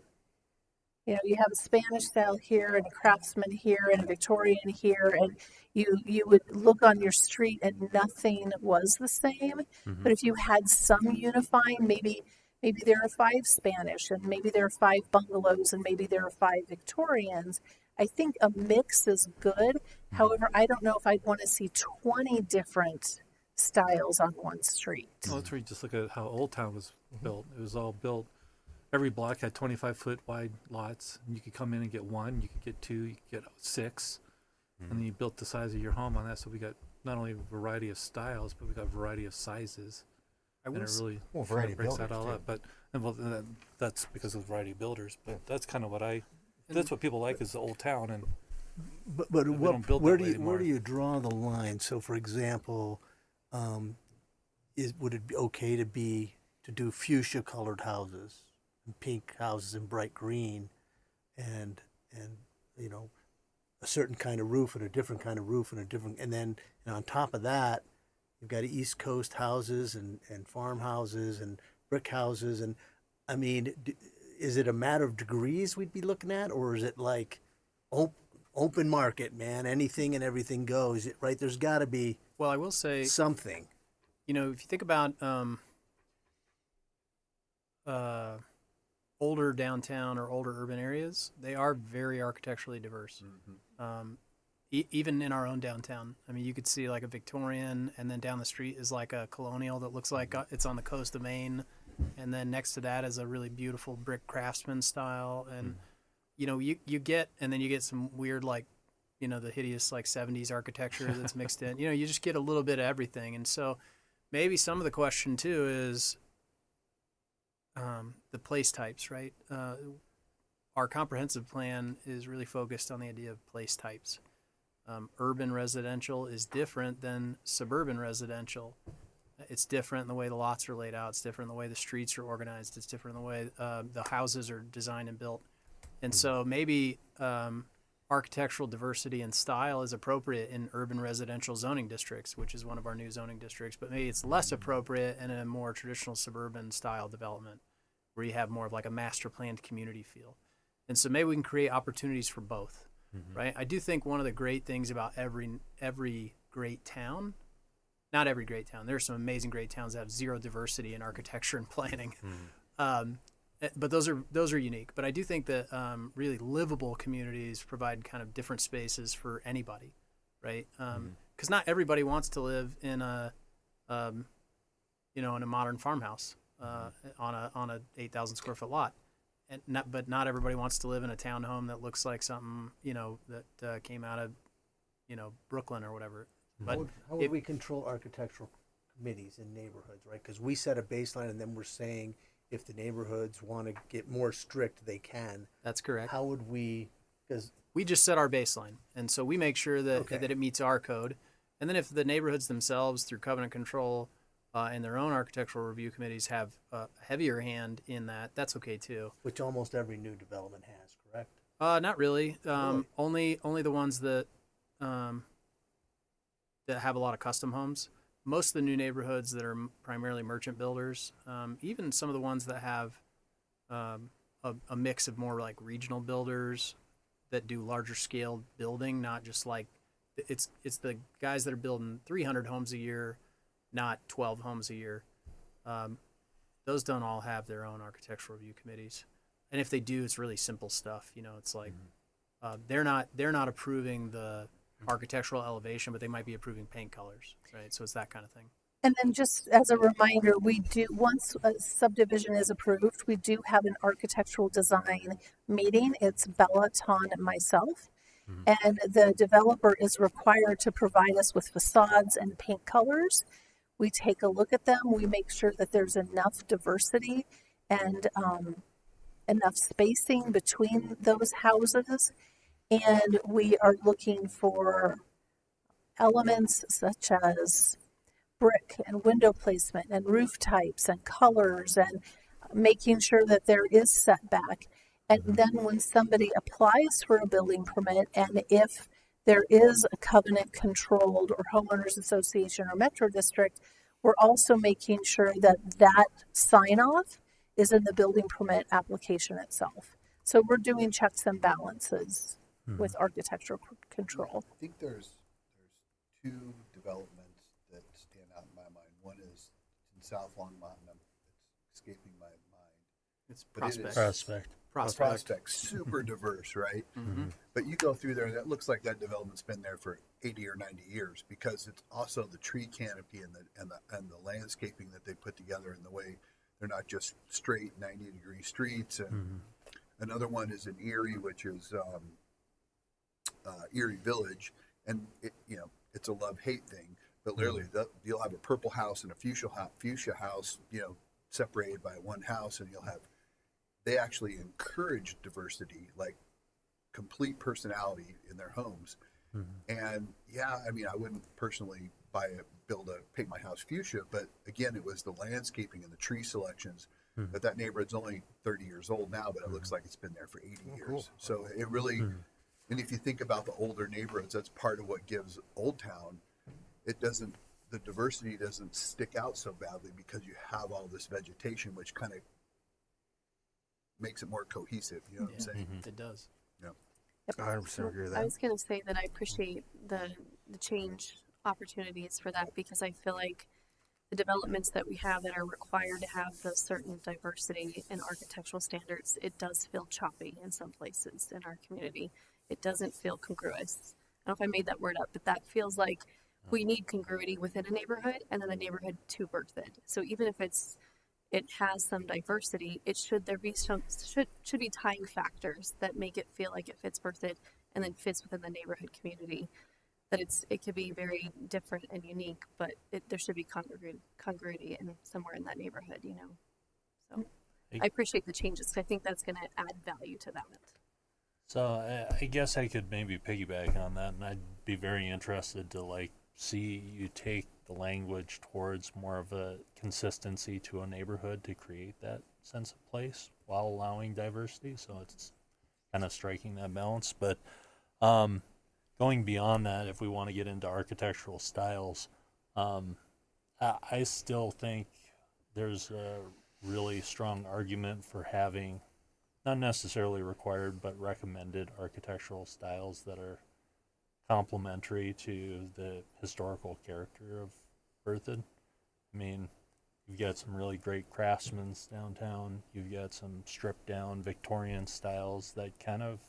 you have a Spanish style here and a craftsman here and a Victorian here, and you would look on your street and nothing was the same. But if you had some unifying, maybe there are 5 Spanish, and maybe there are 5 bungalows, and maybe there are 5 Victorians. I think a mix is good. However, I don't know if I'd want to see 20 different styles on one street. Well, that's where you just look at how Old Town was built. It was all built. Every block had 25-foot wide lots. And you could come in and get 1, you could get 2, you could get 6. And then you built the size of your home on that. So we got not only a variety of styles, but we got a variety of sizes. And it really variety of breaks that builders, all too. up. But that's because of the variety of builders. But that's kind of that's what people like is the Old Town. And But we don't build where that do way where do anymore. you draw the line? So, for example, would it be okay to do fuchsia colored houses and pink houses in bright green, and you know, a certain kind of roof and a different kind of roof and a different, and then on top of that, you've got East Coast houses and farmhouses and brick houses, and I mean, is it a matter of degrees we'd be looking at, or is it like open market, man? Anything and everything goes, right? There's got to be Well, I will say, something. you know, if you think about older downtown or older urban areas, they are very architecturally diverse. Even in our own downtown, I mean, you could see like a Victorian, and then down the street is like a colonial that looks like it's on the coast of Maine, and then next to that is a really beautiful brick craftsman style, and you know, you get, and then you get some weird, like, you know, the hideous like 70s architecture that's mixed in. You know, you just get a little bit of everything, and so maybe some of the question too is the place types, right? Our comprehensive plan is really focused on the idea of place types. Urban residential is different than suburban residential. It's different in the way the lots are laid out. It's different in the way the streets are organized. It's different in the way the houses are designed and built. And so maybe architectural diversity and style is appropriate in urban residential zoning districts, which is one of our new zoning districts, but maybe it's less appropriate in a more traditional suburban style development where you have more of like a master planned community feel. And so maybe we can create opportunities for both, right? I do think one of the great things about every great town, not every great town, there are some amazing great towns that have zero diversity in architecture and planning. But those are unique. But I do think that really livable communities provide kind of different spaces for anybody, right? Because not everybody wants to live in a in a modern farmhouse on a 8,000 square foot lot, and but not everybody wants to live in a townhome that looks like something that came out of Brooklyn or whatever. But How would we control architectural committees in neighborhoods, right? Because we set a baseline, and then we're saying if the neighborhoods want to get more strict, they can. That's correct. How would we? Because we just set our baseline, and so we make sure that Okay. that it meets our code. And then if the neighborhoods themselves, through covenant control and their own architectural review committees, have a heavier hand in that, that's okay too. which almost every new development has, correct? Not really. Really? Only the ones that that have a lot of custom homes. Most of the new neighborhoods that are primarily merchant builders, even some of the ones that have a mix of more like regional builders that do larger scale building, not just like it's the guys that are building 300 homes a year, not 12 homes a year. Those don't all have their own architectural review committees, and if they do, it's really simple stuff. It's like they're not approving the architectural elevation, but they might be approving paint colors, right? So it's that kind of thing. And then just as a reminder, we do, once a subdivision is approved, we do have an architectural design meeting. It's Bella, Ton, and myself. And the developer is required to provide us with facades and paint colors. We take a look at them. We make sure that there's enough diversity and enough spacing between those houses. And we are looking for elements such as brick and window placement and roof types and colors, and making sure that there is setback. And then when somebody applies for a building permit, and if there is a covenant controlled or homeowners association or metro district, we're also making sure that that sign off is in the building permit application itself. So we're doing checks and balances with architectural control. I think there's two developments that stand out in my mind. One is in South Longmont, and it's escaping my mind. It's But it is- Prospect. Prospect, super diverse, right? But you go through there, and it looks like that development's been there for 80 or 90 years, because it's also the tree canopy and the landscaping that they put together, and the way they're not just straight 90-degree streets. And another one is in Erie, which is Erie Village, and it's a love-hate thing. But literally, you'll have a purple house and a fuchsia house, separated by one house, and they actually encourage diversity, like complete personality in their homes. And I wouldn't personally paint my house fuchsia, but again, it was the landscaping and the tree selections But that neighborhood's only 30 years old now, but it looks like it's been there for 80 years. cool. So it really, and if you think about the older neighborhoods, that's part of what gives Old Town, the diversity doesn't stick out so badly because you have all this vegetation, which kind of makes it more cohesive. You know what I'm saying? It does. Yeah. I 100% agree with I that. was going to say that I appreciate the change opportunities for that because I feel like the developments that we have that are required to have the certain diversity in architectural standards, it does feel choppy in some places in our community. It doesn't feel congruous. I don't know if I made that word up, but that feels like we need congruity within a neighborhood and then the neighborhood to Berthoud. So even if it has some diversity, there be some should be tying factors that make it feel like it fits Berthoud and then fits within the neighborhood community. That it could be very different and unique, but there should be congruity in somewhere in that neighborhood, you know. So I appreciate the changes. 'Cause I think that's going to add value to that. So I guess I could maybe piggyback on that, and I'd be very interested to see you take the language towards more of a consistency to a neighborhood to create that sense of place while allowing diversity. So it's kind of striking that balance. But going beyond that, if we want to get into architectural styles, I still think there's a really strong argument for having, not necessarily required, but recommended architectural styles that are complementary to the historical character of Berthoud. I mean, you've got some really great craftsmen downtown. You've got some stripped down Victorian styles that kind of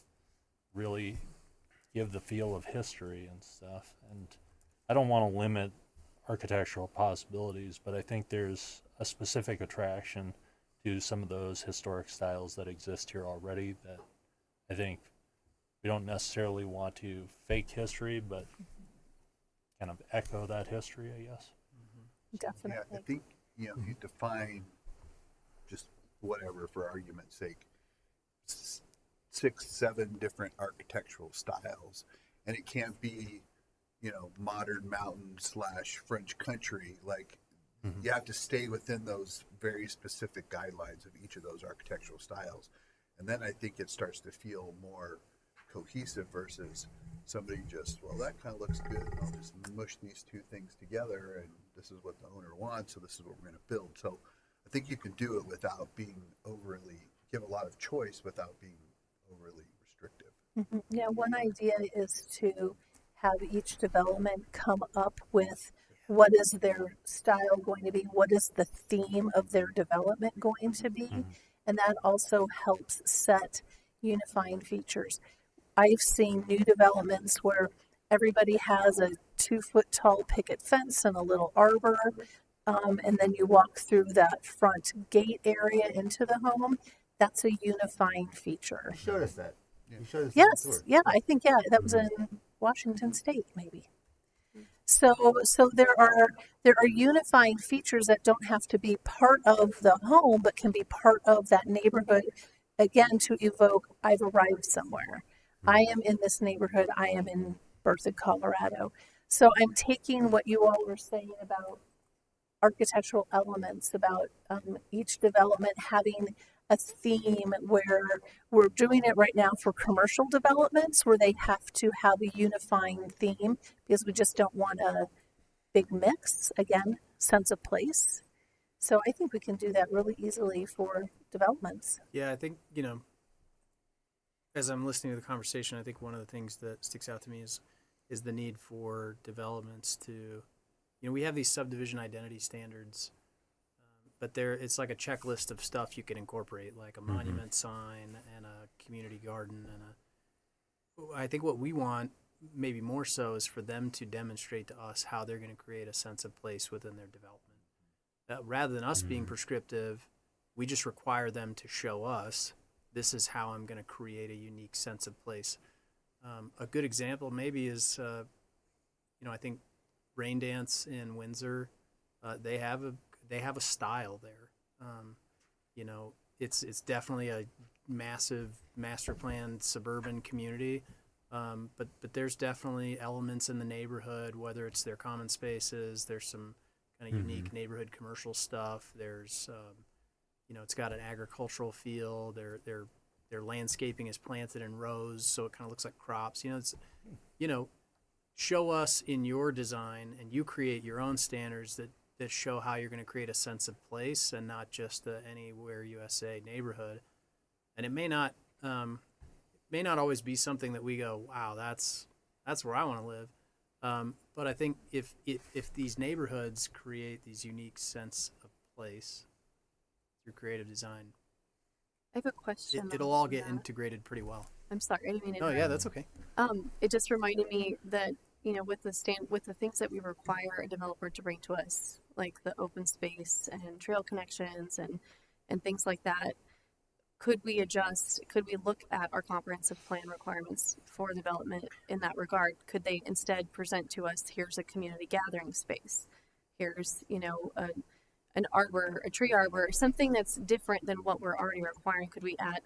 really give the feel of history and stuff. And I don't want to limit architectural possibilities, but I think there's a specific attraction to some of those historic styles that exist here already that I think we don't necessarily want to fake history, but kind of echo that history, I guess. Definitely. Yeah, I think, you know, you define just whatever for argument's sake, 6, 7 different architectural styles, and it can't be, you know, modern mountain / French country. Like, you have to stay within those very specific guidelines of each of those architectural styles, and then I think it starts to feel more cohesive versus somebody just, well, that kind of looks good, and I'll just mush these two things together, and this is what the owner wants, so this is what we're going to build. So I think you can do it without being give a lot of choice without being overly restrictive. Yeah, one idea is to have each development come up with what is their style going to be, what is the theme of their development going to be, and that also helps set unifying features. I've seen new developments where everybody has a 2-foot tall picket fence and a little arbor, and then you walk through that front gate area into the home. That's a unifying feature. You showed us that. You showed us Yes, that tour. yeah, I think that was in Washington State, maybe. So there are unifying features that don't have to be part of the home, but can be part of that neighborhood. Again, to evoke, I've arrived somewhere. I am in this neighborhood. I am in Berthoud, Colorado. So I'm taking what you all were saying about architectural elements, about each development having a theme, where we're doing it right now for commercial developments where they have to have a unifying theme because we just don't want a big mix, again, sense of place. So I think we can do that really easily for developments. Yeah, I think, you know, as I'm listening to the conversation, I think one of the things that sticks out to me is the need for developments to, you know, we have these subdivision identity standards, but it's like a checklist of stuff you can incorporate, like a monument sign and a community garden. And I think what we want, maybe more so, is for them to demonstrate to us how they're going to create a sense of place within their development. Rather than us being prescriptive, we just require them to show us, this is how I'm going to create a unique sense of place. A good example maybe is, you know, I think Rain Dance in Windsor, they have a style there. You know, it's definitely a massive master planned suburban community, but there's definitely elements in the neighborhood, whether it's their common spaces, there's some kind of unique neighborhood commercial stuff. There's it's got an agricultural feel. Their landscaping is planted in rows, so it kind of looks like crops. Show us in your design, and you create your own standards that show how you're going to create a sense of place and not just the Anywhere USA neighborhood. And it may not always be something that we go, wow, that's where I want to live. But I think if these neighborhoods create these unique sense of place through creative design, I have a question. it'll all get integrated pretty well. I'm sorry, I didn't mean to Oh interrupt. yeah, that's okay. It just reminded me that with the things that we require a developer to bring to us, like the open space and trail connections and things like that, could we look at our comprehensive plan requirements for development in that regard? Could they instead present to us, here's a community gathering space, here's an arbor, a tree arbor, something that's different than what we're already requiring? Could we add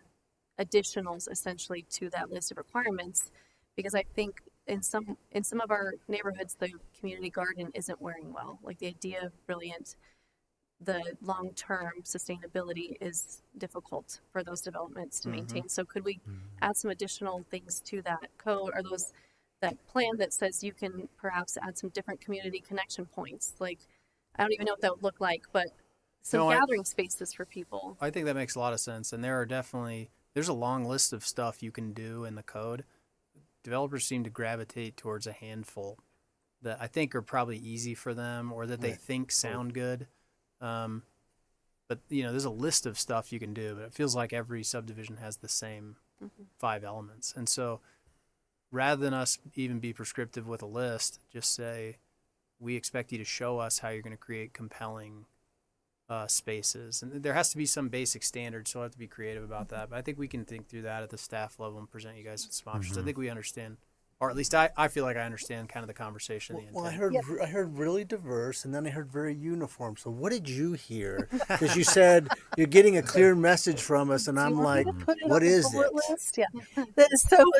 additionals essentially to that list of requirements? Because I think in some of our neighborhoods, the community garden isn't wearing well. Like, the idea of brilliant, the long-term sustainability is difficult for those developments to maintain. So could we add some additional things to that code, or that plan that says you can perhaps add some different community connection points? Like, I don't even know what that would look like, but some gathering spaces for people. I think that makes a lot of sense. And there's a long list of stuff you can do in the code. Developers seem to gravitate towards a handful that I think are probably easy for them, or that they think sound good. But there's a list of stuff you can do, but it feels like every subdivision has the same 5 elements. And so rather than us even be prescriptive with a list, just say, we expect you to show us how you're going to create compelling spaces. And there has to be some basic standards, so I'll have to be creative about that. But I think we can think through that at the staff level and present you guys with some options. I think we understand, or at least I feel like I understand kind of the conversation. Well, I heard really diverse, and then I heard very uniform. So what did you hear? Because you said you're getting a clear message from us, and I'm like, what is it? List? Yeah.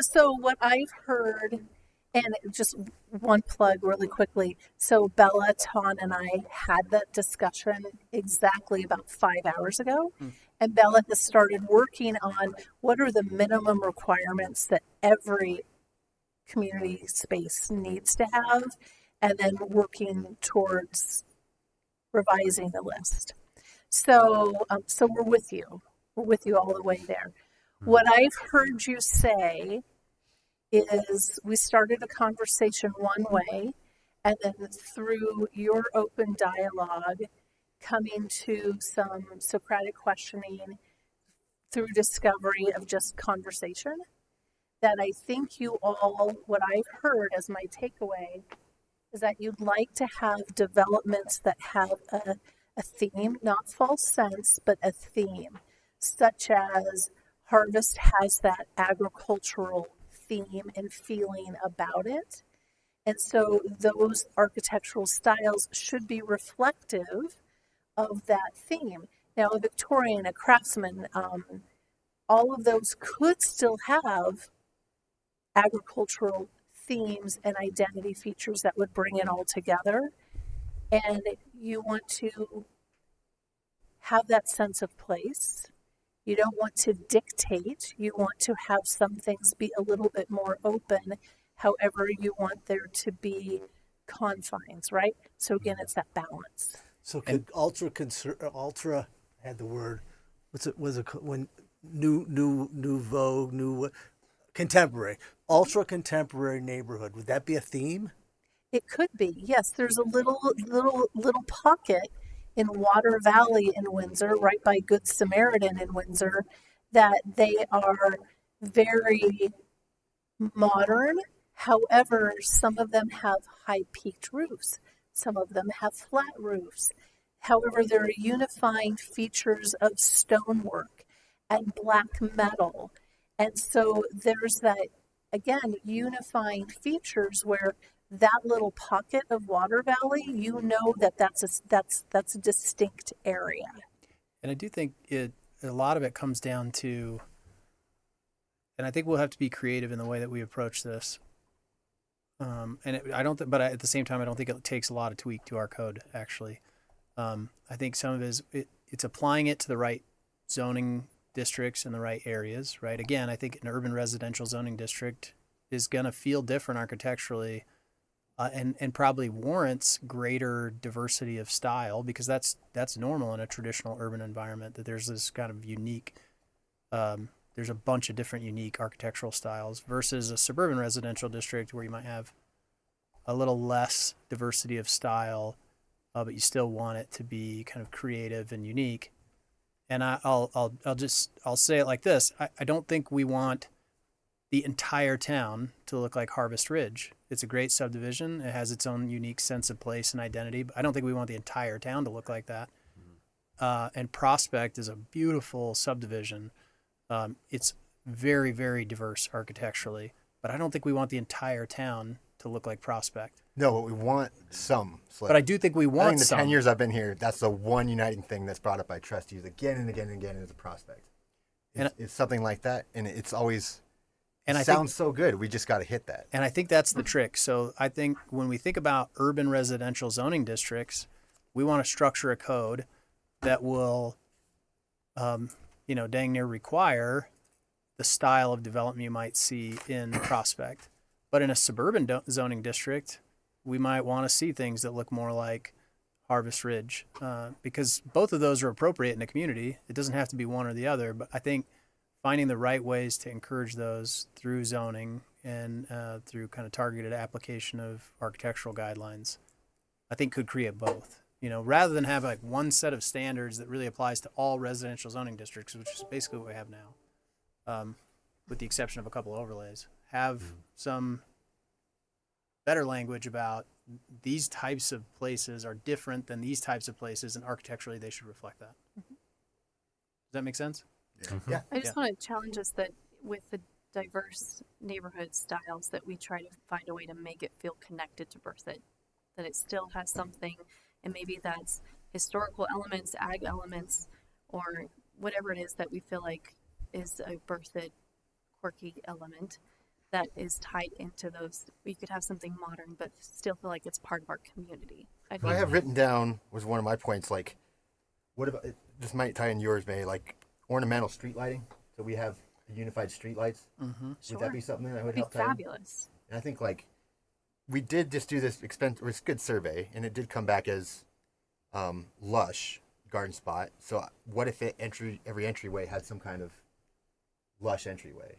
So what I've heard, and just one plug really quickly. So Bella, Ton, and I had that discussion exactly about 5 hours ago. And Bella has started working on what are the minimum requirements that every community space needs to have, and then working towards revising the list. So we're with you. We're with you all the way there. What I've heard you say is we started a conversation one way, and then through your open dialogue, coming to some Socratic questioning through discovery of just conversation, that I think you all, what I've heard as my takeaway, is that you'd like to have developments that have a theme, not false sense, but a theme, such as Harvest has that agricultural theme and feeling about it. And so those architectural styles should be reflective of that theme. Now, a Victorian, a craftsman, all of those could still have agricultural themes and identity features that would bring it all together. And you want to have that sense of place. You don't want to dictate. You want to have some things be a little bit more open. However, you want there to be confines, right? So again, it's that balance. So could ultra I had the word, was it when new vogue, contemporary, ultra contemporary neighborhood, would that be a theme? It could be, yes. There's a little pocket in Water Valley in Windsor, right by Good Samaritan in Windsor, that they are very modern. However, some of them have high peaked roofs. Some of them have flat roofs. However, there are unifying features of stonework and black metal. And so there's that, again, unifying features where that little pocket of Water Valley, you know that's a distinct area. And I do think a lot of it comes down to, and I think we'll have to be creative in the way that we approach this. But at the same time, I don't think it takes a lot of tweak to our code, actually. I think some of it is it's applying it to the right zoning districts in the right areas, right? Again, I think an urban residential zoning district is going to feel different architecturally, and probably warrants greater diversity of style, because that's normal in a traditional urban environment, that there's this kind of unique, there's a bunch of different unique architectural styles, versus a suburban residential district where you might have a little less diversity of style, but you still want it to be kind of creative and unique. And I'll say it like this: I don't think we want the entire town to look like Harvest Ridge. It's a great subdivision. It has its own unique sense of place and identity, but I don't think we want the entire town to look like that. And Prospect is a beautiful subdivision. It's very, very diverse architecturally, but I don't think we want the entire town to look like Prospect. No, but we want some. But I do think we want in the some. 10 years I've been here, that's the one uniting thing that's brought up by trustees again and again and again is a Prospect. It's something like that, and it's always... And it sounds so good. We just got to hit that. And I think that's the trick. So I think when we think about urban residential zoning districts, we want to structure a code that will, dang near require the style of development you might see in Prospect. But in a suburban zoning district, we might want to see things that look more like Harvest Ridge, because both of those are appropriate in a community. It doesn't have to be one or the other, but I think finding the right ways to encourage those through zoning and through kind of targeted application of architectural guidelines, I think could create both. Rather than have like one set of standards that really applies to all residential zoning districts, which is basically what we have now, with the exception of a couple overlays, have some better language about these types of places are different than these types of places, and architecturally they should reflect that. Does that make sense? Yeah. I just want to challenge us that with the diverse neighborhood styles, that we try to find a way to make it feel connected to Berthoud, that it still has something, and maybe that's historical elements, ag elements, or whatever it is that we feel like is a Berthoud quirky element that is tied into those. We could have something modern, but still feel like it's part of our community. I have written down, was one of my points, like, what about, this might tie in yours, May, like ornamental street lighting. So we have unified street lights. Mm-hmm. Would that be something that would It'd help? be fabulous. And I think like we did just do this it was a good survey, and it did come back as lush garden spot. So what if every entryway had some kind of lush entryway?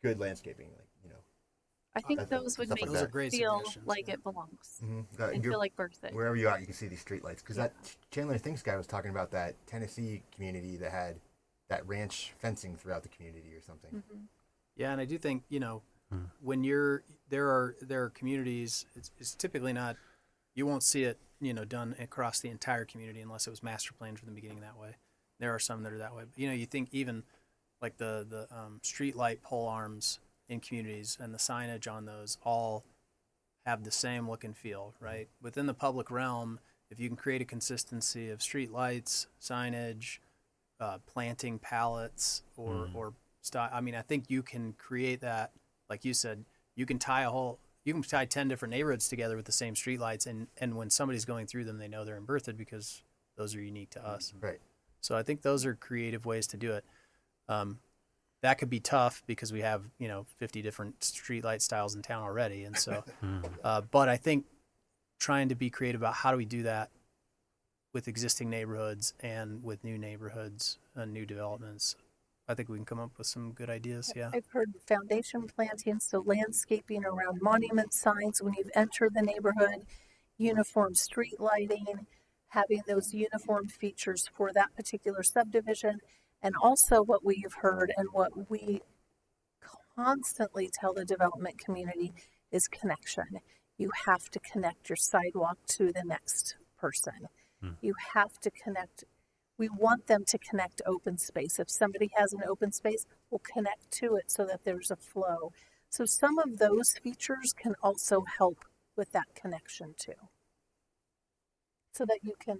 Good landscaping, I think those would make it feel like it belongs and feel like Berthoud. Wherever you are, you can see these street lights. Because that Chandler Thinks guy was talking about that Tennessee community that had that ranch fencing throughout the community or something. Mm-hmm. Yeah, and I do think when there are communities, it's typically not, you won't see it done across the entire community unless it was master planned from the beginning that way. There are some that are that way. But, you think even like the street light pole arms in communities and the signage on those all have the same look and feel, right? Within the public realm, if you can create a consistency of street lights, signage, planting palettes, or style, I think you can create that. Like you said, you can tie 10 different neighborhoods together with the same street lights, and when somebody's going through them, they know they're in Berthoud because those are unique to us. Right. So I think those are creative ways to do it. That could be tough because we have 50 different streetlight styles in town already, and so. But I think trying to be creative about how do we do that with existing neighborhoods and with new neighborhoods and new developments, I think we can come up with some good ideas. Yeah. I've heard foundation planting, so landscaping around monument signs when you've entered the neighborhood, uniform street lighting, having those uniform features for that particular subdivision. And also what we've heard and what we constantly tell the development community is connection. You have to connect your sidewalk to the next person. You have to connect. We want them to connect open space. If somebody has an open space, we'll connect to it so that there's a flow. So some of those features can also help with that connection too. So that you can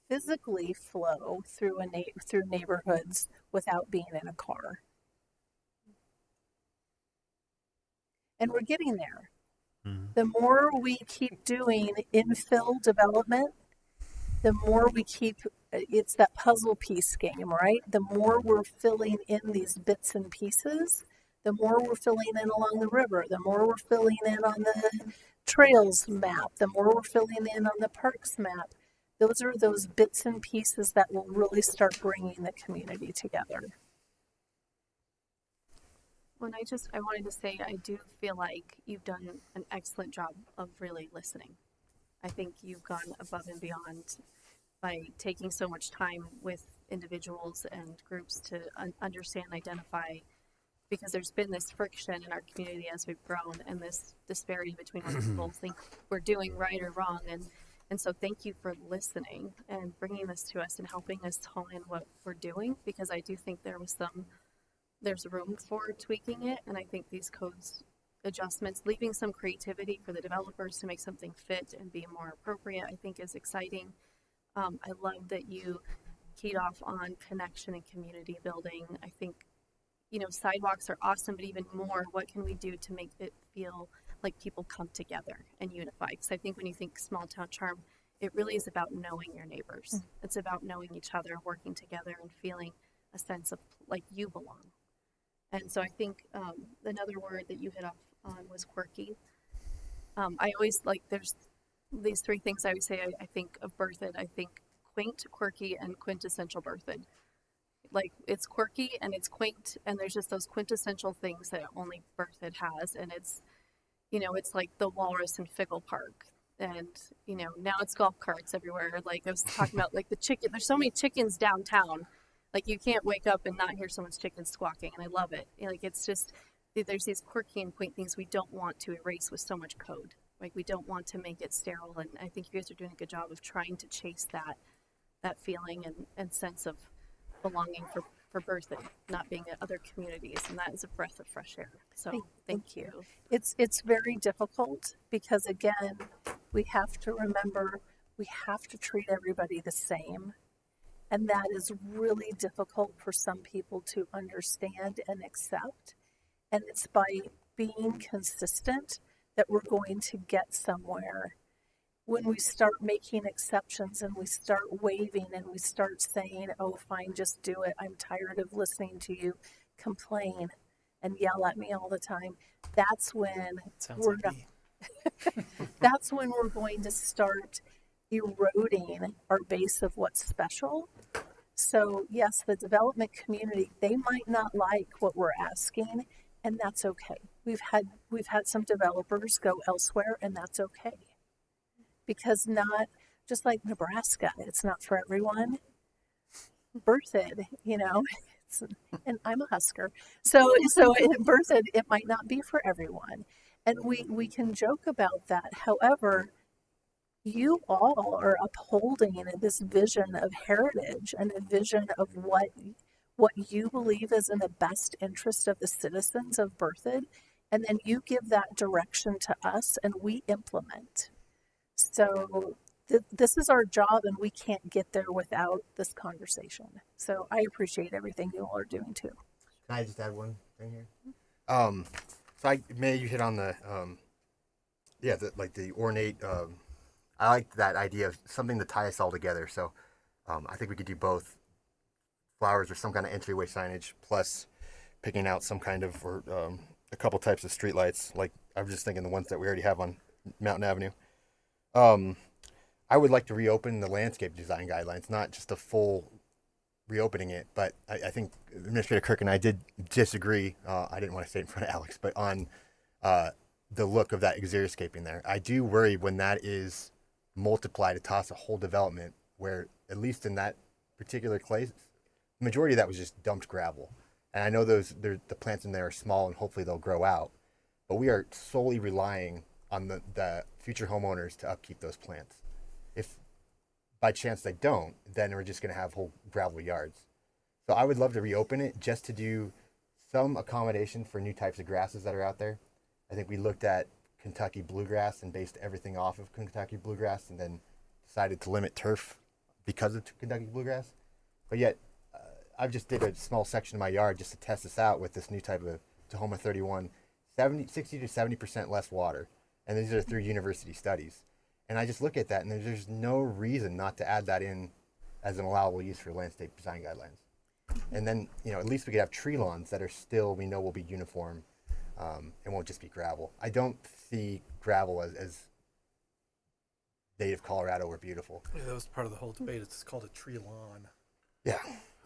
physically flow through through neighborhoods without being in a car. And we're getting there. The more we keep doing infill development, the more we keep it's that puzzle piece game, right? The more we're filling in these bits and pieces, the more we're filling in along the river, the more we're filling in on the trails map, the more we're filling in on the parks map. Those are those bits and pieces that will really start bringing the community together. Well, I wanted to say, I do feel like you've done an excellent job of really listening. I think you've gone above and beyond by taking so much time with individuals and groups to understand, identify, because there's been this friction in our community as we've grown, and this disparity between what people think we're doing right or wrong. And so thank you for listening and bringing this to us and helping us hone in what we're doing, because I do think there's room for tweaking it. And I think these codes adjustments, leaving some creativity for the developers to make something fit and be more appropriate, I think is exciting. I love that you keyed off on connection and community building. I think, sidewalks are awesome, but even more, what can we do to make it feel like people come together and unify? Because I think when you think small town charm, it really is about knowing your neighbors. It's about knowing each other, working together, and feeling a sense of like you belong. And so I think another word that you hit off on was quirky. I always there's these three things I always say I think of Berthoud. I think quaint, quirky, and quintessential Berthoud. Like, it's quirky and it's quaint, and there's just those quintessential things that only Berthoud has. And it's, it's like the Walrus and Fickle Park. And, now it's golf carts everywhere. Like I was talking about, like the chicken, there's so many chickens downtown. Like, you can't wake up and not hear someone's chickens squawking, and I love it. Like, it's just, there's these quirky and quaint things we don't want to erase with so much code. Like, we don't want to make it sterile, and I think you guys are doing a good job of trying to chase that feeling and sense of belonging for Berthoud, not being at other communities, and that is a breath of fresh air. So thank you. It's very difficult because, again, we have to remember we have to treat everybody the same. And that is really difficult for some people to understand and accept. And it's by being consistent that we're going to get somewhere. When we start making exceptions and we start waving and we start saying, oh, fine, just do it. I'm tired of listening to you complain and yell at me all the time. That's when that's when we're going to start eroding our base of what's special. So yes, the development community, they might not like what we're asking, and that's okay. We've had some developers go elsewhere, and that's okay. Because not just like Nebraska, it's not for everyone. Berthoud, and I'm a Husker, so in Berthoud, it might not be for everyone, and we can joke about that. However, you all are upholding this vision of heritage and a vision of what you believe is in the best interest of the citizens of Berthoud, and then you give that direction to us, and we implement. So this is our job, and we can't get there without this conversation. So I appreciate everything you all are doing too. Can I just add one thing here? You hit on the the ornate. I like that idea of something to tie us all together. So I think we could do both flowers or some kind of entryway signage, plus picking out some kind of or a couple types of streetlights. Like I was just thinking the ones that we already have on Mountain Avenue. I would like to reopen the landscape design guidelines, not just a full reopening it, but I think Administrator Kirk and I did disagree. I didn't want to say it in front of Alex, but on the look of that xeriscaping there. I do worry when that is multiplied across a whole development where, at least in that particular place, the majority of that was just dumped gravel. And I know the plants in there are small and hopefully they'll grow out, but we are solely relying on the future homeowners to upkeep those plants. If by chance they don't, then we're just going to have whole gravel yards. So I would love to reopen it just to do some accommodation for new types of grasses that are out there. I think we looked at Kentucky bluegrass and based everything off of Kentucky bluegrass and then decided to limit turf because of Kentucky bluegrass. But yet, I've just did a small section of my yard just to test this out with this new type of Tahoma 31, 60 to 70% less water. And these are through university studies. And I just look at that and there's no reason not to add that in as an allowable use for landscape design guidelines. And then, at least we could have tree lawns that are still, we know will be uniform, and won't just be gravel. I don't see gravel as native Colorado or beautiful. Yeah, that was part of the whole debate. It's called a tree lawn. Yeah.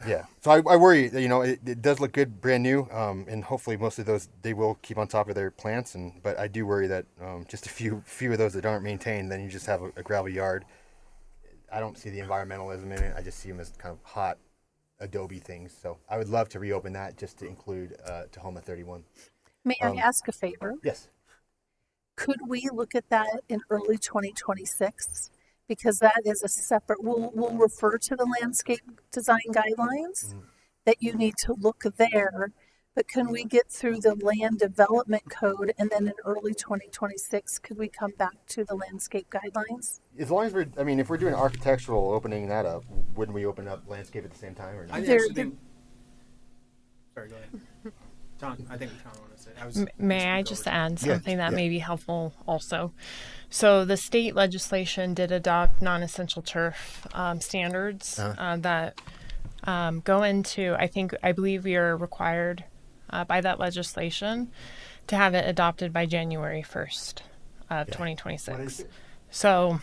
Yeah. So I worry that, it does look good, brand new. And hopefully most of those, they will keep on top of their plants. But I do worry that, just a few of those that aren't maintained, then you just have a gravel yard. I don't see the environmentalism in it. I just see them as kind of hot adobe things. So I would love to reopen that just to include, Tahoma 31. May I ask a favor? Yes. Could we look at that in early 2026? Because that is a separate, we'll refer to the landscape design guidelines that you need to look there. But can we get through the land development code, and then in early 2026, could we come back to the landscape guidelines? As long as if we're doing architectural, opening that up, wouldn't we open up landscape at the same time or not? I actually think. Sorry, go ahead. Tom, I think Tom wanted to say. May I just add something that may be helpful also? So the state legislation did adopt non-essential turf standards that go into, I believe we are required by that legislation to have it adopted by January 1st of 2026. So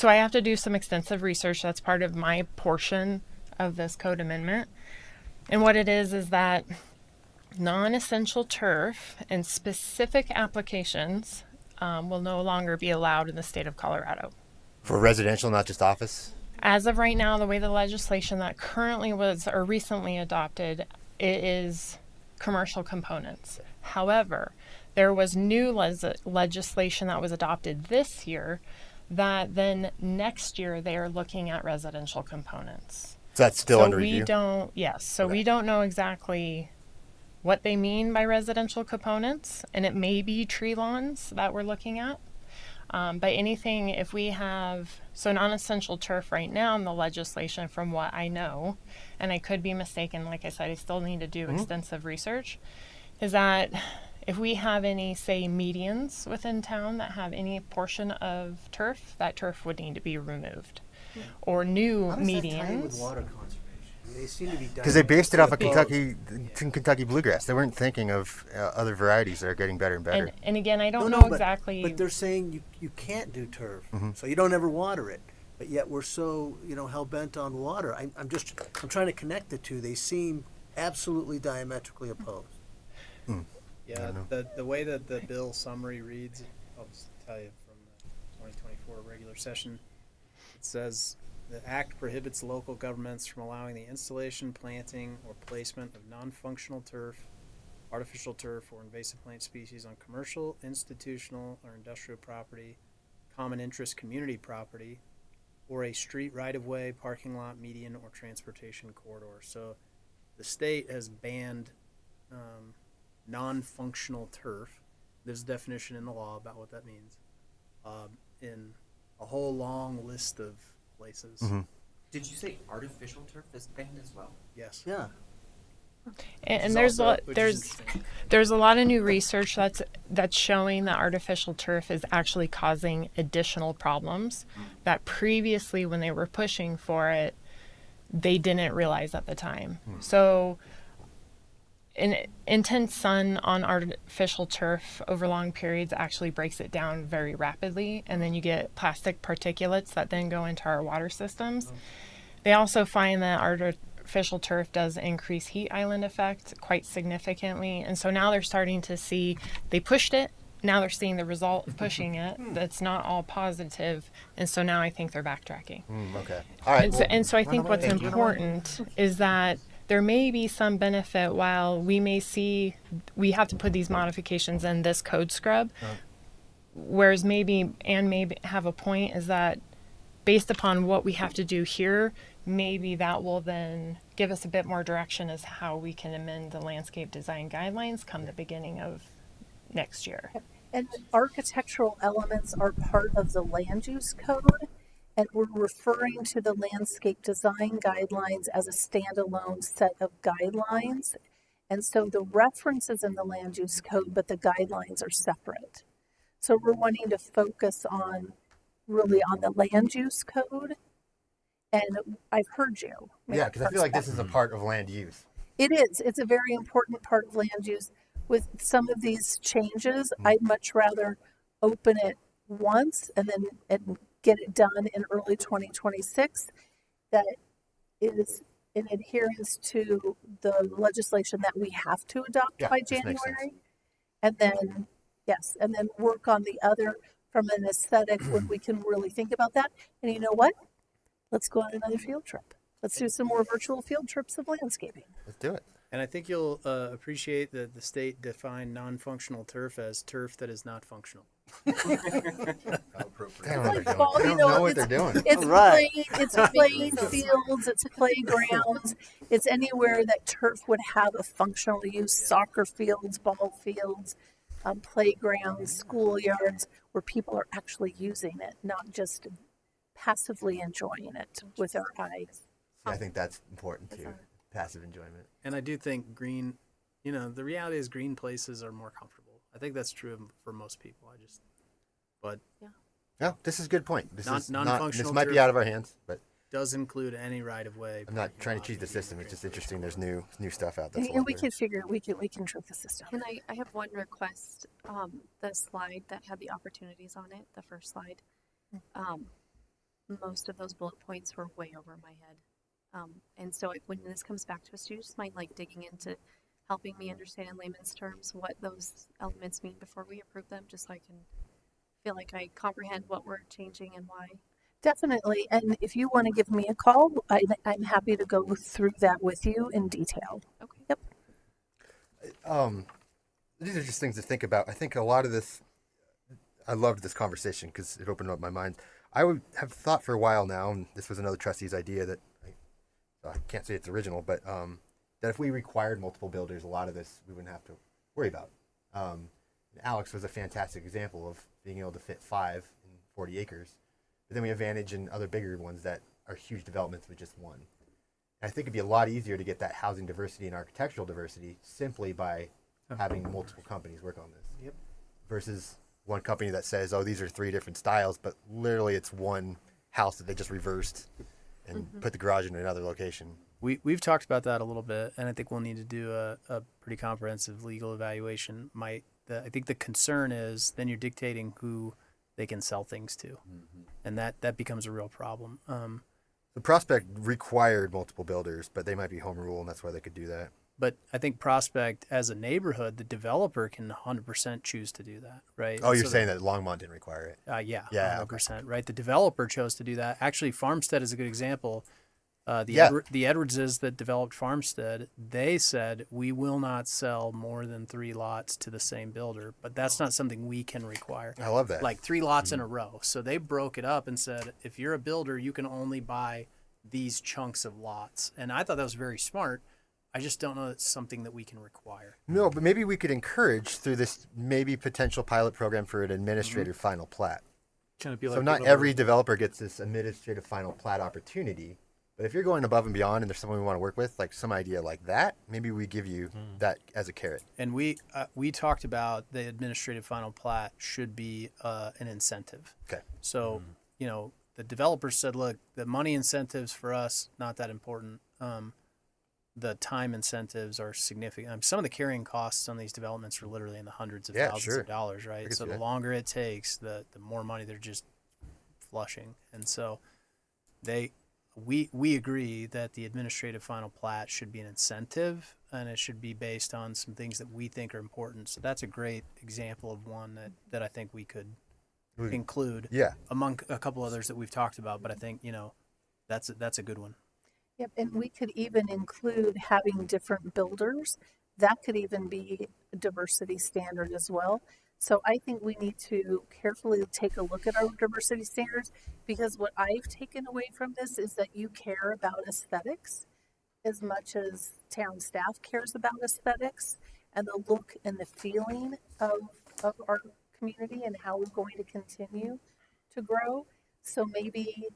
I have to do some extensive research. That's part of my portion of this code amendment. And what it is that non-essential turf and specific applications will no longer be allowed in the state of Colorado. For residential, not just office? As of right now, the way the legislation that currently was or recently adopted, it is commercial components. However, there was new legislation that was adopted this year that then next year they are looking at residential components. So that's still under review? We don't know exactly what they mean by residential components, and it may be tree lawns that we're looking at. But anything, if we have, so non-essential turf right now in the legislation from what I know, and I could be mistaken, like I said, I still need to do extensive research, is that if we have any, say, medians within town that have any portion of turf, that turf would need to be removed. Or new medians. With water conservation? They seem to be because they based it off of Kentucky bluegrass. They weren't thinking of other varieties that are getting better and better. And again, I don't know exactly. But they're saying you can't do turf, so you don't ever water it. But yet we're so hell bent on water. I'm trying to connect the two. They seem absolutely diametrically opposed. Yeah, the way that the bill summary reads, I'll just tell you from the 2024 regular session. It says the act prohibits local governments from allowing the installation, planting, or placement of non-functional turf, artificial turf, or invasive plant species on commercial, institutional, or industrial property, common interest community property, or a street right-of-way, parking lot, median, or transportation corridor. So the state has banned non-functional turf. There's a definition in the law about what that means in a whole long list of places. Did you say artificial turf is banned as well? Yes. Yeah. And there's a lot of new research that's showing that artificial turf is actually causing additional problems that previously, when they were pushing for it, they didn't realize at the time. So intense sun on artificial turf over long periods actually breaks it down very rapidly, and then you get plastic particulates that then go into our water systems. They also find that artificial turf does increase heat island effect quite significantly, and so now they're starting to see, they pushed it, now they're seeing the result of pushing it, that's not all positive, and so now I think they're backtracking. Okay. All right. And so I think what's important is that there may be some benefit while we may see we have to put these modifications in this code scrub, whereas maybe Anne may have a point is that based upon what we have to do here, maybe that will then give us a bit more direction as how we can amend the landscape design guidelines come the beginning of next year. And architectural elements are part of the land use code, and we're referring to the landscape design guidelines as a standalone set of guidelines. And so the references in the land use code, but the guidelines are separate. So we're wanting to focus on really on the land use code And I've heard you. Yeah, because I feel like this is a part of land use. It is. It's a very important part of land use. With some of these changes, I'd much rather open it once and get it done in early 2026 that is in adherence to the legislation that we have to adopt by this makes sense. January. And then, yes, and then work on the other from an aesthetic when we can really think about that. And you know what? Let's go on another field trip. Let's do some more virtual field trips of landscaping. Let's do it. And I think you'll appreciate that the state defined non-functional turf as turf that is not functional. They don't know what they're doing. Well, They you don't know, know what they're doing. It's Right. it's playing fields, it's playgrounds, it's anywhere that turf would have a functional use, soccer fields, ball fields, playgrounds, schoolyards, where people are actually using it, not just passively enjoying it with our eyes. I think that's important too. Passive enjoyment. And I do think green, the reality is green places are more comfortable. I think that's true for most people. No, this is a good point. This Non-functional might be turf. out of our hands, but Does include any right of way. I'm not trying to cheat the system. It's just interesting. There's new stuff out there. And we can figure we can trick the system. And I have one request. The slide that had the opportunities on it, the first slide, most of those bullet points were way over my head. And so when this comes back to us, do you just mind digging into helping me understand in layman's terms what those elements mean before we approve them, just so I can feel like I comprehend what we're changing and why? Definitely. And if you want to give me a call, I'm happy to go through that with you in detail. Okay. Yep. These are just things to think about. I think a lot of this, I loved this conversation because it opened up my mind. I would have thought for a while now, and this was another trustee's idea that I can't say it's original, but that if we required multiple builders, a lot of this we wouldn't have to worry about. Alex was a fantastic example of being able to fit 5 in 40 acres. But then we have Vantage and other bigger ones that are huge developments with just one. And I think it'd be a lot easier to get that housing diversity and architectural diversity simply by having multiple companies work on this. Yep. Versus one company that says, oh, these are 3 different styles, but literally it's one house that they just reversed and put the garage in another location. We've talked about that a little bit, and I think we'll need to do a pretty comprehensive legal evaluation. I think the concern is then you're dictating who they can sell things to, and that becomes a real problem. The Prospect required multiple builders, but they might be home rule, and that's why they could do that. But I think Prospect, as a neighborhood, the developer can 100% choose to do that, right? Oh, you're saying that Longmont didn't require it? Yeah, Yeah, 100%, right? The developer chose to do that. Actually, Farmstead is a good example. The Edwardses that developed Farmstead, they said, we will not sell more than 3 lots to the same builder, but that's not something we can require. I love that. Like 3 lots in a row. So they broke it up and said, if you're a builder, you can only buy these chunks of lots. And I thought that was very smart. I just don't know it's something that we can require. No, but maybe we could encourage through this maybe potential pilot program for an administrative final plat. Can it be So not every developer gets this administrative final plat opportunity. But if you're going above and beyond and there's someone we want to work with, like some idea like that, maybe we give you that as a carrot. And we talked about the administrative final plat should be an incentive. Okay. So, the developers said, look, the money incentives for us, not that important. The time incentives are significant. Some of the carrying costs on these developments are literally in the hundreds of thousands of dollars, right? So the longer it takes, the more money they're just flushing. And so we agree that the administrative final plat should be an incentive, and it should be based on some things that we think are important. So that's a great example of one that I think we could include among a couple others that we've talked about. But I think, that's a good one. Yep, and we could even include having different builders. That could even be a diversity standard as well. So I think we need to carefully take a look at our diversity standards, because what I've taken away from this is that you care about aesthetics as much as town staff cares about aesthetics and the look and the feeling of our community and how we're going to continue to grow. So maybe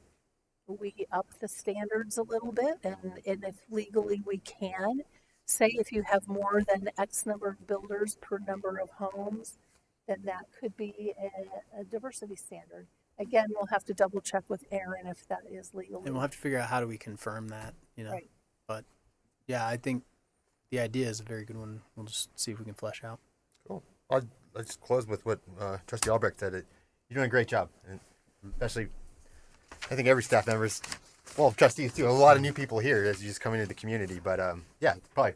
we up the standards a little bit, and if legally we can, say if you have more than X number of builders per number of homes, then that could be a diversity standard. Again, we'll have to double check with Aaron if that is legal. And we'll have to figure out how do we confirm that, you know. Right. But yeah, I think the idea is a very good one. We'll just see if we can flesh out. Cool. Let's close with what Trustee Albrecht said. You're doing a great job, and especially, I think every staff member's, well, trustees too. A lot of new people here as you just come into the community. But yeah, it's probably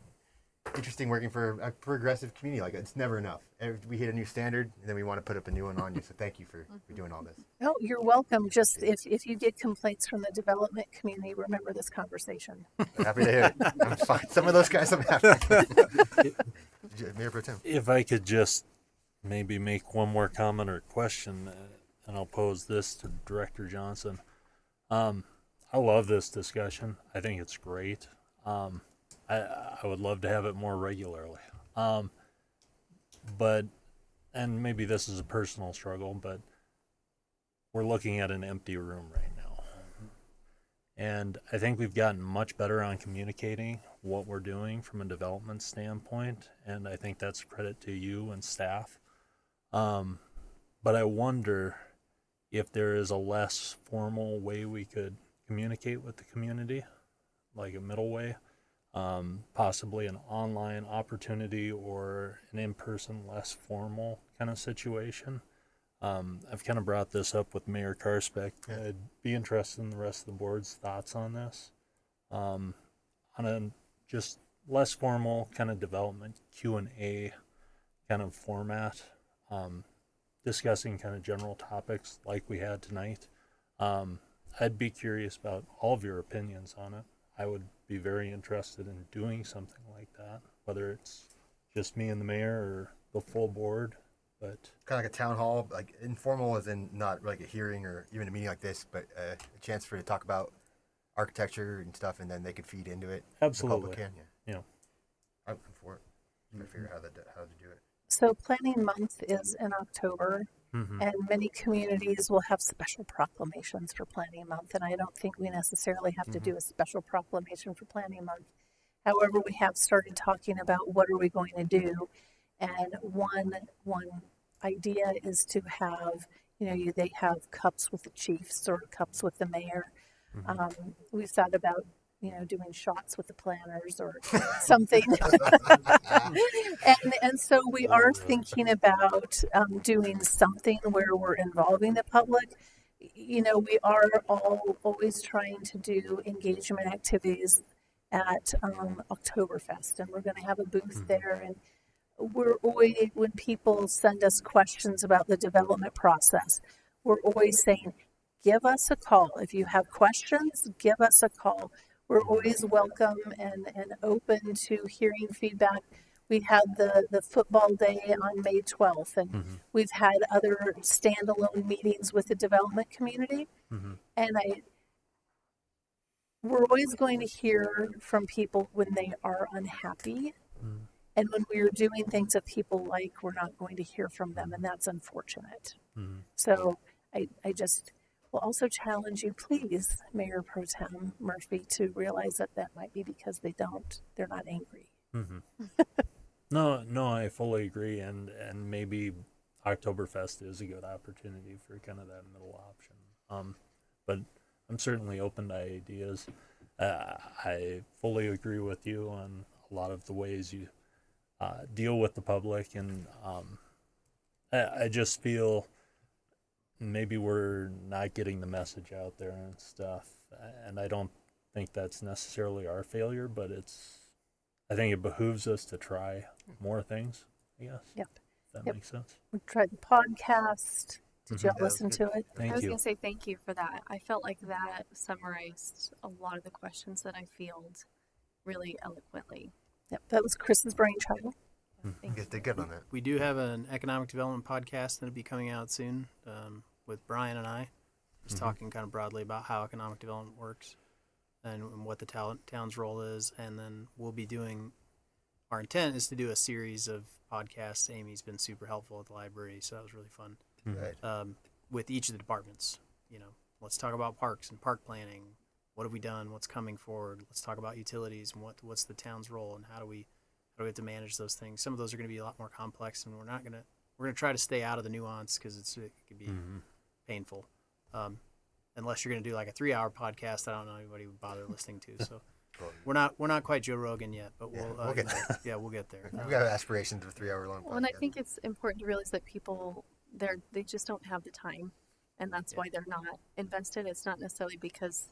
interesting working for a progressive community like that. It's never enough. We hit a new standard, and then we want to put up a new one on you. So thank you for doing all this. Oh, you're welcome. Just if you get complaints from the development community, remember this conversation. Happy to hear it. I'm fine. Some of those guys I'm happy. Mayor Pro Tem. If I could just maybe make one more comment or question, and I'll pose this to Director Johnson. I love this discussion. I think it's great. I would love to have it more regularly. But, and maybe this is a personal struggle, but we're looking at an empty room right now. And I think we've gotten much better on communicating what we're doing from a development standpoint, and I think that's credit to you and staff. But I wonder if there is a less formal way we could communicate with the community, like a middle way, possibly an online opportunity or an in-person, less formal kind of situation. I've kind of brought this up with Mayor Karspek. I'd be interested in the rest of the board's thoughts on this. On a just less formal kind of development Q&A kind of format, discussing kind of general topics like we had tonight. I'd be curious about all of your opinions on it. I would be very interested in doing something like that, whether it's just me and the mayor or the full board. But kind of like a town hall, like informal as in not like a hearing or even a meeting like this, but a chance for you to talk about architecture and stuff, and then they could feed into it. Absolutely. The public can, yeah. I'm for it. Try to figure out how to do it. So planning month is in October, and many communities will have special proclamations for planning month, and I don't think we necessarily have to do a special proclamation for planning month. However, we have started talking about what are we going to do, and one idea is to have, they have cups with the chiefs or cups with the mayor. We've thought about doing shots with the planners or something. and so we are thinking about doing something where we're involving the public. We are always trying to do engagement activities at Oktoberfest, and we're going to have a booth there. And we're always, when people send us questions about the development process, we're always saying, give us a call. If you have questions, give us a call. We're always welcome and open to hearing feedback. We had the football day on May 12th, and we've had other standalone meetings with the development community. And we're always going to hear from people when they are unhappy. And when we are doing things that people like, we're not going to hear from them, and that's unfortunate. So I just will also challenge you, please, Mayor Pro Tem Murphy, to realize that might be because they're not angry. No, I fully agree, and maybe Oktoberfest is a good opportunity for kind of that middle option. But I'm certainly open to ideas. I fully agree with you on a lot of the ways you deal with the public, and I just feel maybe we're not getting the message out there and stuff, and I don't think that's necessarily our failure, but I think it behooves us to try more things, I guess. Yep. If that makes sense. We tried the podcast. Did y'all listen to it? I was going to say thank you for that. I felt like that summarized a lot of the questions that I field really eloquently. Yep, that was Chris's brainchild. You guys did good on that. We do have an economic development podcast that'll be coming out soon with Brian and I, just talking kind of broadly about how economic development works and what the town's role is. And then we'll be doing, our intent is to do a series of podcasts. Amy's been super helpful at the library, so that was really fun. With each of the departments. Let's talk about parks and park planning. What have we done? What's coming forward? Let's talk about utilities and what's the town's role and how do we have to manage those things. Some of those are going to be a lot more complex, and we're going to try to stay out of the nuance because it could be painful. Unless you're going to do like a 3-hour podcast, I don't know anybody would bother listening to. So we're not quite Joe Rogan yet, but we'll get there. Yeah, we'll get there. We got aspirations of a 3-hour-long podcast. Well, and I think it's important to realize that people they just don't have the time, and that's why they're not invested. It's not necessarily because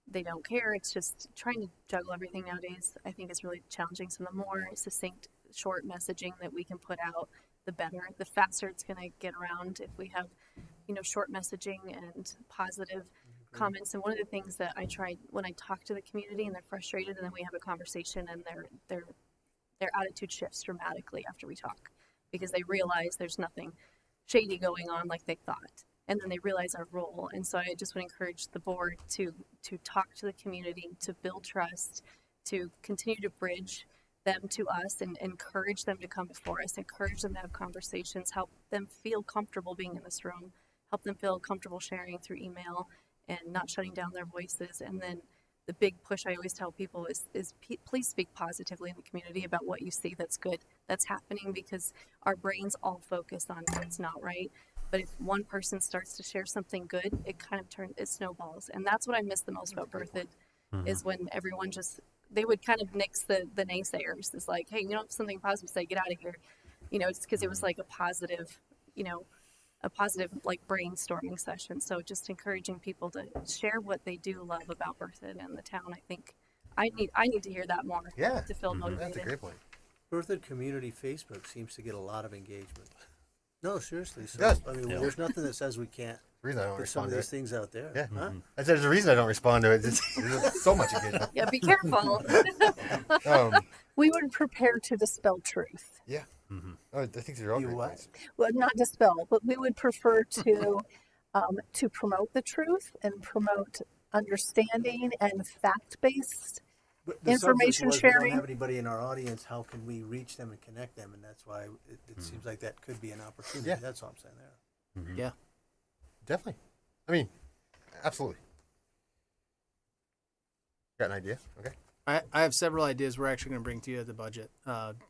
they don't care. It's just trying to juggle everything nowadays. I think is really challenging. So the more succinct, short messaging that we can put out, the better. The faster it's going to get around if we have, short messaging and positive comments. And one of the things that I tried when I talk to the community and they're frustrated, and then we have a conversation, and their attitude shifts dramatically after we talk, because they realize there's nothing shady going on like they thought, and then they realize our role. And so I just would encourage the board to talk to the community, to build trust, to continue to bridge them to us, and encourage them to come before us, encourage them to have conversations, help them feel comfortable being in this room, help them feel comfortable sharing through email and not shutting down their voices. And then the big push I always tell people is please speak positively in the community about what you see that's good, that's happening, because our brains all focus on what's not right. But if one person starts to share something good, it kind of it snowballs. And that's what I miss the most about Berthoud, is when everyone they would kind of nix the naysayers. It's like, hey, something positive to say, get out of here. It's because it was like a positive like brainstorming session. So just encouraging people to share what they do love about Berthoud and the town. I think I need to hear that more. Yeah. To feel motivated. That's a great point. Berthoud Community Facebook seems to get a lot of engagement. No, seriously. So, Yes. I mean, there's nothing that says we can't The reason I don't get some respond of to these it. things out there. Yeah. Huh? I said there's a reason I don't respond to it. There's so much engagement. Yeah, be careful. We would prepare to dispel truth. Yeah. Oh, I think these are all You great what? points. Well, not dispel, but we would prefer to promote the truth and promote understanding and fact-based But the subject information was, we sharing. don't have anybody in our audience. How can we reach them and connect them? And that's why it seems like that could be an opportunity. Yeah. That's all I'm saying there. Yeah. Definitely. I mean, absolutely. Got an idea? Okay. I have several ideas we're actually going to bring to you at the budget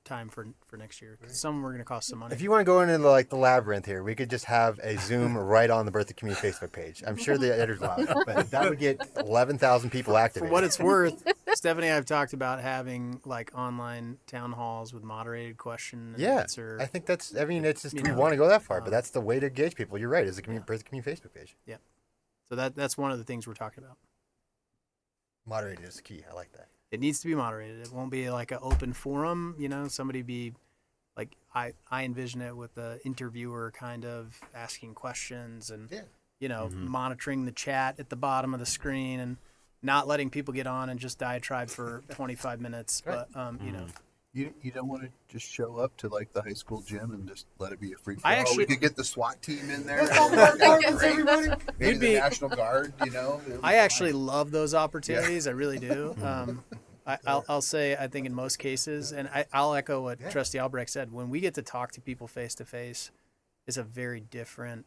time for next year. 'Cause some we're going to cost some money. If you want to go into the labyrinth here, we could just have a Zoom right on the Berthoud Community Facebook page. I'm sure the editors allow it, but that would get 11,000 people For activated. what it's worth, Stephanie and I have talked about having like online town halls with moderated question and answer. I think that's. I mean, it's just You we know, want to go that far, but that's the way to engage people. You're right. Is the Berthoud Community Facebook page. Yeah. So that's one of the things we're talking about. Moderated is key. I like that. It needs to be moderated. It won't be like an open forum, somebody be like, I envision it with the interviewer kind of asking questions and, monitoring the chat at the bottom of the screen and not letting people get on and just diatribe for 25 minutes. Right. But, You don't want to just show up to like the high school gym and just let it be a free for I all. actually- We could get the SWAT team in there. It'd Maybe be- the National Guard. I actually love those opportunities. I really do. I'll say, I think in most cases, and I'll echo what Trustee Albrecht said, when we get to talk to people face to face, it's a very different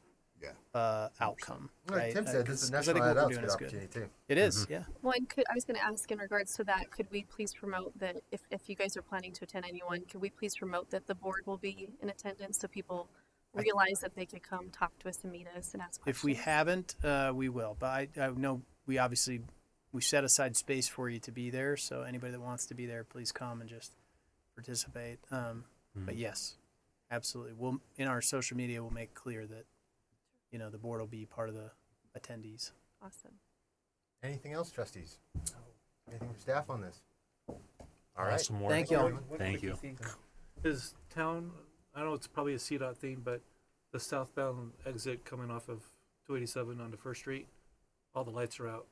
outcome. Like Right? Tim said, this is 'Cause I National think Night what we're Out's a doing good is good. opportunity too. It is, yeah. Well, and I was going to ask in regards to that, could we please promote that if you guys are planning to attend anyone, could we please promote that the board will be in attendance so people realize that they could come talk to us and meet us and ask questions? If we haven't, we will. But I know we set aside space for you to be there. So anybody that wants to be there, please come and just participate. But yes, absolutely. We'll in our social media, we'll make clear that the board will be part of the attendees. Awesome. Anything else, trustees? Anything from staff on this? All right. Awesome work. Thank you all. Thank you. Is town, I know it's probably a CDOT thing, but the southbound exit coming off of 287 onto First Street, all the lights are out.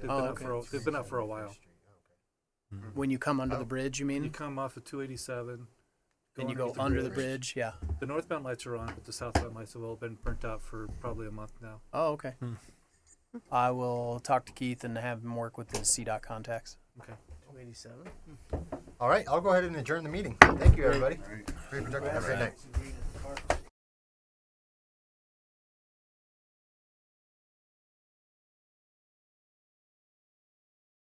They've been out for a while. When you come under the bridge, you You mean? come off of 287. And you go under the bridge? Yeah. The northbound lights are on, but the southbound lights have all been burnt out for probably a month now. Oh, okay. I will talk to Keith and have him work with his CDOT contacts. Okay. 287. All right. I'll go ahead and adjourn the meeting. Thank you, everybody. Very productive. Have a great night.